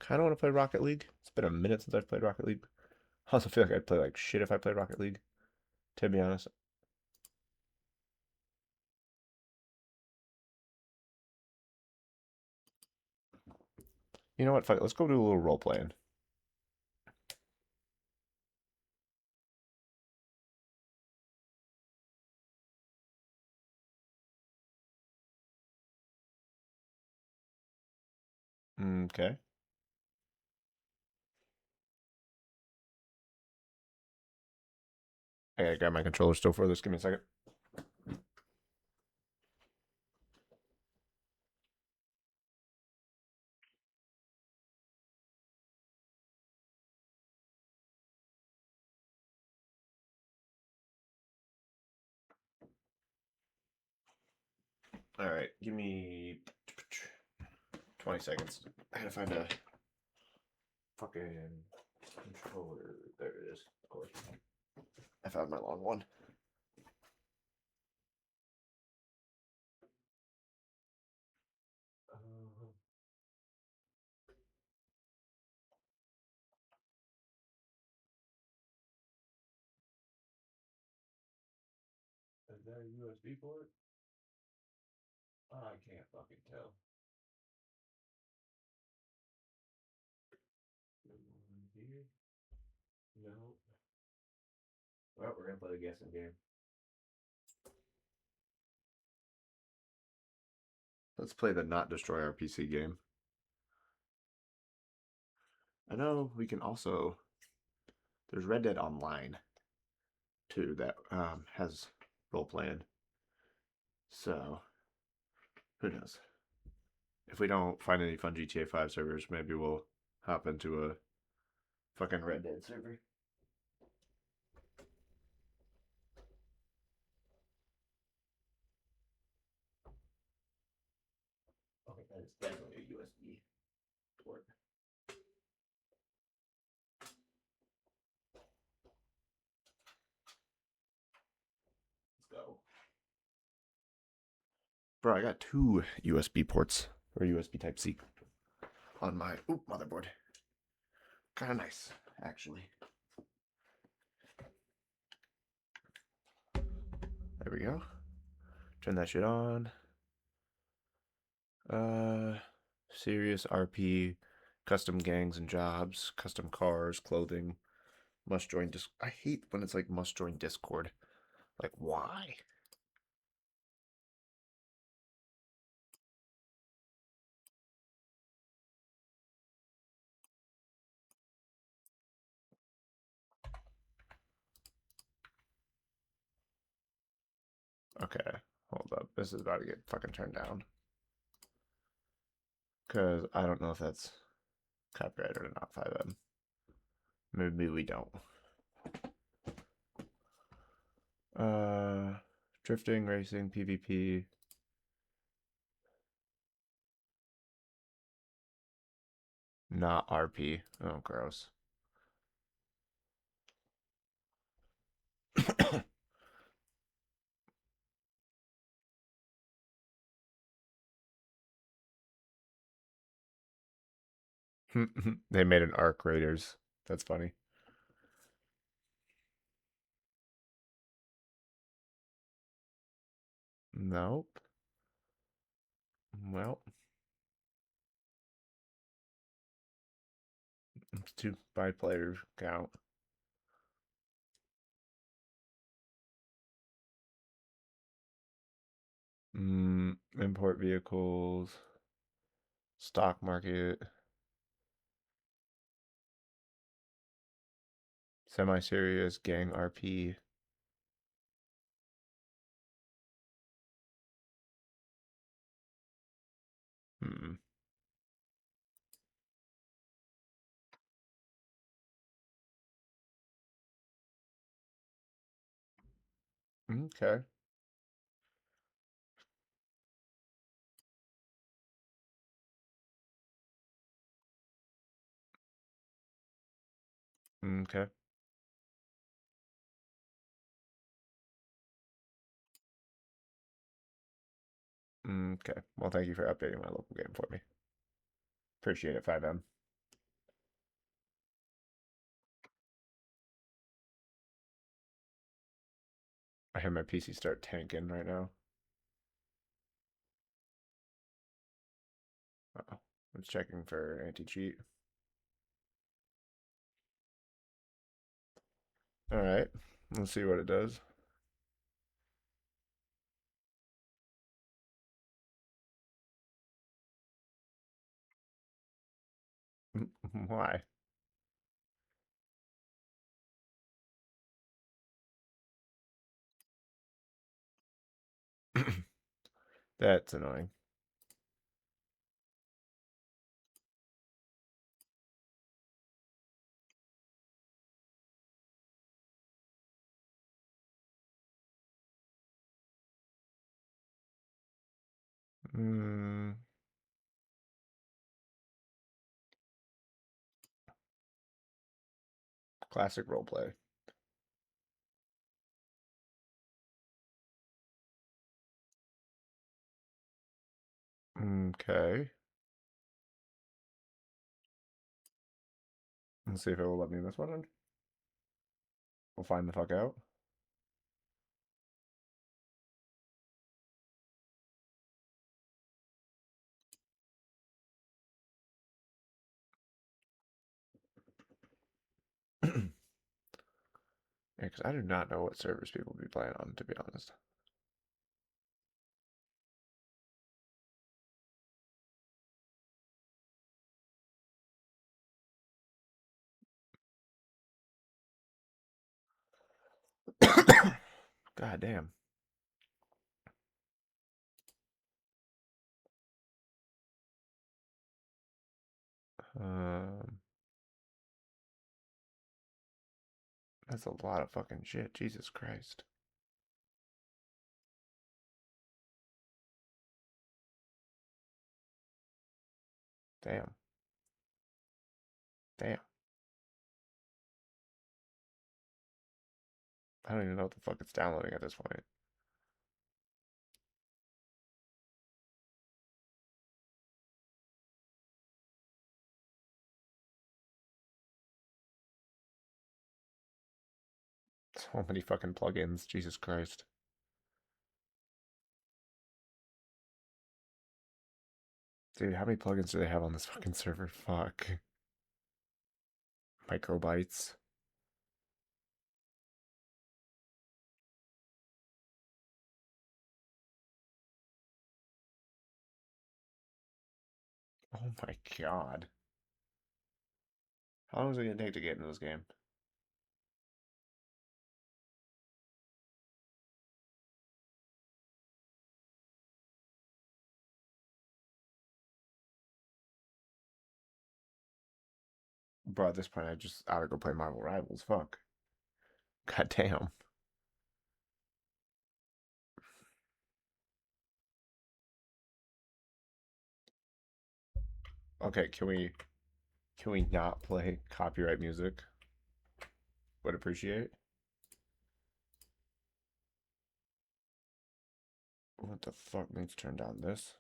Kind of want to play Rocket League. It's been a minute since I've played Rocket League. I also feel like I'd play like shit if I played Rocket League, to be honest. You know what? Fuck it. Let's go do a little role playing. Okay. I gotta grab my controller still for this. Give me a second. All right, give me 20 seconds. I gotta find a fucking controller. There it is. Oh, I found my long one. Is that a USB port? Oh, I can't fucking tell. Here? No. Well, we're gonna play the guessing game. Let's play the not destroy our PC game. I know we can also. There's Red Dead Online too that has role playing. So who knows? if we don't find any fun GTA 5 servers, maybe we'll hop into a fucking Red Dead server. Okay, that is definitely a USB port. Let's go. Bro, I got 2 USB ports, or USB Type-C, on my motherboard. Kind of nice, actually. There we go. Turn that shit on. Serious RP, custom gangs and jobs, custom cars, clothing, must join I hate when it's like must join Discord. Like, why? Okay, hold up. This is about to get fucking turned down. Because I don't know if that's copyrighted or not, 5M. Maybe we don't. Drifting, racing, PvP. Not RP. Oh, gross. They made an Arc Raiders. That's funny. Nope. Well, it's 2 by player count. Import vehicles, stock market, semi-serious, gang RP. Okay. Okay. Okay. Well, thank you for updating my local game for me. Appreciate it, 5M. I hear my PC start tanking right now. Uh-oh. It's checking for anti-cheat. Alright. Let's see what it does. Why? That's annoying. Classic roleplay. Okay. Let's see if it will let me in this one. We'll find the fuck out. Yeah, because I do not know what servers people be playing on, to be honest. God damn. That's a lot of fucking shit. Jesus Christ. Damn. Damn. I don't even know what the fuck it's downloading at this point. So many fucking plugins. Jesus Christ. Dude, how many plugins do they have on this fucking server? Fuck. Microbytes. Oh my god. How long is it gonna take to get into this game? Bro, at this point, I just ought to go play Marvel Rivals. Fuck. God damn. Okay, can we not play copyright music? Would appreciate. What the fuck needs to turn down this?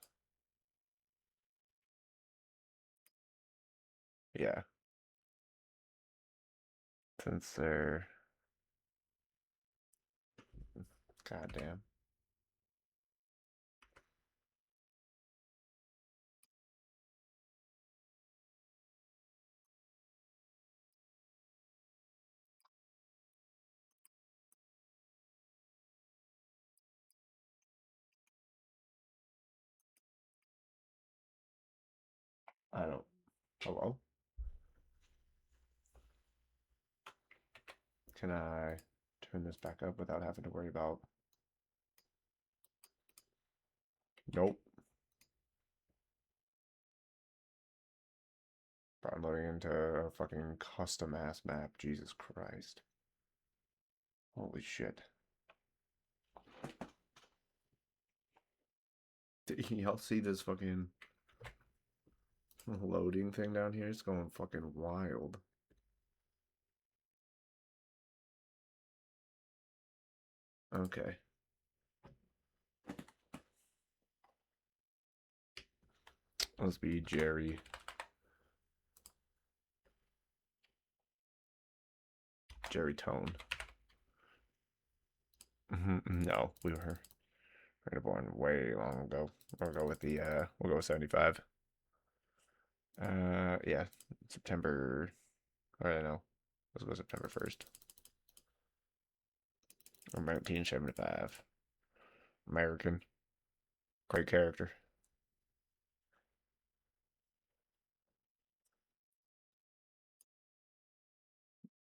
Yeah. Since they're goddamn. I don't. Hello? Can I turn this back up without having to worry about? Nope. Bro, I'm loading into a fucking custom ass map. Jesus Christ. Holy shit. Did y'all see this fucking loading thing down here? It's going fucking wild. Okay. Let's be Jerry. Jerry Tone. No, we were born way long ago. We'll go with we'll go with 75. Yeah, September. I don't know. Let's go September 1st. 1975. American. Great character.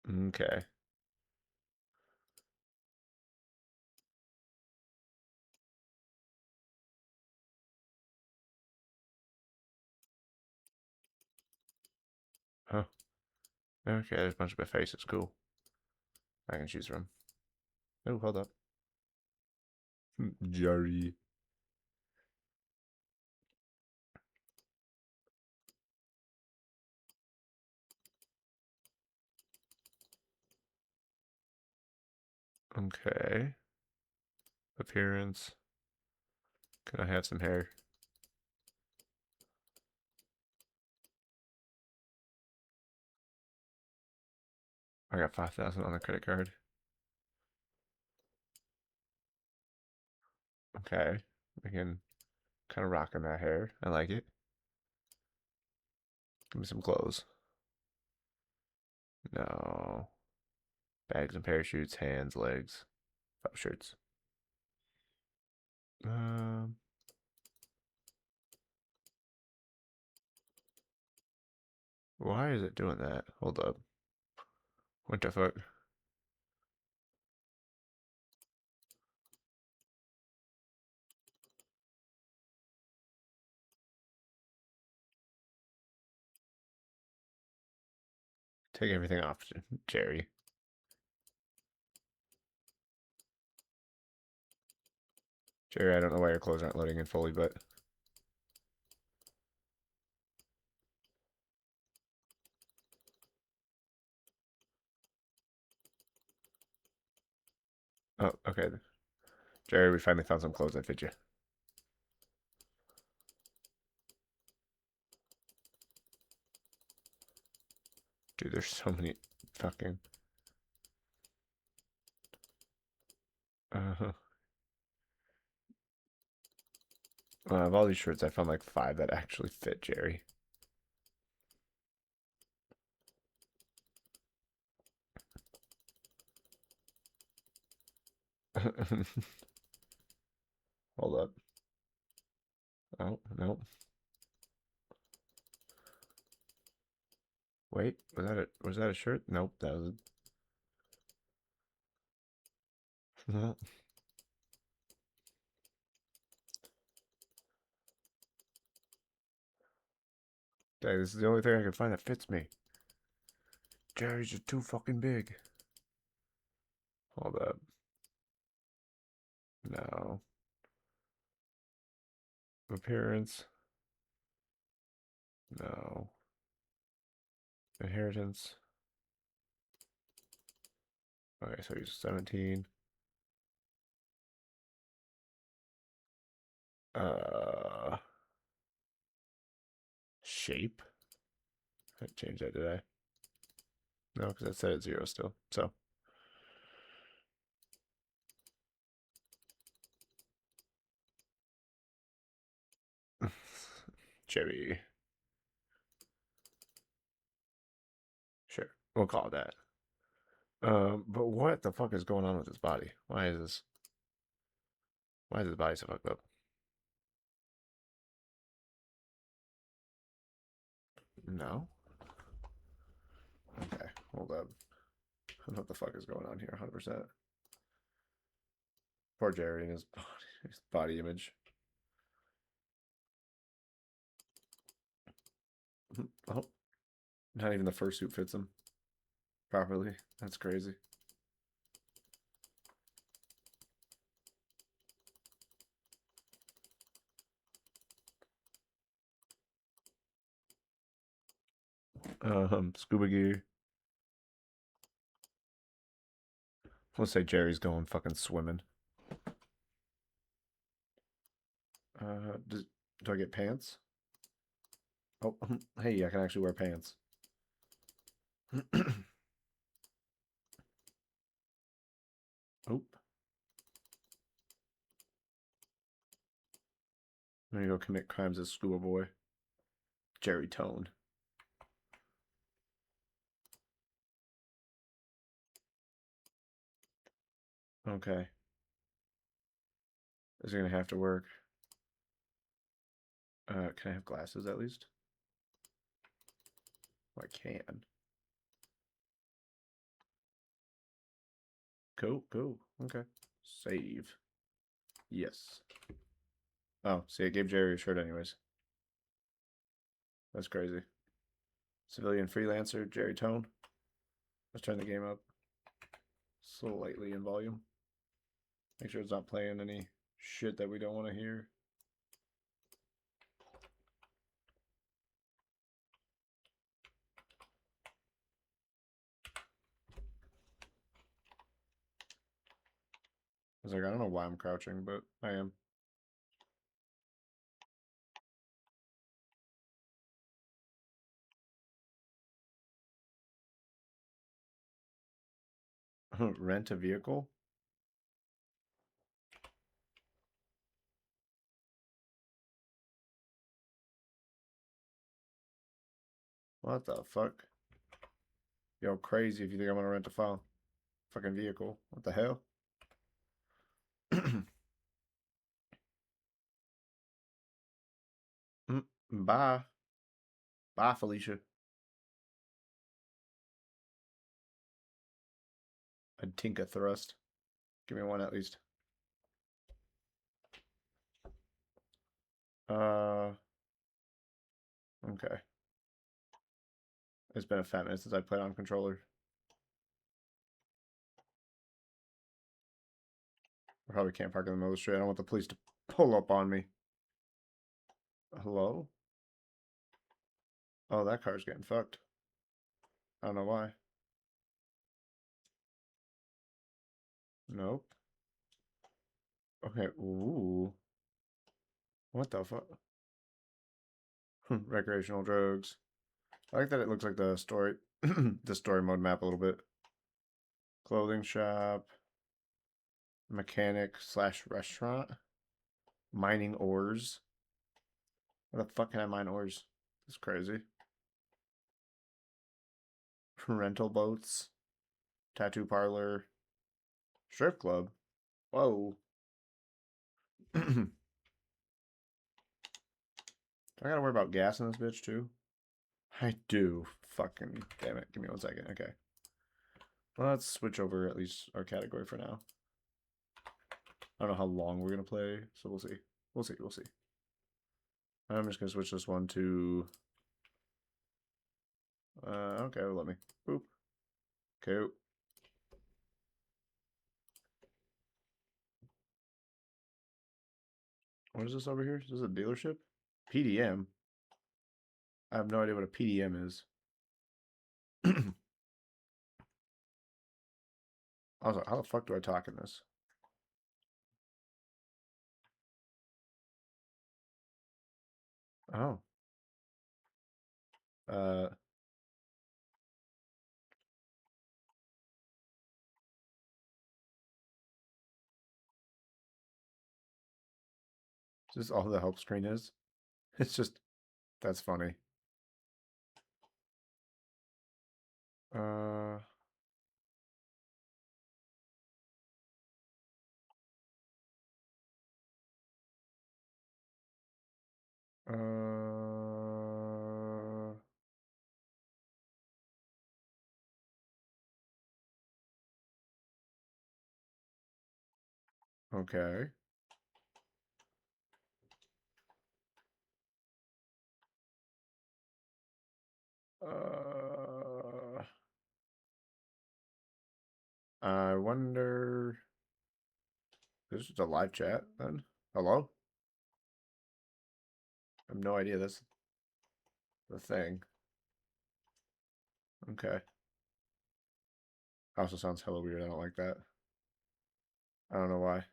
Okay. Huh. Okay, there's a bunch of faces. Cool. I can choose from. Oh, hold up. Jerry. Okay. Appearance. Can I have some hair? I got 5,000 on the credit card. Okay. We can kind of rocking that hair. I like it. Give me some clothes. No. Bags and parachutes, hands, legs. Oh, shirts. Um. Why is it doing that? Hold up. What the fuck? Take everything off, Jerry. Jerry, I don't know why your clothes aren't loading in fully, but... Oh, okay. Jerry, we finally found some clothes that fit you. Dude, there's so many fucking... Uh-huh. Of all these shirts, I found like 5 that actually fit Jerry. Hold up. Oh, no. Wait, was that a shirt? Nope, that was a... Dang, this is the only thing I can find that fits me. Jerry's just too fucking big. Hold up. No. Appearance. No. Inheritance. Okay, so he's 17. Shape? I changed that, did I? No, because I set it 0 still. So. Chevy. Sure, we'll call it that. But what the fuck is going on with his body? Why is his body so fucked up? No. Okay, hold up. I don't know what the fuck is going on here, 100%. Poor Jerry and his body image. Oh, not even the fursuit fits him properly. That's crazy. Scuba gear. Let's say Jerry's going fucking swimming. Do I get pants? Oh, hey, I can actually wear pants. Oop. I'm gonna go commit crimes as scuba boy. Jerry Tone. Okay. Is it gonna have to work? Can I have glasses at least? Oh, I can. Cool, cool. Okay. Save. Yes. Oh, see, it gave Jerry a shirt anyways. That's crazy. Civilian freelancer, Jerry Tone. Let's turn the game up slightly in volume. Make sure it's not playing any shit that we don't want to hear. I was like, I don't know why I'm crouching, but I am. Rent a vehicle? What the fuck? Yo, crazy if you think I'm gonna rent a fucking vehicle. What the hell? Bye. Bye, Felicia. A Tinka thrust. Give me one at least. Okay. It's been a fat minute since I played on controller. I probably can't park in the middle of the street. I don't want the police to pull up on me. Hello? Oh, that car's getting fucked. I don't know why. Nope. Okay, ooh. What the fuck? Recreational drugs. I like that it looks like the story the story mode map a little bit. Clothing shop. Mechanic / restaurant. Mining ores. What the fuck can I mine ores? That's crazy. Rental boats. Tattoo parlor. Strip club. Whoa. Do I gotta worry about gas in this bitch too? I do. Fucking damn it. Give me 1 second. Okay. Well, let's switch over at least our category for now. I don't know how long we're gonna play, so we'll see. We'll see. We'll see. I'm just gonna switch this one to. Okay, let me. Boop. Okay. What is this over here? Is this a dealership? PDM. I have no idea what a PDM is. I was like, how the fuck do I talk in this? Oh. Is this all the help screen is? It's just, that's funny. Uh, okay. I wonder. This is a live chat then? Hello? I have no idea that's the thing. Okay. Also sounds hella weird. I don't like that. I don't know why.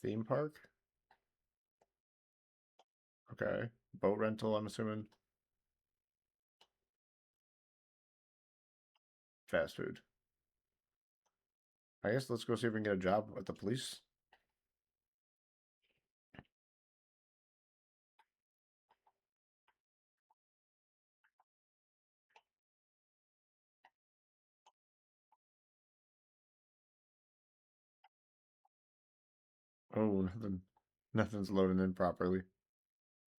Theme park? Okay. Boat rental, I'm assuming. Fast food. I guess let's go see if we can get a job at the police. Oh, nothing's loading in properly.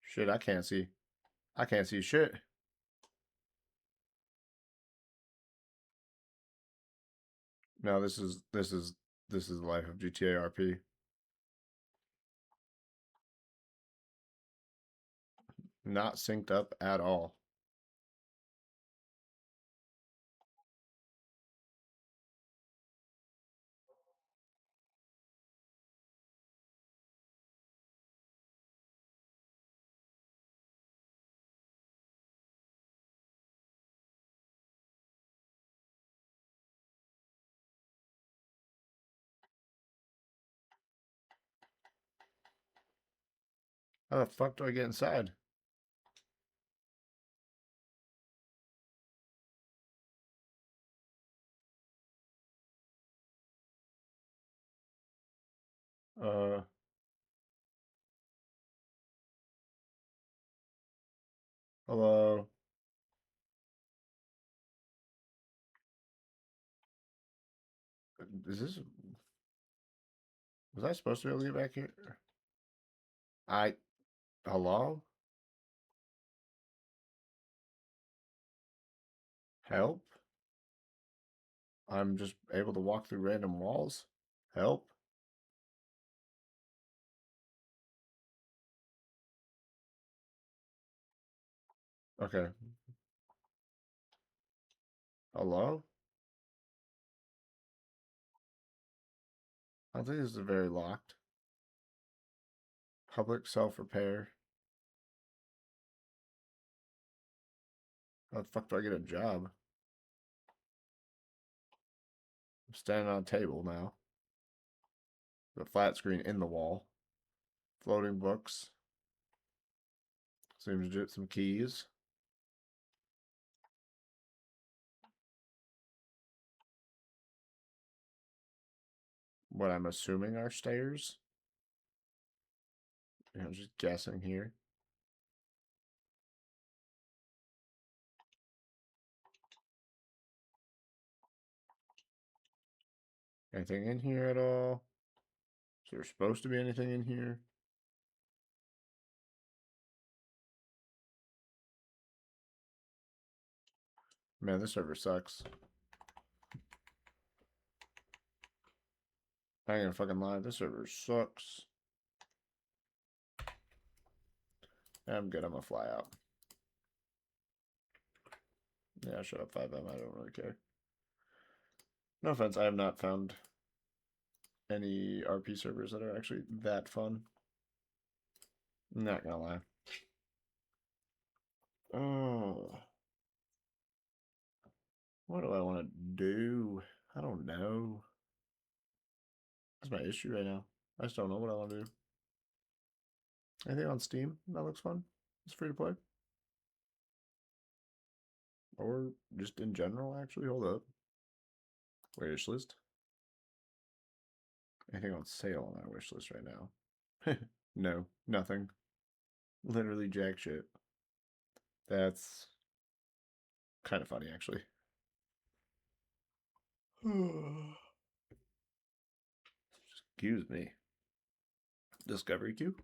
Shit, I can't see. I can't see shit. No, this is the life of GTA RP. Not synced up at all. How the fuck do I get inside? Hello. Is this? Was I supposed to be able to get back here? Hello? Help? I'm just able to walk through random walls? Help? Okay. Hello? I don't think this is very locked. Public self-repair. How the fuck do I get a job? I'm standing on a table now. The flat screen in the wall. Floating books. Seems to get some keys. What I'm assuming are stairs. I'm just guessing here. Anything in here at all? Is there supposed to be anything in here? Man, this server sucks. I ain't gonna fucking lie, this server sucks. I'm good, I'm gonna fly out. Yeah, shut up, 5M, I don't really care. No offense, I have not found any RP servers that are actually that fun. Not gonna lie. Oh. What do I want to do? I don't know. That's my issue right now. I just don't know what I want to do. Anything on Steam that looks fun? It's free to play. Or just in general, actually. Hold up. Wish list. Anything on sale on that wish list right now? No, nothing. Literally jack shit. That's kind of funny, actually. Excuse me. Discovery queue.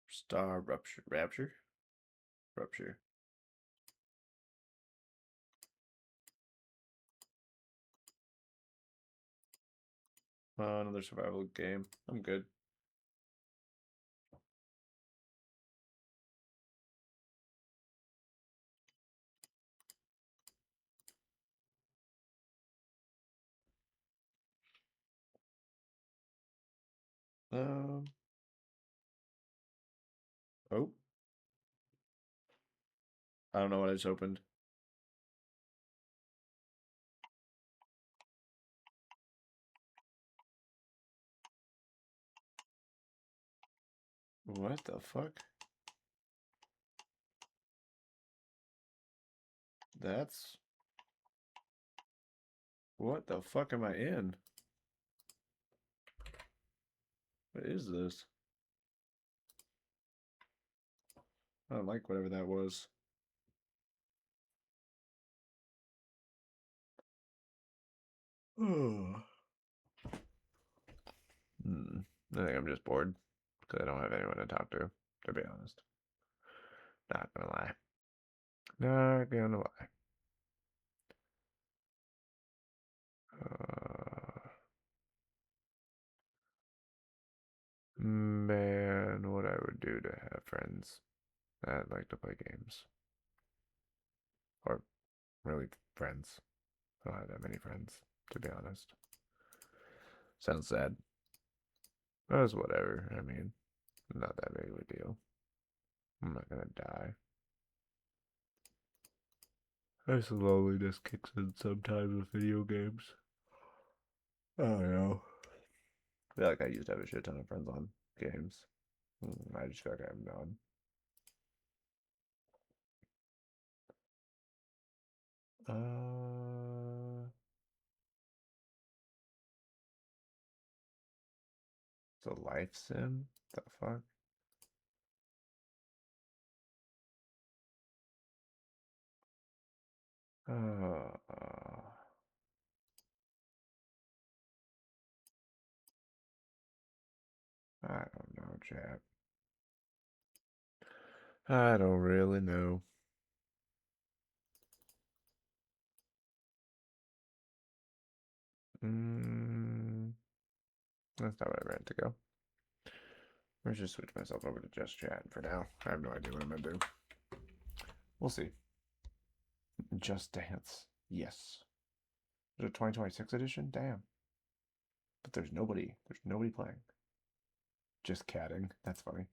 Star Rupture. Rapture? Rupture. Another survival game. I'm good. Oh. I don't know what I just opened. What the fuck? That's... What the fuck am I in? What is this? I don't like whatever that was. I think I'm just bored because I don't have anyone to talk to be honest. Not gonna lie. Not gonna lie. Man, what I would do to have friends that like to play games. Or really friends. I don't have that many friends, to be honest. Sounds sad. But it's whatever. I mean, not that big of a deal. I'm not gonna die. This loneliness kicks in sometimes with video games. I don't know. I feel like I used to have a shit ton of friends on games. I just feel like I have none. It's a life sim? The fuck? I don't know, chat. I don't really know. That's not where I meant to go. Let's just switch myself over to just chat for now. I have no idea what I'm gonna do. We'll see. Just Dance. Yes. Is it a 2026 edition? Damn. But there's nobody. There's nobody playing. Just catting. That's funny.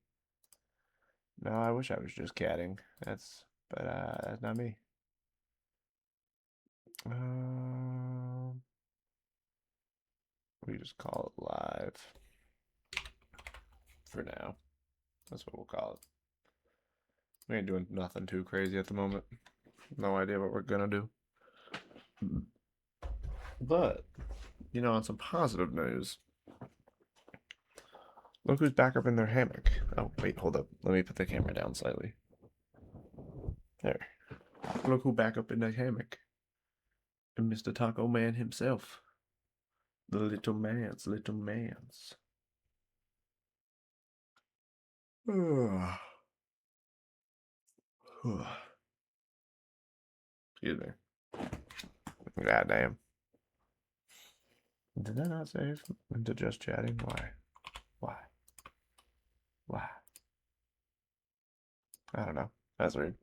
No, I wish I was just catting. But that's not me. We just call it live for now. That's what we'll call it. We ain't doing nothing too crazy at the moment. No idea what we're gonna do. But, you know, on some positive news, look who's back up in their hammock. Oh, wait, hold up. Let me put the camera down slightly. There. Look who back up in the hammock. And Mr. Taco Man himself. The little man's. Excuse me. God damn. Did I not save into just chatting? Why? I don't know. That's weird.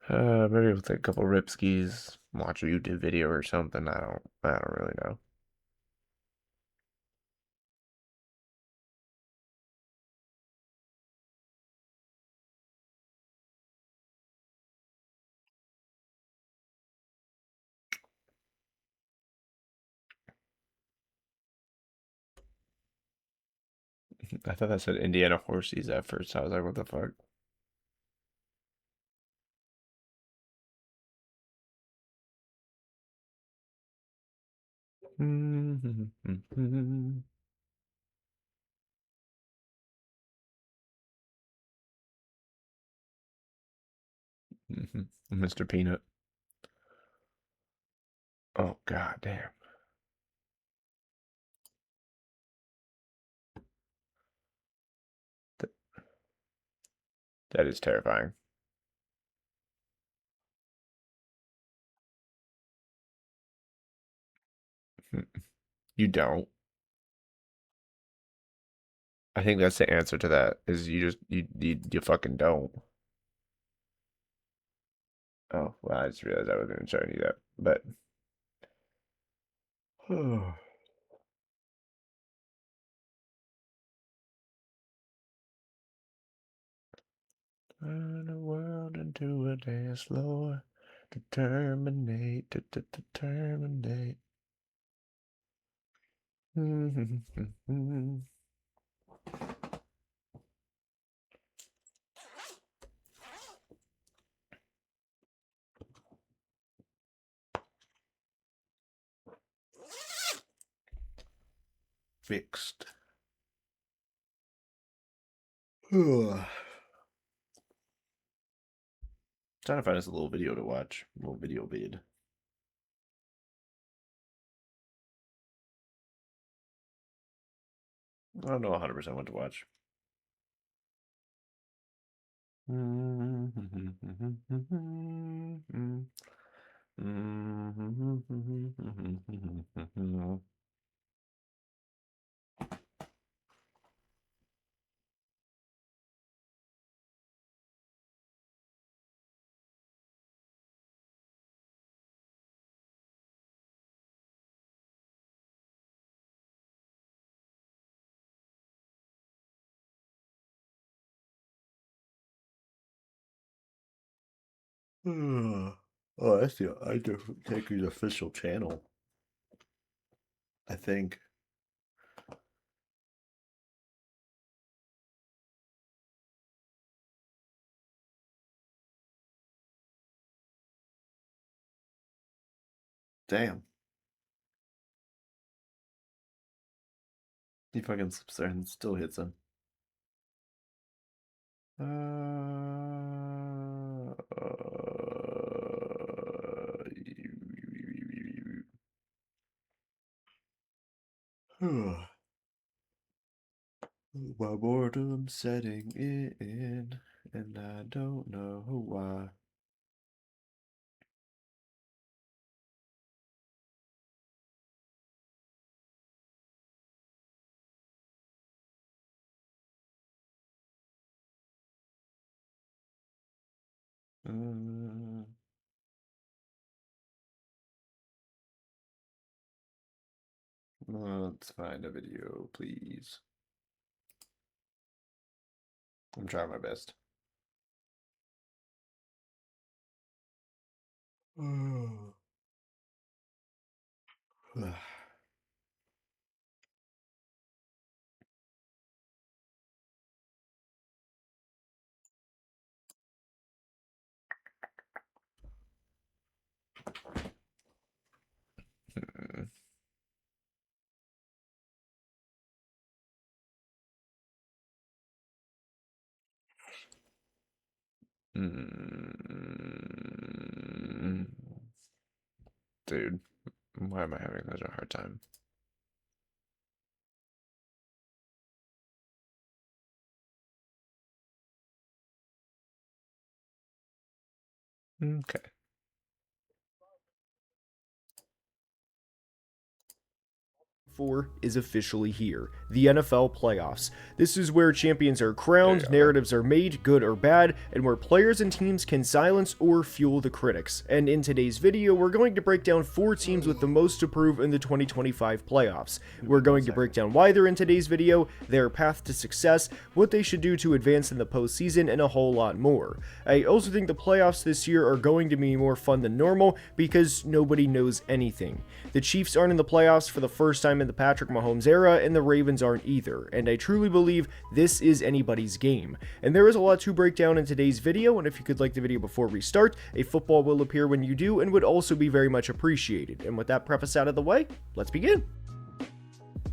Maybe we'll take a couple ripskis, watch a YouTube video or something. I don't really know. I thought that said Indiana Horsies at first. I was like, what the fuck? Mr. Peanut. Oh, god damn. That is terrifying. You don't. I think that's the answer to that. Is you fucking don't. Oh well, I just realized I wasn't even showing you that, but. Turn the world into a dance floor. To terminate. Fixed. Trying to find us a little video to watch. A little video vid. I don't know 100% what to watch. Oh, that's the Undertaker's official channel. I think. Damn. He fucking slips there and still hits him. My boredom setting in, and I don't know why. Let's find a video, please. I'm trying my best. Dude, why am I having such a hard time? Okay. Is officially here. The NFL playoffs. This is where champions are crowned, narratives are made, good or bad, and where players and teams can silence or fuel the critics. And in today's video, we're going to break down 4 teams with the most to prove in the 2025 playoffs. We're going to break down why they're in today's video, their path to success, what they should do to advance in the postseason, and a whole lot more. I also think the playoffs this year are going to be more fun than normal because nobody knows anything. The Chiefs aren't in the playoffs for the first time in the Patrick Mahomes era, and the Ravens aren't either, and I truly believe this is anybody's game. And there is a lot to break down in today's video, and if you could like the video before we start, a football will appear when you do and would also be very much appreciated. And with that preface out of the way, let's begin.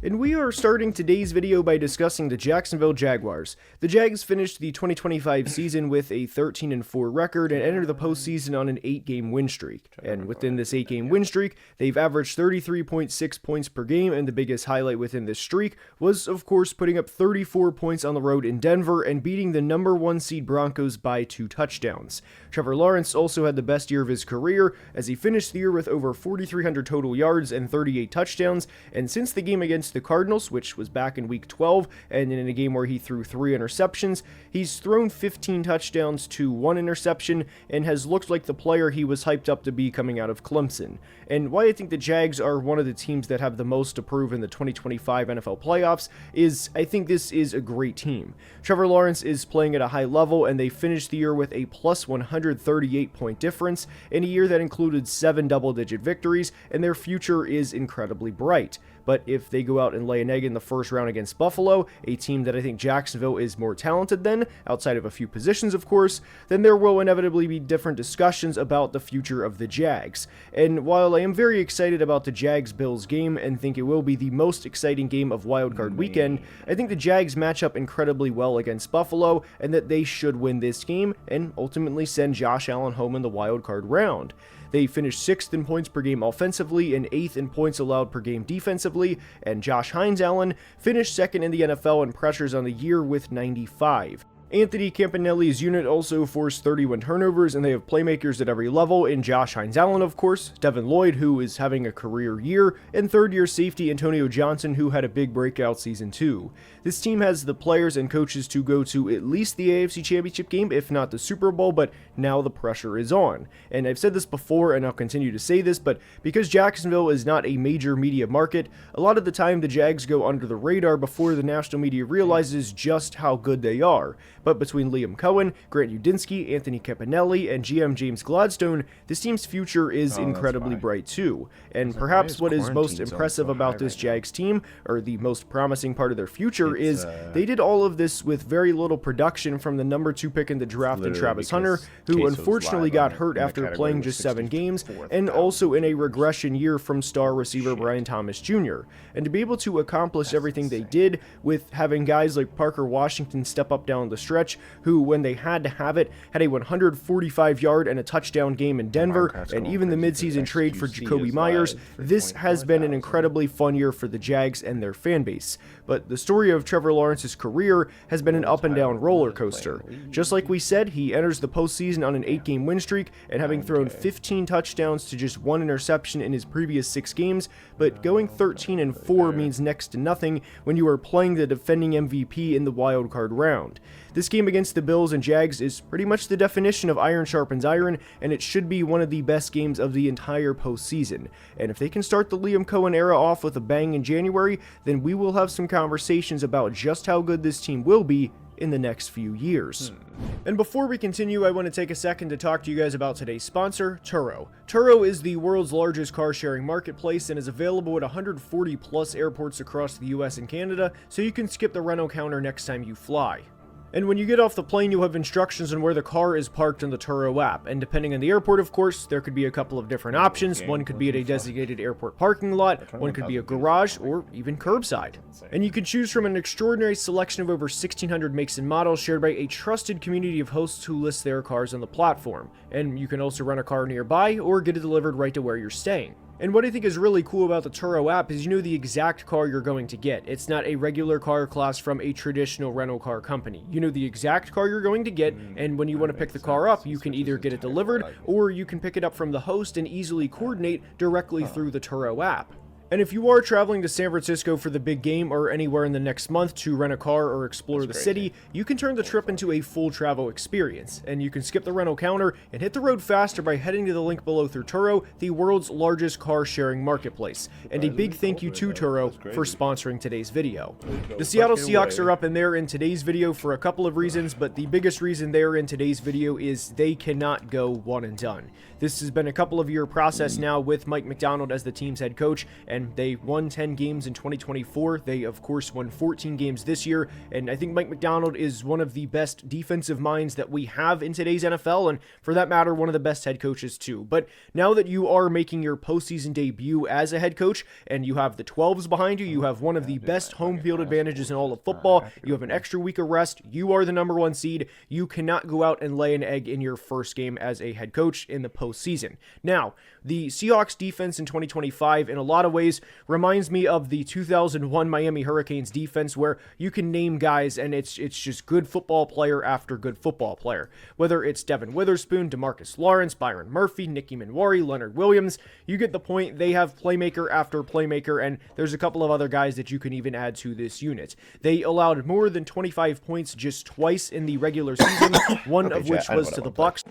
And we are starting today's video by discussing the Jacksonville Jaguars. The Jags finished the 2025 season with a 13-4 record and entered the postseason on an 8-game win streak. And within this 8-game win streak, they've averaged 33.6 points per game, and the biggest highlight within this streak was, of course, putting up 34 points on the road in Denver and beating the number 1 seed Broncos by 2 touchdowns. Trevor Lawrence also had the best year of his career, as he finished the year with over 4,300 total yards and 38 touchdowns, and since the game against the Cardinals, which was back in week 12, and in a game where he threw 3 interceptions, he's thrown 15 touchdowns to 1 interception and has looked like the player he was hyped up to be coming out of Clemson. And why I think the Jags are one of the teams that have the most to prove in the 2025 NFL playoffs is I think this is a great team. Trevor Lawrence is playing at a high level, and they finished the year with a plus 138 point difference in a year that included 7 double-digit victories, and their future is incredibly bright. But if they go out and lay an egg in the first round against Buffalo, a team that I think Jacksonville is more talented than, outside of a few positions of course, then there will inevitably be different discussions about the future of the Jags. And while I am very excited about the Jags-Bills game and think it will be the most exciting game of Wildcard Weekend, I think the Jags match up incredibly well against Buffalo and that they should win this game and ultimately send Josh Allen home in the Wildcard round. They finished 6th in points per game offensively and 8th in points allowed per game defensively, and Josh Allen finished 2nd in the NFL in pressures on the year with 95. Anthony Campanelli's unit also forced 31 turnovers, and they have playmakers at every level in Josh Allen, of course, Devin Lloyd, who is having a career year, and third-year safety Antonio Johnson, who had a big breakout season too. This team has the players and coaches to go to at least the AFC Championship game, if not the Super Bowl, but now the pressure is on. And I've said this before, and I'll continue to say this, but because Jacksonville is not a major media market, a lot of the time the Jags go under the radar before the national media realizes just how good they are. But between Liam Cohen, Grant Udinski, Anthony Campanelli, and GM James Gladstone, this team's future is incredibly bright too. And perhaps what is most impressive about this Jags team, or the most promising part of their future, is they did all of this with very little production from the number 2 pick in the draft in Travis Hunter, who unfortunately got hurt after playing just 7 games, and also in a regression year from star receiver Brian Thomas Jr. And to be able to accomplish everything they did with having guys like Parker Washington step up down the stretch, who, when they had to have it, had a 145-yard and a touchdown game in Denver, and even the midseason trade for Jacoby Myers, this has been an incredibly fun year for the Jags and their fan base. But the story of Trevor Lawrence's career has been an up-and-down roller coaster. Just like we said, he enters the postseason on an 8-game win streak, and having thrown 15 touchdowns to just 1 interception in his previous 6 games, but going 13-4 means next to nothing when you are playing the defending MVP in the wildcard round. This This game against the Bills and Jags is pretty much the definition of iron sharpens iron, and it should be one of the best games of the entire postseason. And if they can start the Liam Cohen era off with a bang in January, then we will have some conversations about just how good this team will be in the next few years. And before we continue, I want to take a second to talk to you guys about today's sponsor, Turo. Turo is the world's largest car-sharing marketplace and is available at 140 plus airports across the US and Canada, so you can skip the rental counter next time you fly. And when you get off the plane, you'll have instructions on where the car is parked in the Turo app. And depending on the airport, of course, there could be a couple of different options. One could be at a designated airport parking lot, one could be a garage, or even curbside. And you can choose from an extraordinary selection of over 1,600 makes and models shared by a trusted community of hosts who list their cars on the platform. And you can also rent a car nearby or get it delivered right to where you're staying. And what I think is really cool about the Turo app is you know the exact car you're going to get. It's not a regular car class from a traditional rental car company. You know the exact car you're going to get, and when you want to pick the car up, you can either get it delivered, or you can pick it up from the host and easily coordinate directly through the Turo app. And if you are traveling to San Francisco for the big game or anywhere in the next month to rent a car or explore the city, you can turn the trip into a full travel experience. And you can skip the rental counter and hit the road faster by heading to the link below through Turo, the world's largest car sharing marketplace. And a big thank you to Turo for sponsoring today's video. The Seattle Seahawks are up in there in today's video for a couple of reasons, but the biggest reason they are in today's video is they cannot go one and done. This has been a couple of year process now with Mike Macdonald as the team's head coach, and they won 10 games in 2024. They, of course, won 14 games this year, and I think Mike Macdonald is one of the best defensive minds that we have in today's NFL, and for that matter, one of the best head coaches too. But now that you are making your postseason debut as a head coach, and you have the 12s behind you, you have one of the best home field advantages in all of football, you have an extra week of rest, you are the number one seed, you cannot go out and lay an egg in your first game as a head coach in the postseason. Now, the Seahawks defense in 2025, in a lot of ways, reminds me of the 2001 Miami Hurricanes defense, where you can name guys and it's just good football player after good football player. Whether it's Devin Witherspoon, DeMarcus Lawrence, Byron Murphy, Nicky Manwari, Leonard Williams, you get the point. They have playmaker after playmaker, and there's a couple of other guys that you can even add to this unit. They allowed more than 25 points just twice in the regular season, one of which was to the Bucs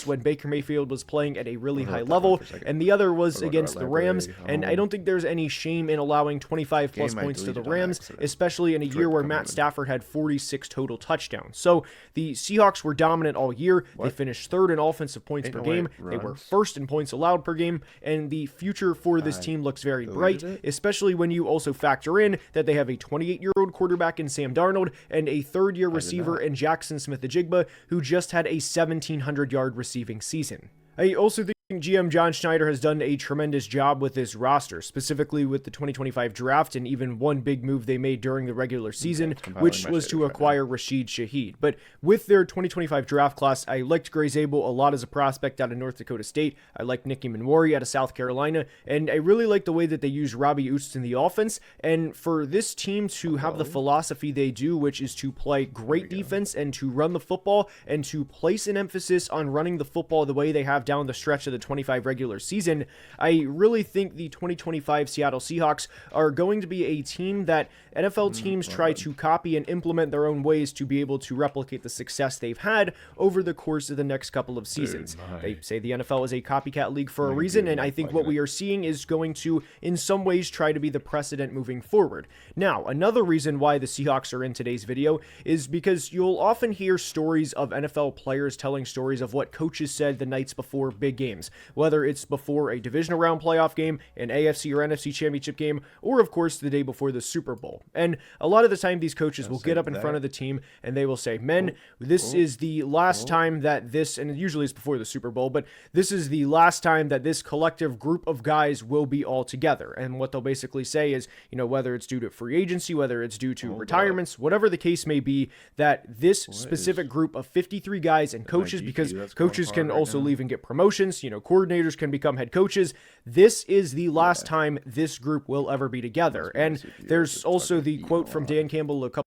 when Baker Mayfield was playing at a really high level, and the other was against the Rams, and I don't think there's any shame in allowing 25 plus points to the Rams, especially in a year where Matt Stafford had 46 total touchdowns. So the Seahawks were dominant all year. They finished third in offensive points per game. They were first in points allowed per game, and the future for this team looks very bright, especially when you also factor in that they have a 28-year-old quarterback in Sam Darnold and a third-year receiver in Jackson Smith-Njigba, who just had a 1,700-yard receiving season. I also think GM John Schneider has done a tremendous job with this roster, specifically with the 2025 draft and even one big move they made during the regular season, which was to acquire Rashid Shaheed. But with their 2025 draft class, I liked Gray Zabel a lot as a prospect out of North Dakota State. I liked Nicky Manwari out of South Carolina, and I really like the way that they use Robbie Oust in the offense. And for this team to have the philosophy they do, which is to play great defense and to run the football and to place an emphasis on running the football the way they have down the stretch of the 25 regular season, I really think the 2025 Seattle Seahawks are going to be a team that NFL teams try to copy and implement their own ways to be able to replicate the success they've had over the course of the next couple of seasons. They say the NFL is a copycat league for a reason, and I think what we are seeing is going to, in some ways, try to be the precedent moving forward. Now, another reason why the Seahawks are in today's video is because you'll often hear stories of NFL players telling stories of what coaches said the nights before big games, whether it's before a divisional round playoff game, an AFC or NFC championship game, or of course the day before the Super Bowl. And a lot of the time these coaches will get up in front of the team and they will say, men, this is the last time that this, and usually it's before the Super Bowl, but this is the last time that this collective group of guys will be all together. And what they'll basically say is, you know, whether it's due to free agency, whether it's due to retirements, whatever the case may be, that this specific group of 53 guys and coaches, because coaches can also leave and get promotions, you know, coordinators can become head coaches. This is the last time this group will ever be together. And there's also the quote from Dan Campbell a couple.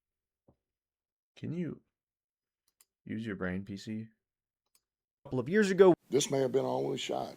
Can you use your brain, PC? Couple of years ago. This may have been our only shot.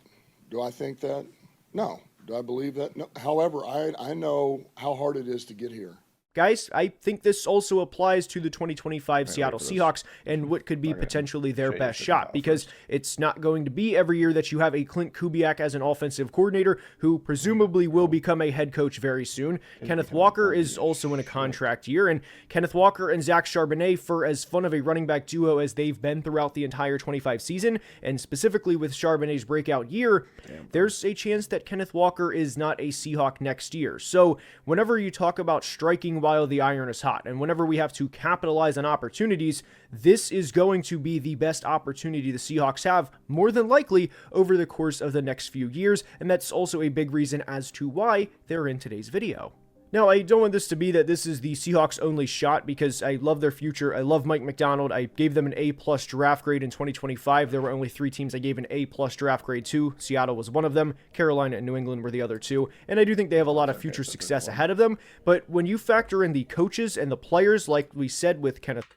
Do I think that? No. Do I believe that? No. However, I know how hard it is to get here. guys, I think this also applies to the 2025 Seattle Seahawks and what could be potentially their best shot, because it's not going to be every year that you have a Clint Kubiak as an offensive coordinator who presumably will become a head coach very soon. Kenneth Walker is also in a contract year, and Kenneth Walker and Zach Charbonnet, for as fun of a running back duo as they've been throughout the entire 25 season, and specifically with Charbonnet's breakout year, there's a chance that Kenneth Walker is not a Seahawk next year. So whenever you talk about striking while the iron is hot, and whenever we have to capitalize on opportunities, this is going to be the best opportunity the Seahawks have, more than likely, over the course of the next few years, and that's also a big reason as to why they're in today's video. Now, I don't want this to be that this is the Seahawks' only shot, because I love their future. I love Mike Macdonald. I gave them an A-plus draft grade in 2025. There were only 3 teams I gave an A-plus draft grade to. Seattle was one of them. Carolina and New England were the other 2. And I do think they have a lot of future success ahead of them. But when you factor in the coaches and the players, like we said with Kenneth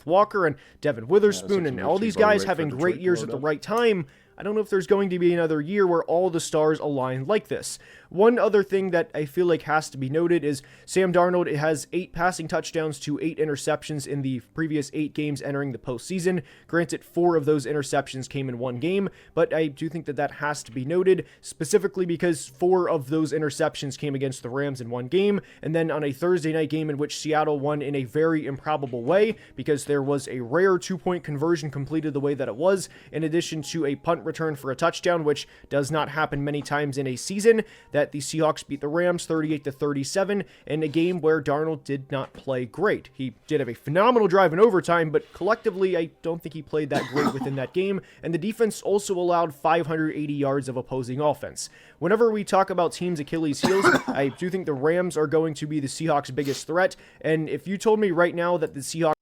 Walker and Devin Witherspoon and all these guys having great years at the right time, I don't know if there's going to be another year where all the stars align like this. One other thing that I feel like has to be noted is Sam Darnold has 8 passing touchdowns to 8 interceptions in the previous 8 games entering the postseason. Granted, 4 of those interceptions came in one game, but I do think that that has to be noted, specifically because 4 of those interceptions came against the Rams in one game, and then on a Thursday night game in which Seattle won in a very improbable way, because there was a rare 2-point conversion completed the way that it was, in addition to a punt return for a touchdown, which does not happen many times in a season, that the Seahawks beat the Rams 38-37 in a game where Darnold did not play great. He did have a phenomenal drive in overtime, but collectively, I don't think he played that great within that game, and the defense also allowed 580 yards of opposing offense. Whenever we talk about teams' Achilles heels, I do think the Rams are going to be the Seahawks' biggest threat, and if you told me right now that the Seahawks...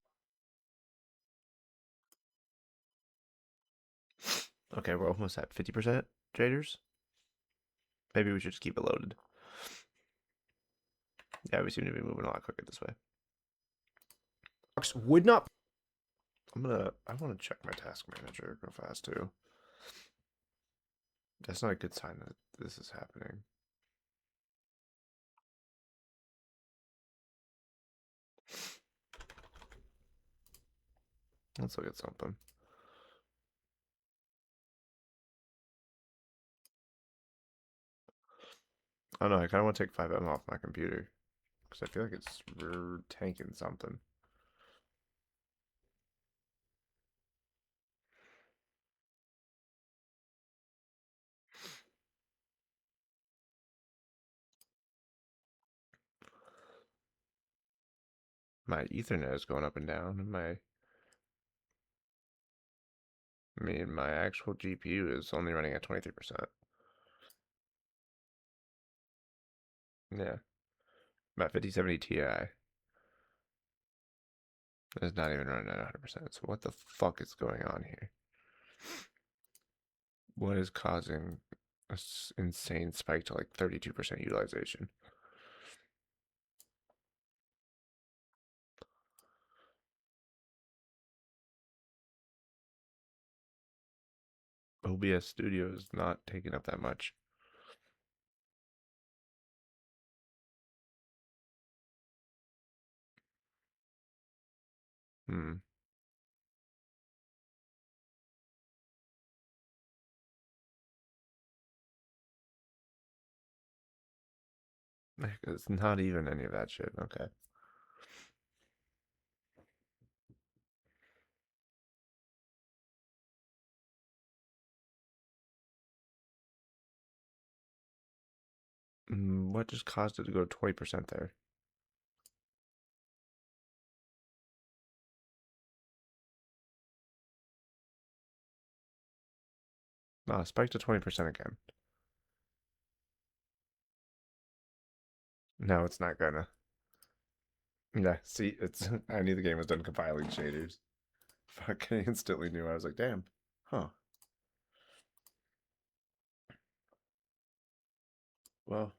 Okay, we're almost at 50% traders. Maybe we should just keep it loaded. Yeah, we seem to be moving a lot quicker this way. would not... I want to check my task manager real fast too. That's not a good sign that this is happening. Let's look at something. I don't know, I kind of want to take 5M off my computer, because I feel like it's tanking something. My Ethernet is going up and down, and my actual GPU is only running at 23%. Yeah. My 5070 Ti is not even running at 100%. So what the fuck is going on here? What is causing this insane spike to like 32% utilization? OBS Studio is not taking up that much. It's not even any of that shit. Okay. What just caused it to go to 20% there? No, spike to 20% again. No, it's not gonna. Yeah, see, it's. I knew the game was done compiling shaders. Fucking instantly knew. I was like, damn. Huh. Well.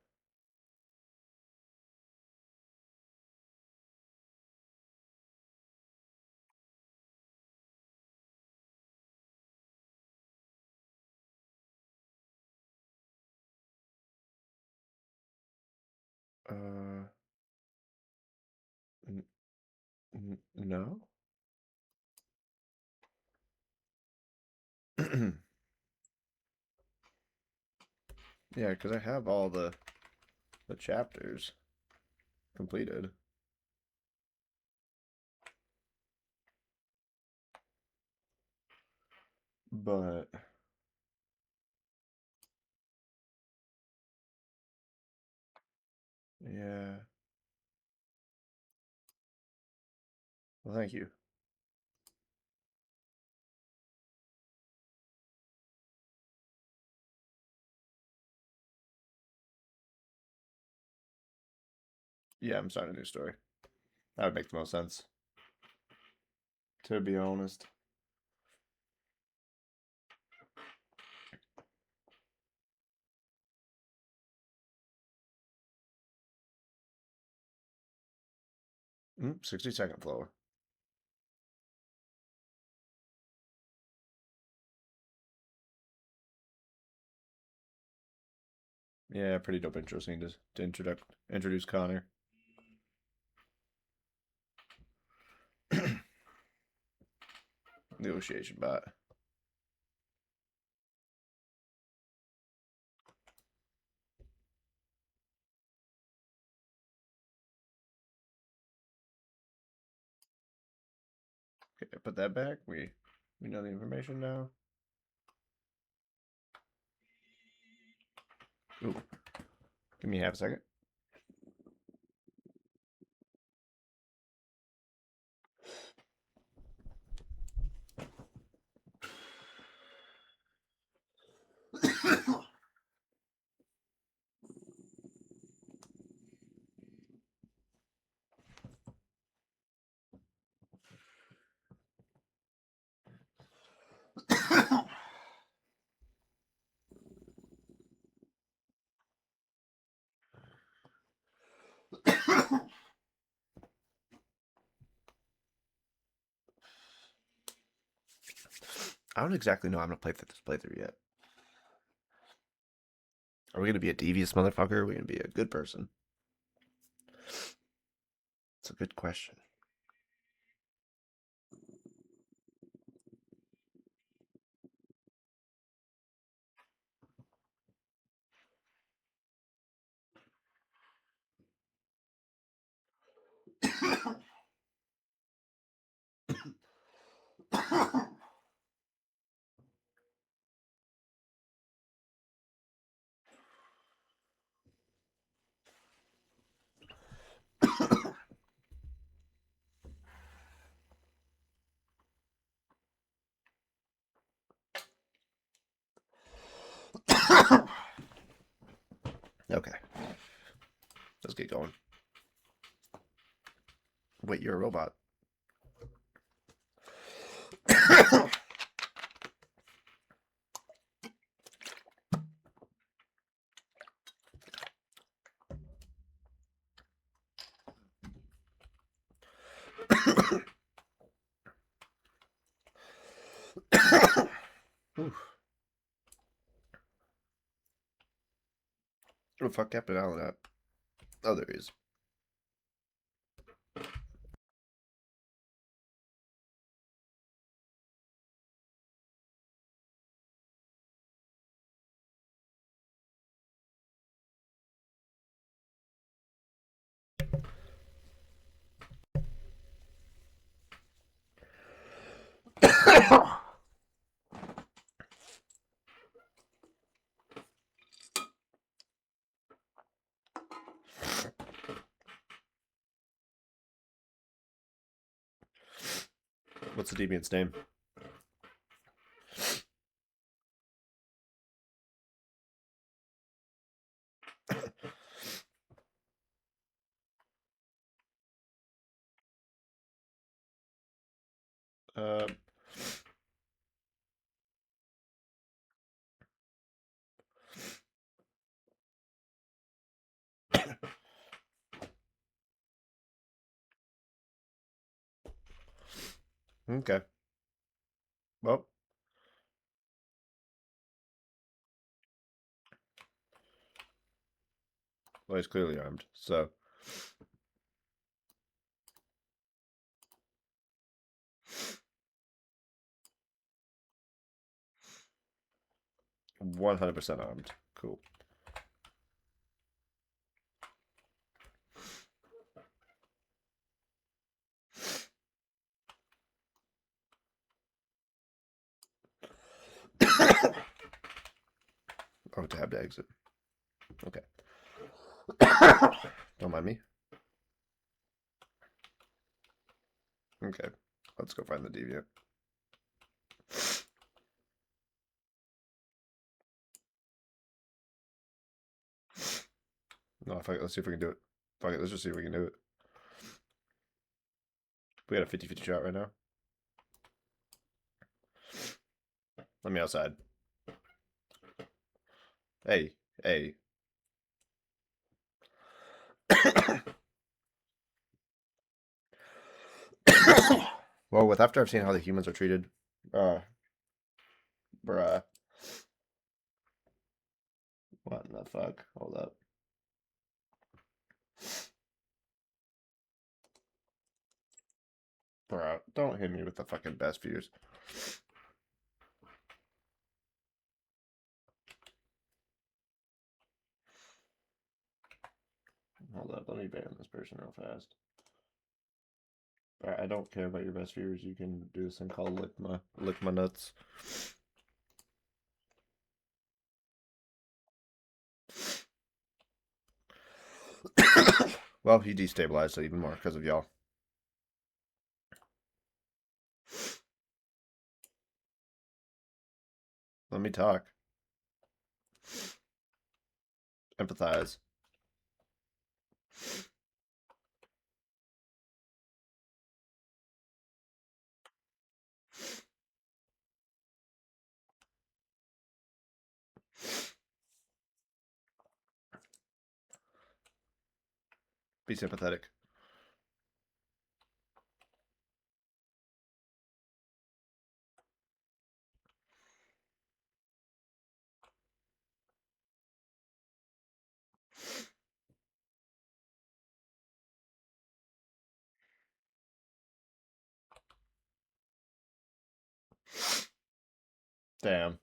No. Yeah, because I have all the chapters completed. But yeah. Well, thank you. Yeah, I'm starting a new story. That would make the most sense. To be honest. Mm, 60-second floor. Yeah, pretty dope intro scene to introduce Connor. Negotiation bot. Okay, put that back. We know the information now. Ooh. Give me half a second. I don't exactly know how I'm gonna play this playthrough yet. Are we gonna be a devious motherfucker? Or are we gonna be a good person? It's a good question. Okay. Let's get going. Wait, you're a robot. Oof. What the fuck happened out of that? Oh, there he is. What's the deviant's name? Uh, okay. Well, he's clearly armed, so 100% armed. Cool. Oh, tab to exit. Okay. Don't mind me. Okay. Let's go find the deviant. No, fuck it. Let's see if we can do it. Fuck it. Let's just see if we can do it. We got a 50-50 shot right now. Let me outside. Hey. Hey. Well, with after I've seen how the humans are treated, bruh. What in the fuck? Hold up. Bruh, don't hit me with the fucking best views. Hold up, let me ban this person real fast. I don't care about your best viewers. You can do this thing called lick my nuts. Well, he destabilized it even more because of y'all. Let me talk. Empathize. Be sympathetic. Damn.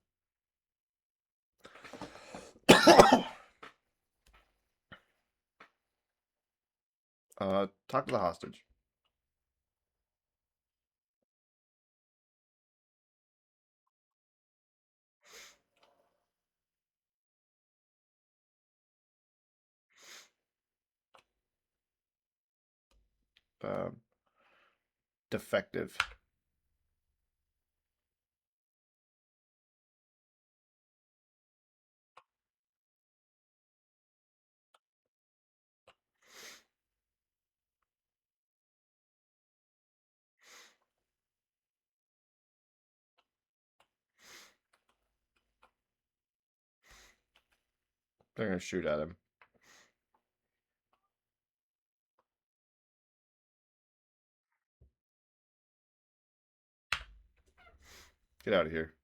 Talk to the hostage. Defective. They're gonna shoot at him. Get out of here.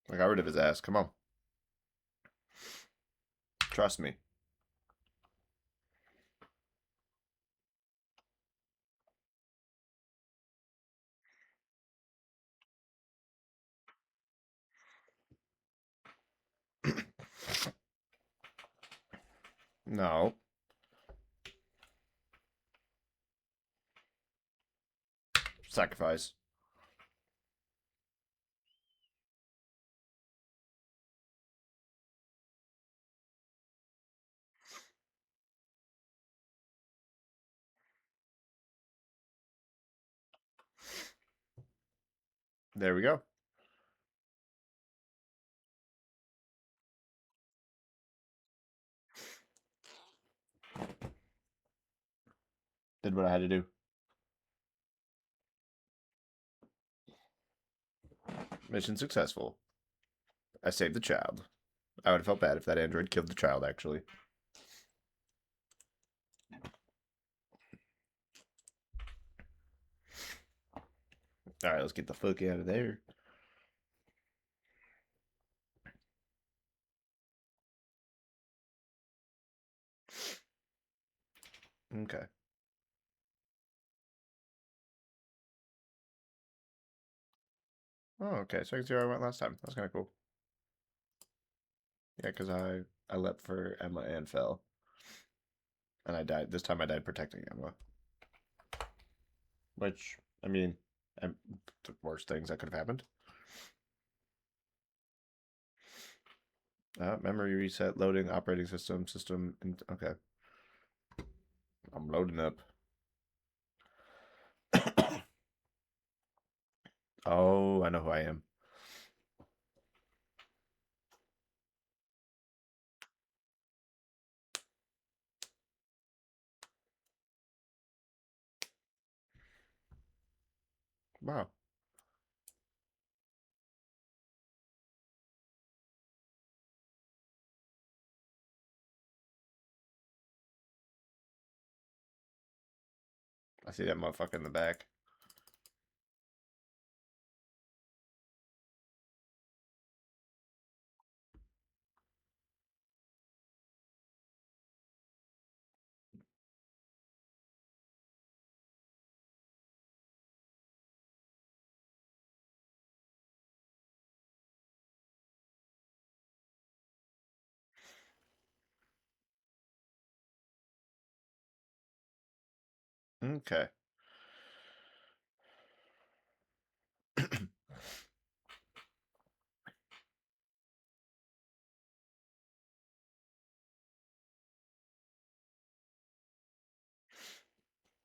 I got rid of his ass. Come on. Trust me. No. Sacrifice. There we go. Did what I had to do. Mission successful. I saved the child. I would have felt bad if that android killed the child, actually. Alright, let's get the fuck out of there. Okay. Oh, okay. So I can see where I went last time. That's kind of cool. Yeah, because I leapt for Emma and fell. And I died. This time I died protecting Emma. Which, I mean, the worst things that could have happened. Memory reset, loading, operating system. Okay. I'm loading up. Oh, I know who I am. Wow. I see that motherfucker in the back. Okay.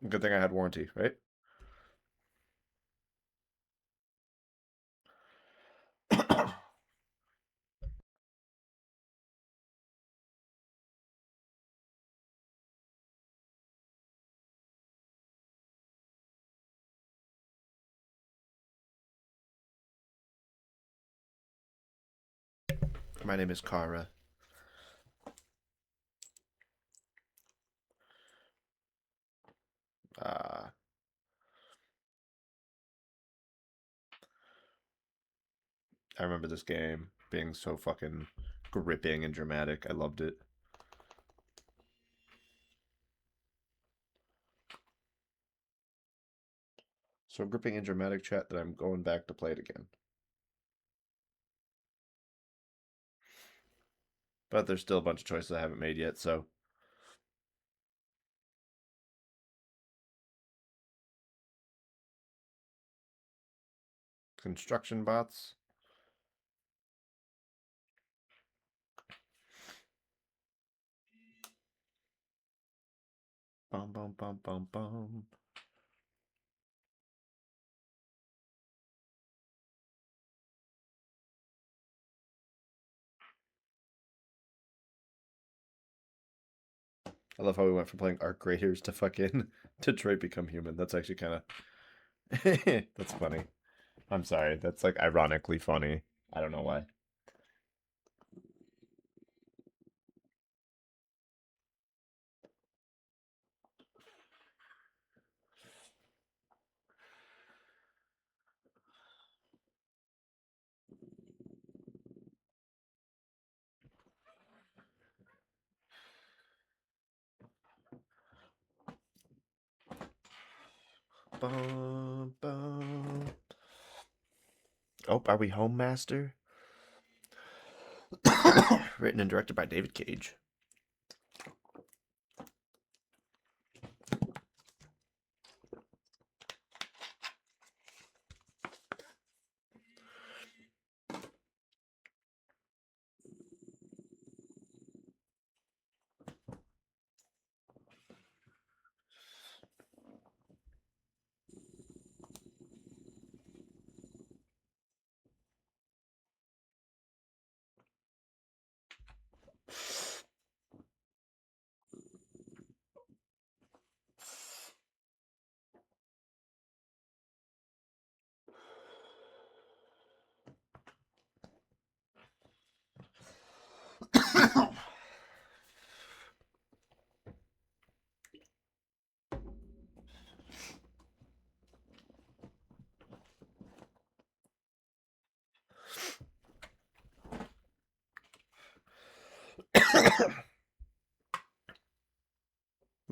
Good thing I had warranty, right? My name is Kara. I remember this game being so fucking gripping and dramatic. I loved it. So gripping and dramatic, chat, that I'm going back to play it again. But there's still a bunch of choices I haven't made yet, so. Construction bots. Bum bum bum bum bum. I love how we went from playing Arc Raiders to fucking Detroit Become Human. That's actually kind of that's funny. I'm sorry. That's like ironically funny. I don't know why. Bum, bum. Oh, are we Home Master? Written and directed by David Cage.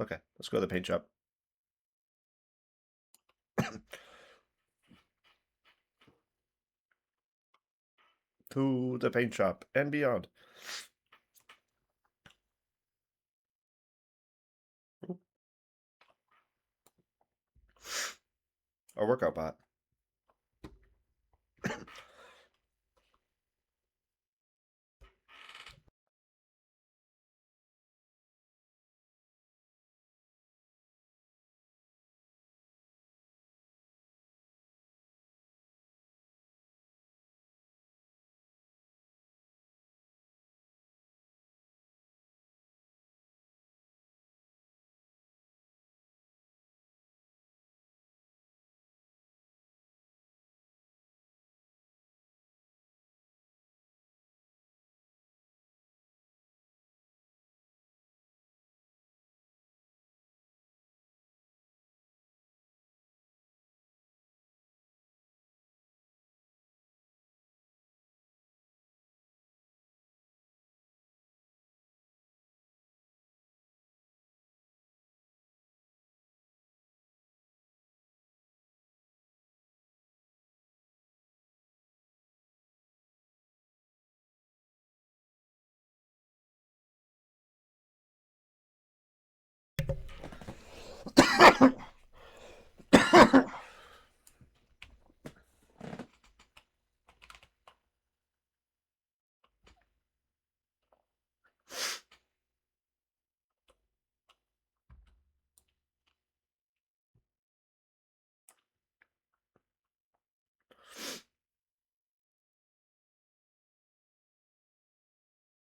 Okay, let's go to the paint shop. to the paint shop and beyond. Our workout bot.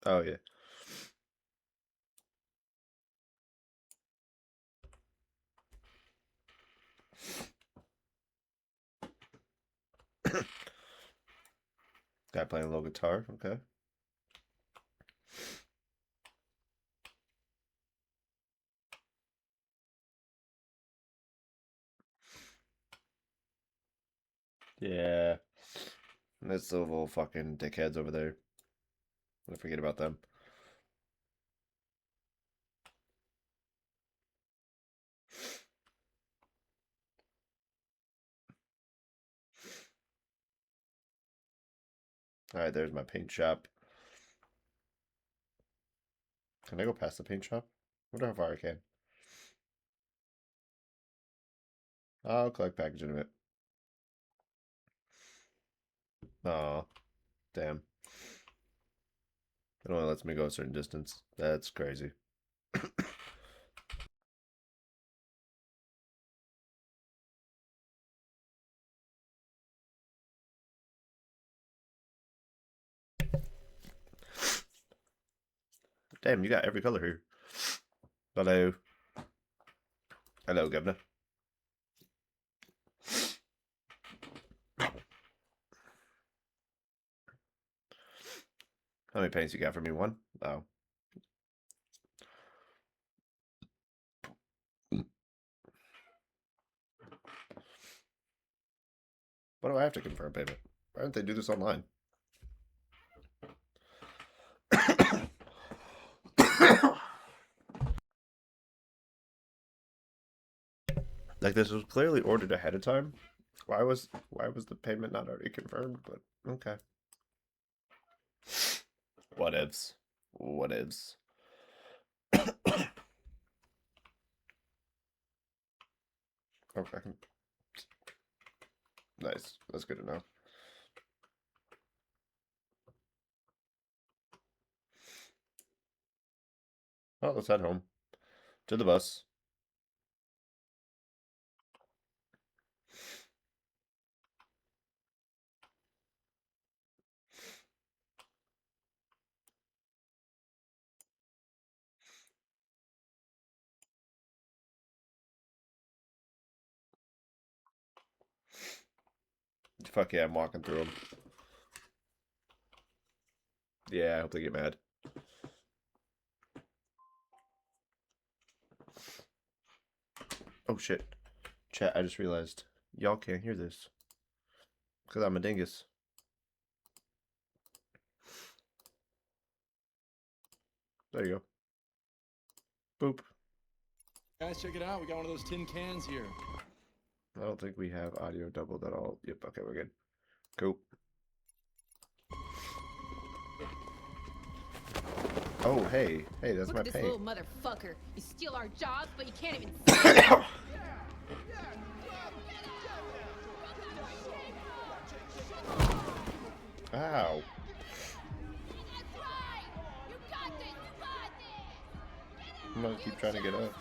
Oh, yeah. Guy playing a little guitar. Okay. Yeah. There's the little fucking dickheads over there. I forget about them. Alright, there's my paint shop. Can I go past the paint shop? I wonder how far I can. I'll collect package in a minute. Aw. Damn. It only lets me go a certain distance. That's crazy. Damn, you got every color here. Hello. Hello, Governor. How many paints you got for me? One? Oh. Why do I have to confirm payment? Why don't they do this online? Like, this was clearly ordered ahead of time. Why was the payment not already confirmed? But okay. What ifs? What ifs? Okay. Nice. That's good to know. Well, let's head home. To the bus. Fuck yeah, I'm walking through them. Yeah, I hope they get mad. Oh shit. Chat, I just realized. Y'all can't hear this. Because I'm a dingus. There you go. Boop. Guys, check it out. We got one of those tin cans here. I don't think we have audio doubled at all. Yep, okay, we're good. Cool. Oh, hey. Hey, that's Look my at this paint. little motherfucker. You steal our jobs, but you can't even. Ow. I'm gonna keep trying to get up.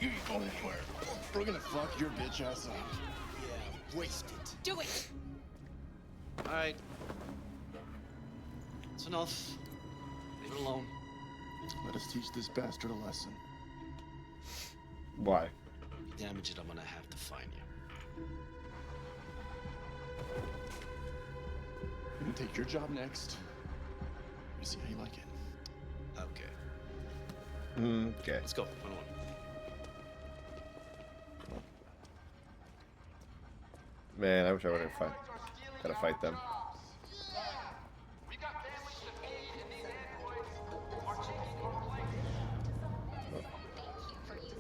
You ain't going anywhere. We're gonna fuck your bitch ass up. Yeah, waste it. Do it. Alright. It's enough. Leave it alone. Let us teach this bastard a lesson. Why? You damage it, I'm gonna have to find you. We're gonna take your job next. You see how you like it. Okay. Okay. Let's go. 1-1. Man, I wish I would have gotta fight them.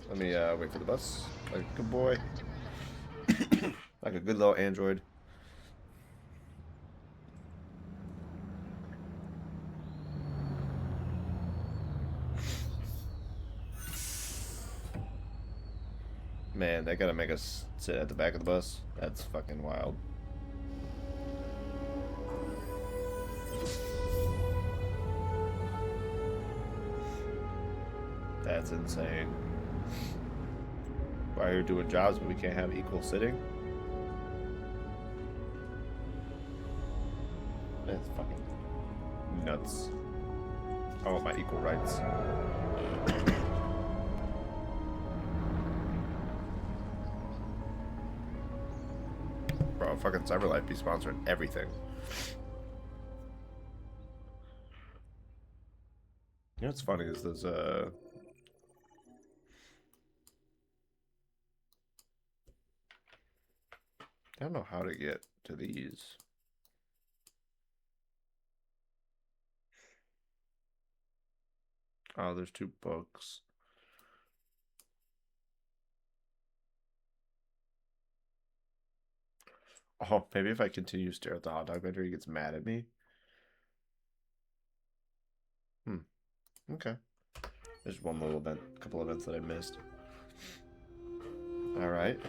Let me wait for the bus. Like a good boy. Like a good little android. Man, they gotta make us sit at the back of the bus. That's fucking wild. That's insane. Why are you doing jobs but we can't have equal sitting? That's fucking nuts. I want my equal rights. Bro, fucking CyberLife be sponsoring everything. You know what's funny is those I don't know how to get to these. Oh, there's 2 books. Oh, maybe if I continue to stare at the hot dog vendor, he gets mad at me. Okay. There's one little event, couple events that I missed. All right.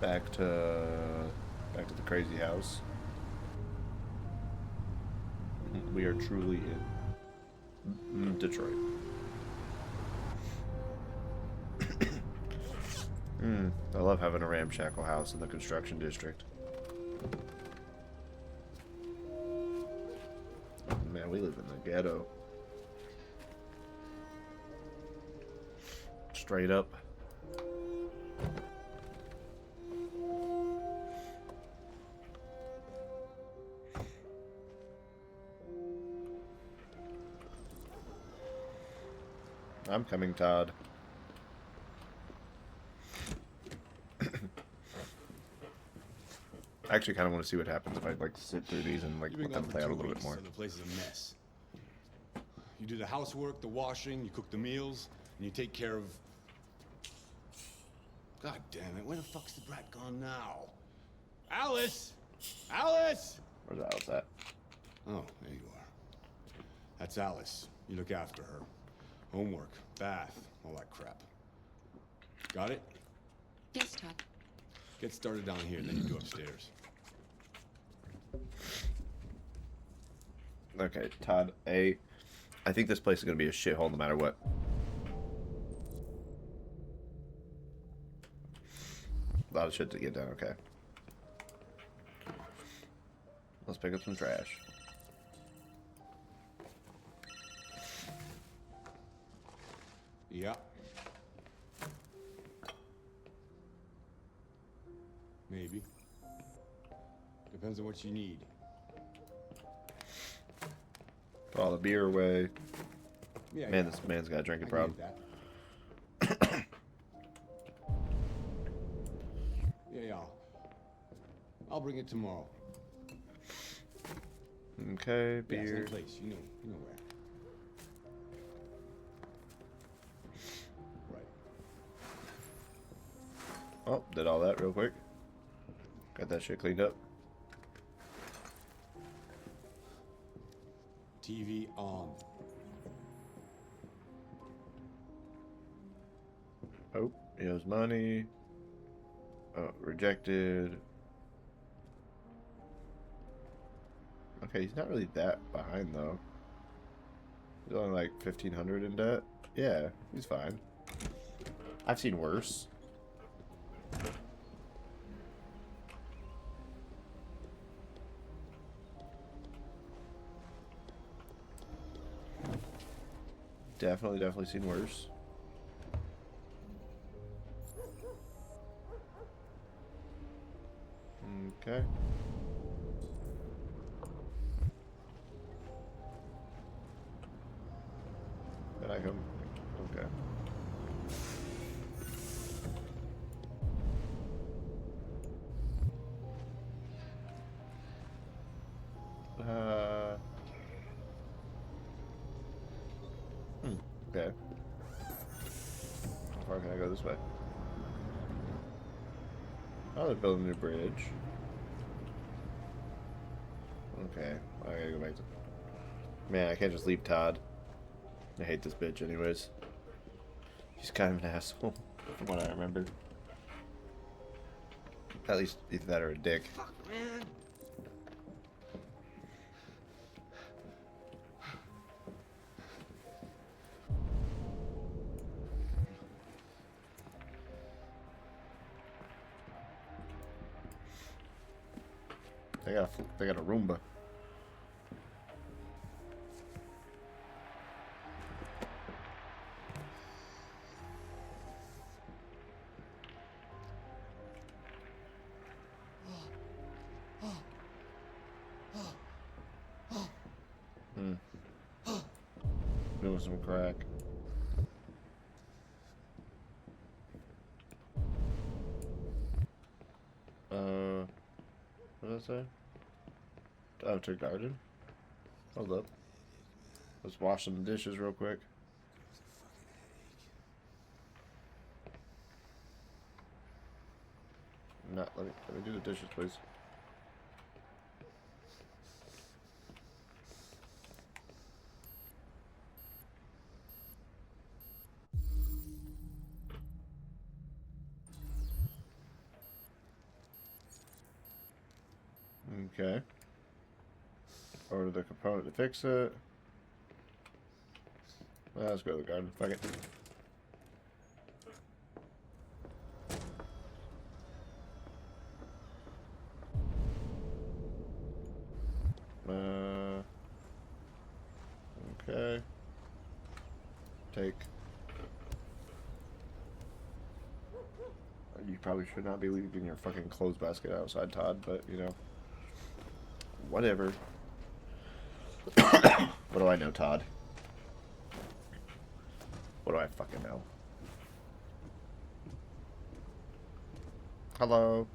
Back to the crazy house. We are truly in Detroit. I love having a ramshackle house in the construction district. Man, we live in the ghetto. Straight up. I'm coming, Todd. I actually kind of want to see what happens if I like sit through these and like let them play out a little bit more. And the place is a mess. You do the housework, the washing, you cook the meals, and you take care of. God damn it! Where the fuck's the brat gone now? Alice, Alice. Where's Alice at? Oh, there you are. That's Alice. You look after her. Homework, bath, all that crap. Got it? Yes, Todd. Get started down here, then you go upstairs. Okay, Todd, I think this place is going to be a shithole no matter what. A lot of shit to get done, okay. Let's pick up some trash. Yeah. Maybe. Depends on what you need. Put all the beer away. Yeah, Man, this man's got a drinking problem. Yeah. I'll bring it tomorrow. Okay, Yeah, beer. same place. You know where. Right. Oh, did all that real quick. Got that shit cleaned up. TV on. Oh, he owes money. Oh, rejected. Okay, he's not really that behind though. He's only like 1,500 in debt. Yeah, he's fine. I've seen worse. Definitely seen worse. Okay. Then I come. Okay. Okay. How far can I go this way? Oh, they're building a new bridge. Okay, I gotta go back to... Man, I can't just leave Todd. I hate this bitch anyways. She's kind of an asshole, from what I remember. At least either that or a dick. Fuck, man. They got a Roomba. Doing some crack. What did I say? Oh, to garden? Hold up. Let's wash some dishes real quick. Not let me do the dishes, please. Okay. Order the component to fix it. Well, let's go to the garden. Fuck it. Okay. Take. You probably should not be leaving your fucking clothes basket outside, Todd, but, you know. Whatever. What do I know, Todd? What do I fucking know? Hello?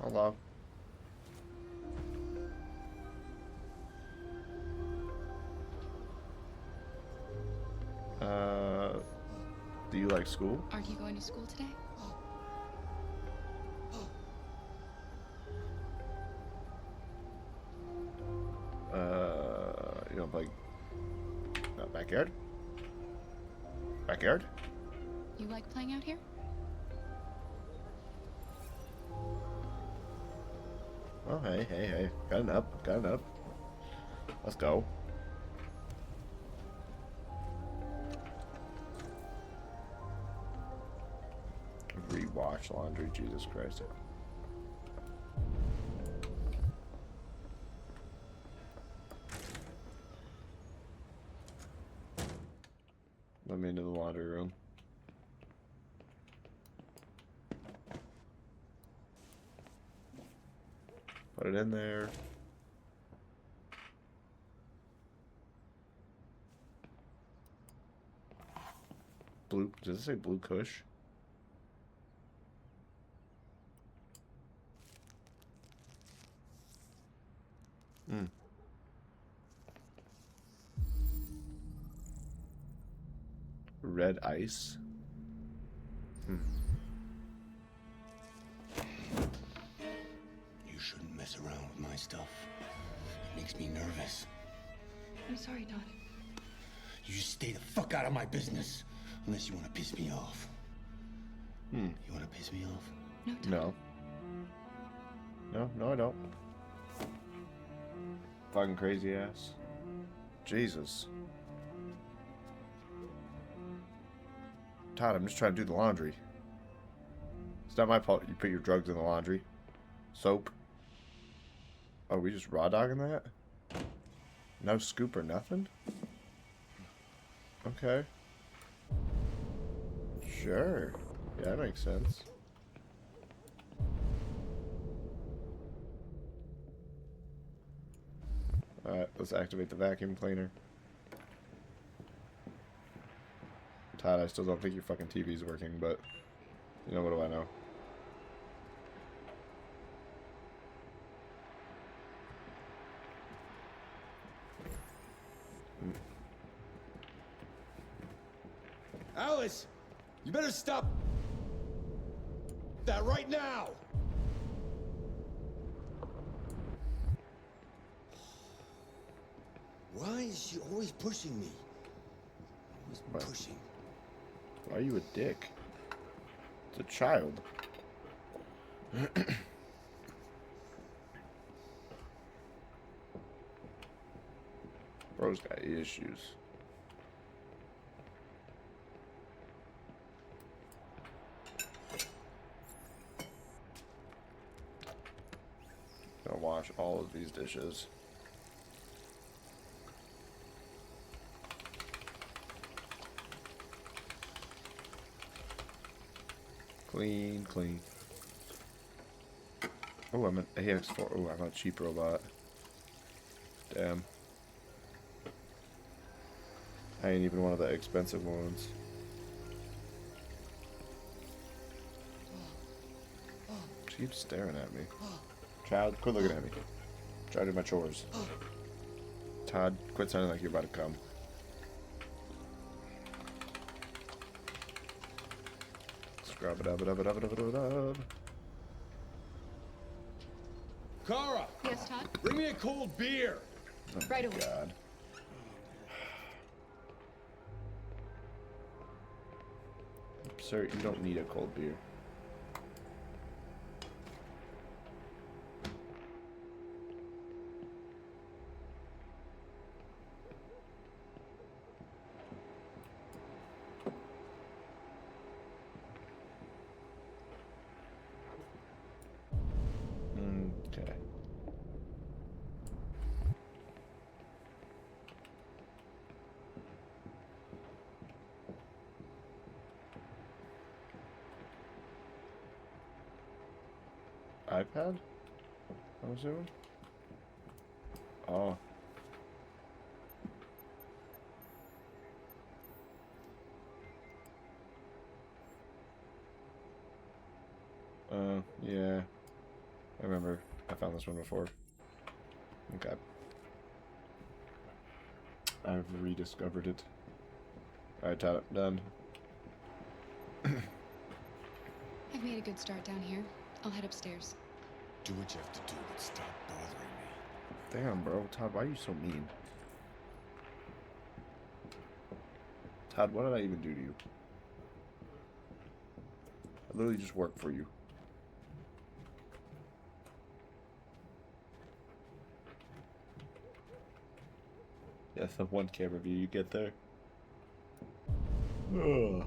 Hello? Do you like school? Are you going to school today? You know, like, backyard? Backyard? You like playing out here? Oh, hey. Got an up. Let's go. Rewash laundry, Jesus Christ. Let me into the laundry room. Put it in there. Blue, does it say blue Kush? Red ice. You shouldn't mess around with my stuff. It makes me nervous. I'm sorry, Todd. You just stay the fuck out of my business. Unless you want to piss me off. You want to piss me off? No, Todd. No. No, I don't. Fucking crazy ass. Jesus. Todd, I'm just trying to do the laundry. It's not my fault you put your drugs in the laundry. Soap. Oh, we just raw dogging that? No scoop or nothing? Okay. Sure. Yeah, that makes sense. Alright, let's activate the vacuum cleaner. Todd, I still don't think your fucking TV's working, but you know, what do I know? Alice, you better stop that right now. Why is she always pushing me? Always pushing. Why are you a dick? It's a child. Bro's got issues. Gonna wash all of these dishes. Clean, clean. Oh, I'm an AX4. Oh, I'm a cheap robot. Damn. I ain't even one of the expensive ones. She keeps staring at me. Child, quit looking at me. Try to do my chores. Todd, quit sounding like you're about to come. Scrub it up. Kara! Yes, Todd? Bring me a cold beer! Oh Right away. God. Sir, you don't need a cold beer. Okay. iPad? I'm assuming? Oh. Yeah. I remember. I found this one before. Okay. I've rediscovered it. Alright, done. I've made a good start down here. I'll head upstairs. Do what you have to do, but stop bothering me. Damn, bro. Todd, why are you so mean? Todd, what did I even do to you? I literally just worked for you. Yeah, the one camera view you get there. Ugh.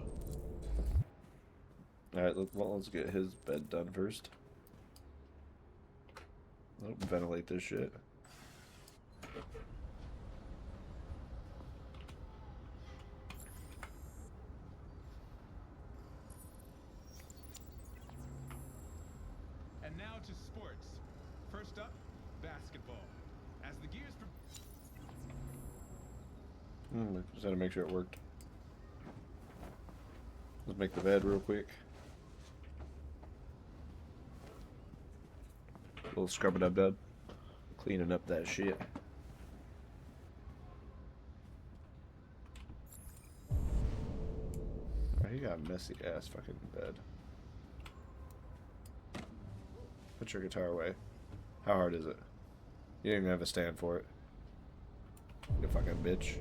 Alright, let's get his bed done first. Ventilate this shit. And now to sports. First up, basketball. As the gears Just had to make sure it worked. Let's make the bed real quick. A little scrub it up, Dad. Cleaning up that shit. Oh, he got a messy ass fucking bed. Put your guitar away. How hard is it? You didn't even have a stand for it. You fucking bitch.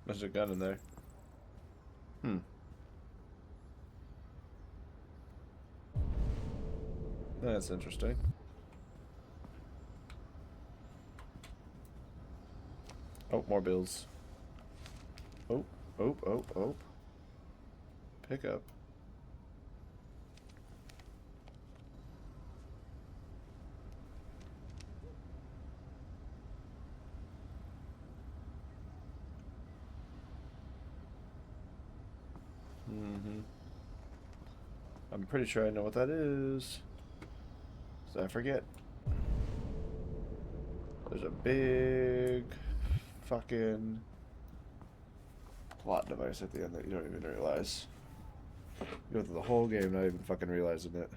There's a gun in there. That's interesting. Oh, more bills. Oh, oh, oh, oh. Pick up. I'm pretty sure I know what that is. So I forget. There's a big fucking plot device at the end that you don't even realize. You go through the whole game not even fucking realizing it.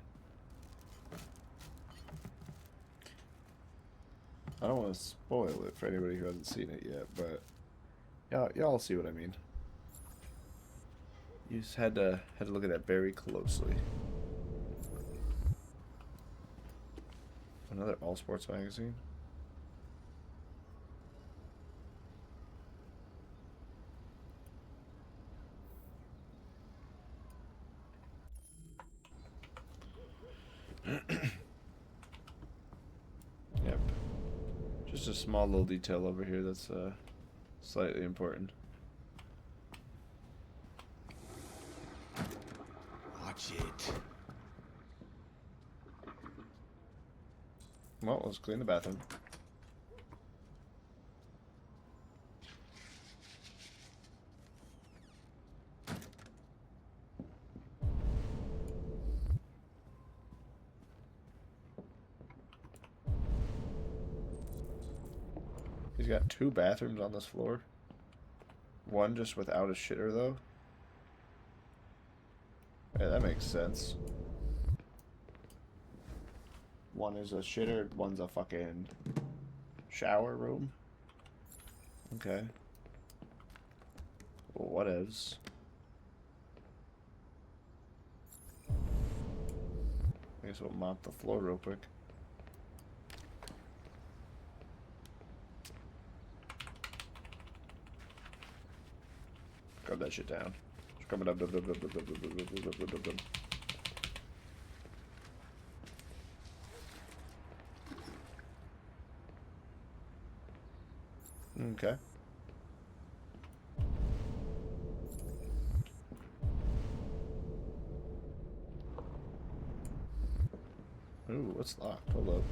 I don't want to spoil it for anybody who hasn't seen it yet, but y'all see what I mean. You just had to look at that very closely. Another all sports magazine. Yep. Just a small little detail over here that's slightly important. Watch it. Well, let's clean the bathroom. He's got 2 bathrooms on this floor. One just without a shitter, though. Yeah, that makes sense. One is a shitter, one's a fucking shower room. Okay. Well, whatevs. I guess we'll mop the floor real quick. Grab that shit down. Just coming up. Okay. Ooh, what's locked? Hold up.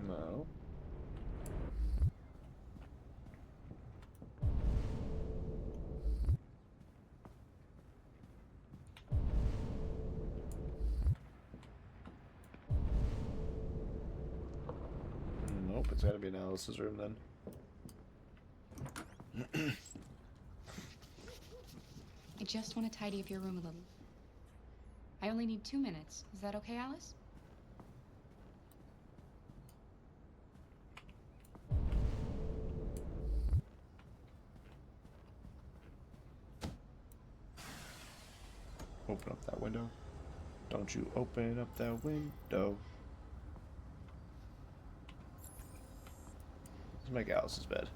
No. Nope, it's gotta be in Alice's room then. I just want to tidy up your room a little. I only need 2 minutes. Is that okay, Alice? Open up that window. Don't you open up that window. Let's make Alice's bed.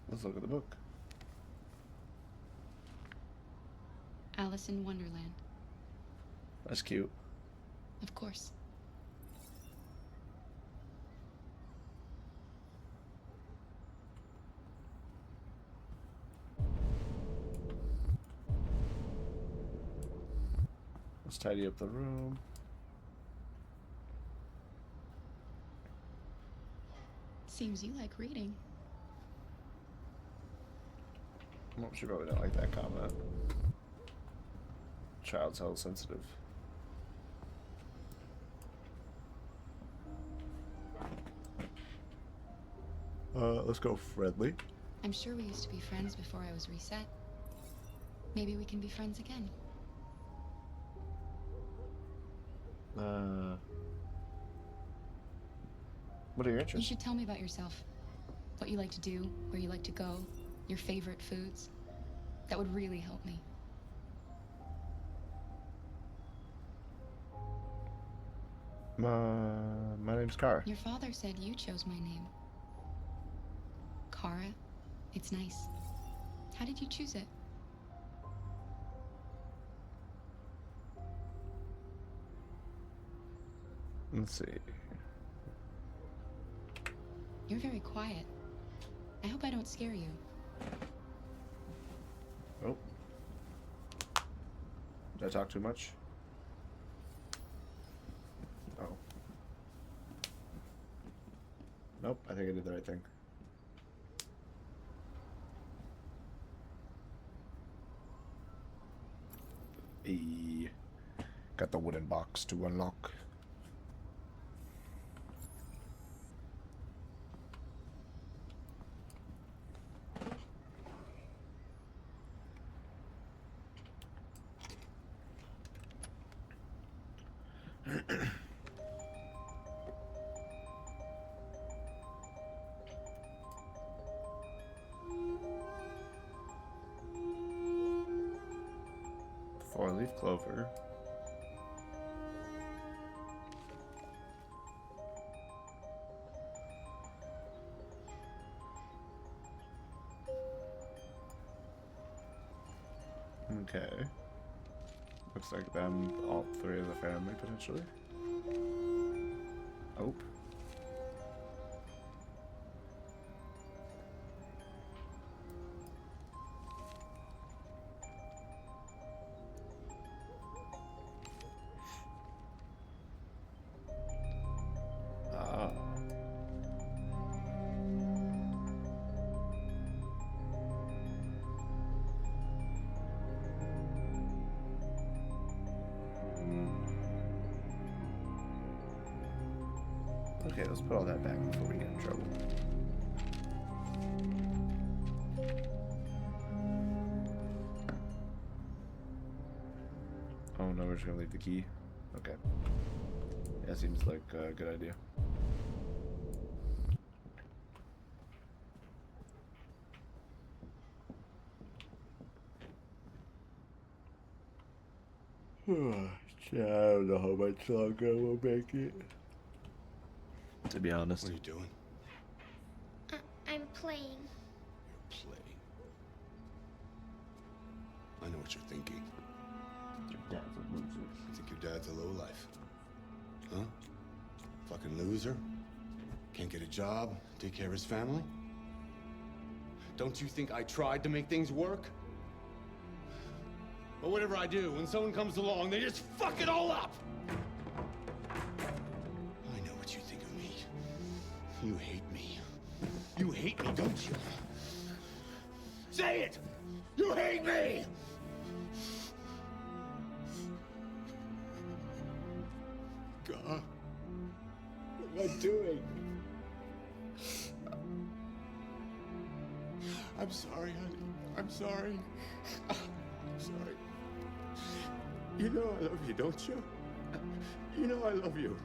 Let's look at the book. Alice in Wonderland. That's cute. Of course. Let's tidy up the room. Seems you like reading. Well, she probably don't like that comment. Child's health sensitive. Let's go friendly. I'm sure we used to be friends before I was reset. Maybe we can be friends again. What are your You interests? should tell me about yourself. What you like to do, where you like to go, your favorite foods. That would really help me. My name's Kara. Your father said you chose my name. Kara. It's nice. How did you choose it? Let's see. You're very quiet. I hope I don't scare you. Oh. Did I talk too much? Oh. Nope, I think I did the right thing. Got the wooden box to unlock. Four-leaf clover. Okay. Looks like them, all three of the family, potentially. Oh. Ah. Okay, let's put all that back before we get in trouble. Oh no, we're just gonna leave the key. Okay. That seems like a good idea. I don't know how much longer we'll make it. To be honest. What are you doing? I'm playing. You're playing. I know what you're thinking. Your dad's a loser. You think your dad's a lowlife? Huh? Fucking loser? Can't get a job, take care of his family? Don't you think I tried to make things work? But whatever I do, when someone comes along, they just fuck it all up! I know what you think of me. You hate me. You hate me, don't you? Say it! You hate me! God. What am I doing? I'm sorry, honey. I'm sorry. I'm sorry. You know I love you, don't you? You know I love you.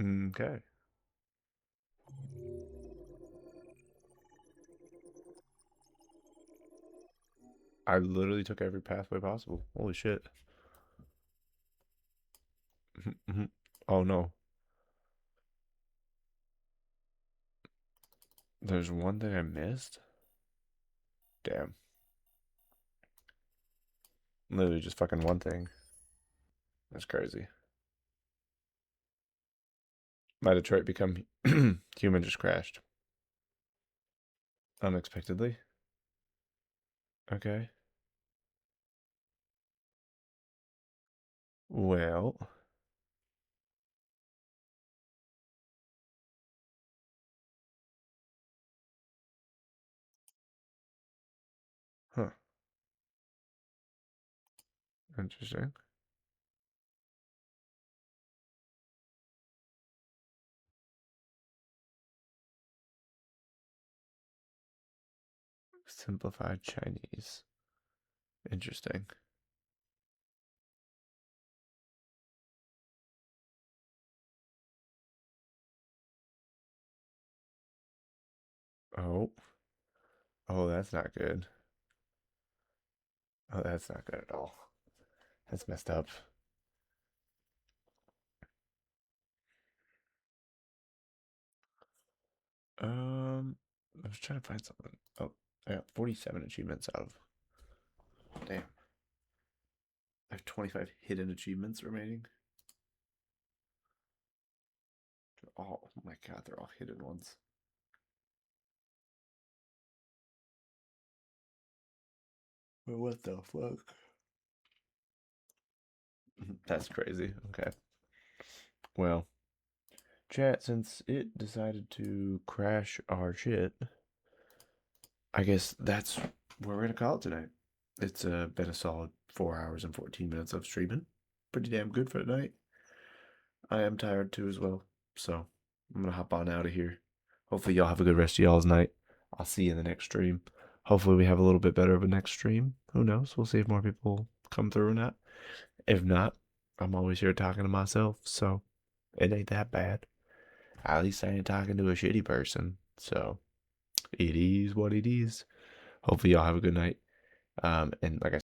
Okay. I literally took every pathway possible. Holy shit. Oh no. There's one thing I missed? Damn. Literally just fucking one thing. That's crazy. My Detroit Become Human just crashed. Unexpectedly. Okay. Well. Huh. Interesting. Simplified Chinese. Interesting. Oh. Oh, that's not good. Oh, that's not good at all. That's messed up. I was trying to find something. Oh, I got 47 achievements out of. Damn. I have 25 hidden achievements remaining. Oh my god, they're all hidden ones. But what the fuck? That's crazy. Okay. Well, chat, since it decided to crash our shit, I guess that's where we're gonna call it tonight. It's been a solid 4 hours and 14 minutes of streaming. Pretty damn good for tonight. I am tired too as well, so I'm gonna hop on out of here. Hopefully y'all have a good rest of y'all's night. I'll see you in the next stream. Hopefully we have a little bit better of a next stream. Who knows? We'll see if more people come through or not. If not, I'm always here talking to myself, so it ain't that bad. At least I ain't talking to a shitty person, so it is what it is. Hopefully y'all have a good night. And like I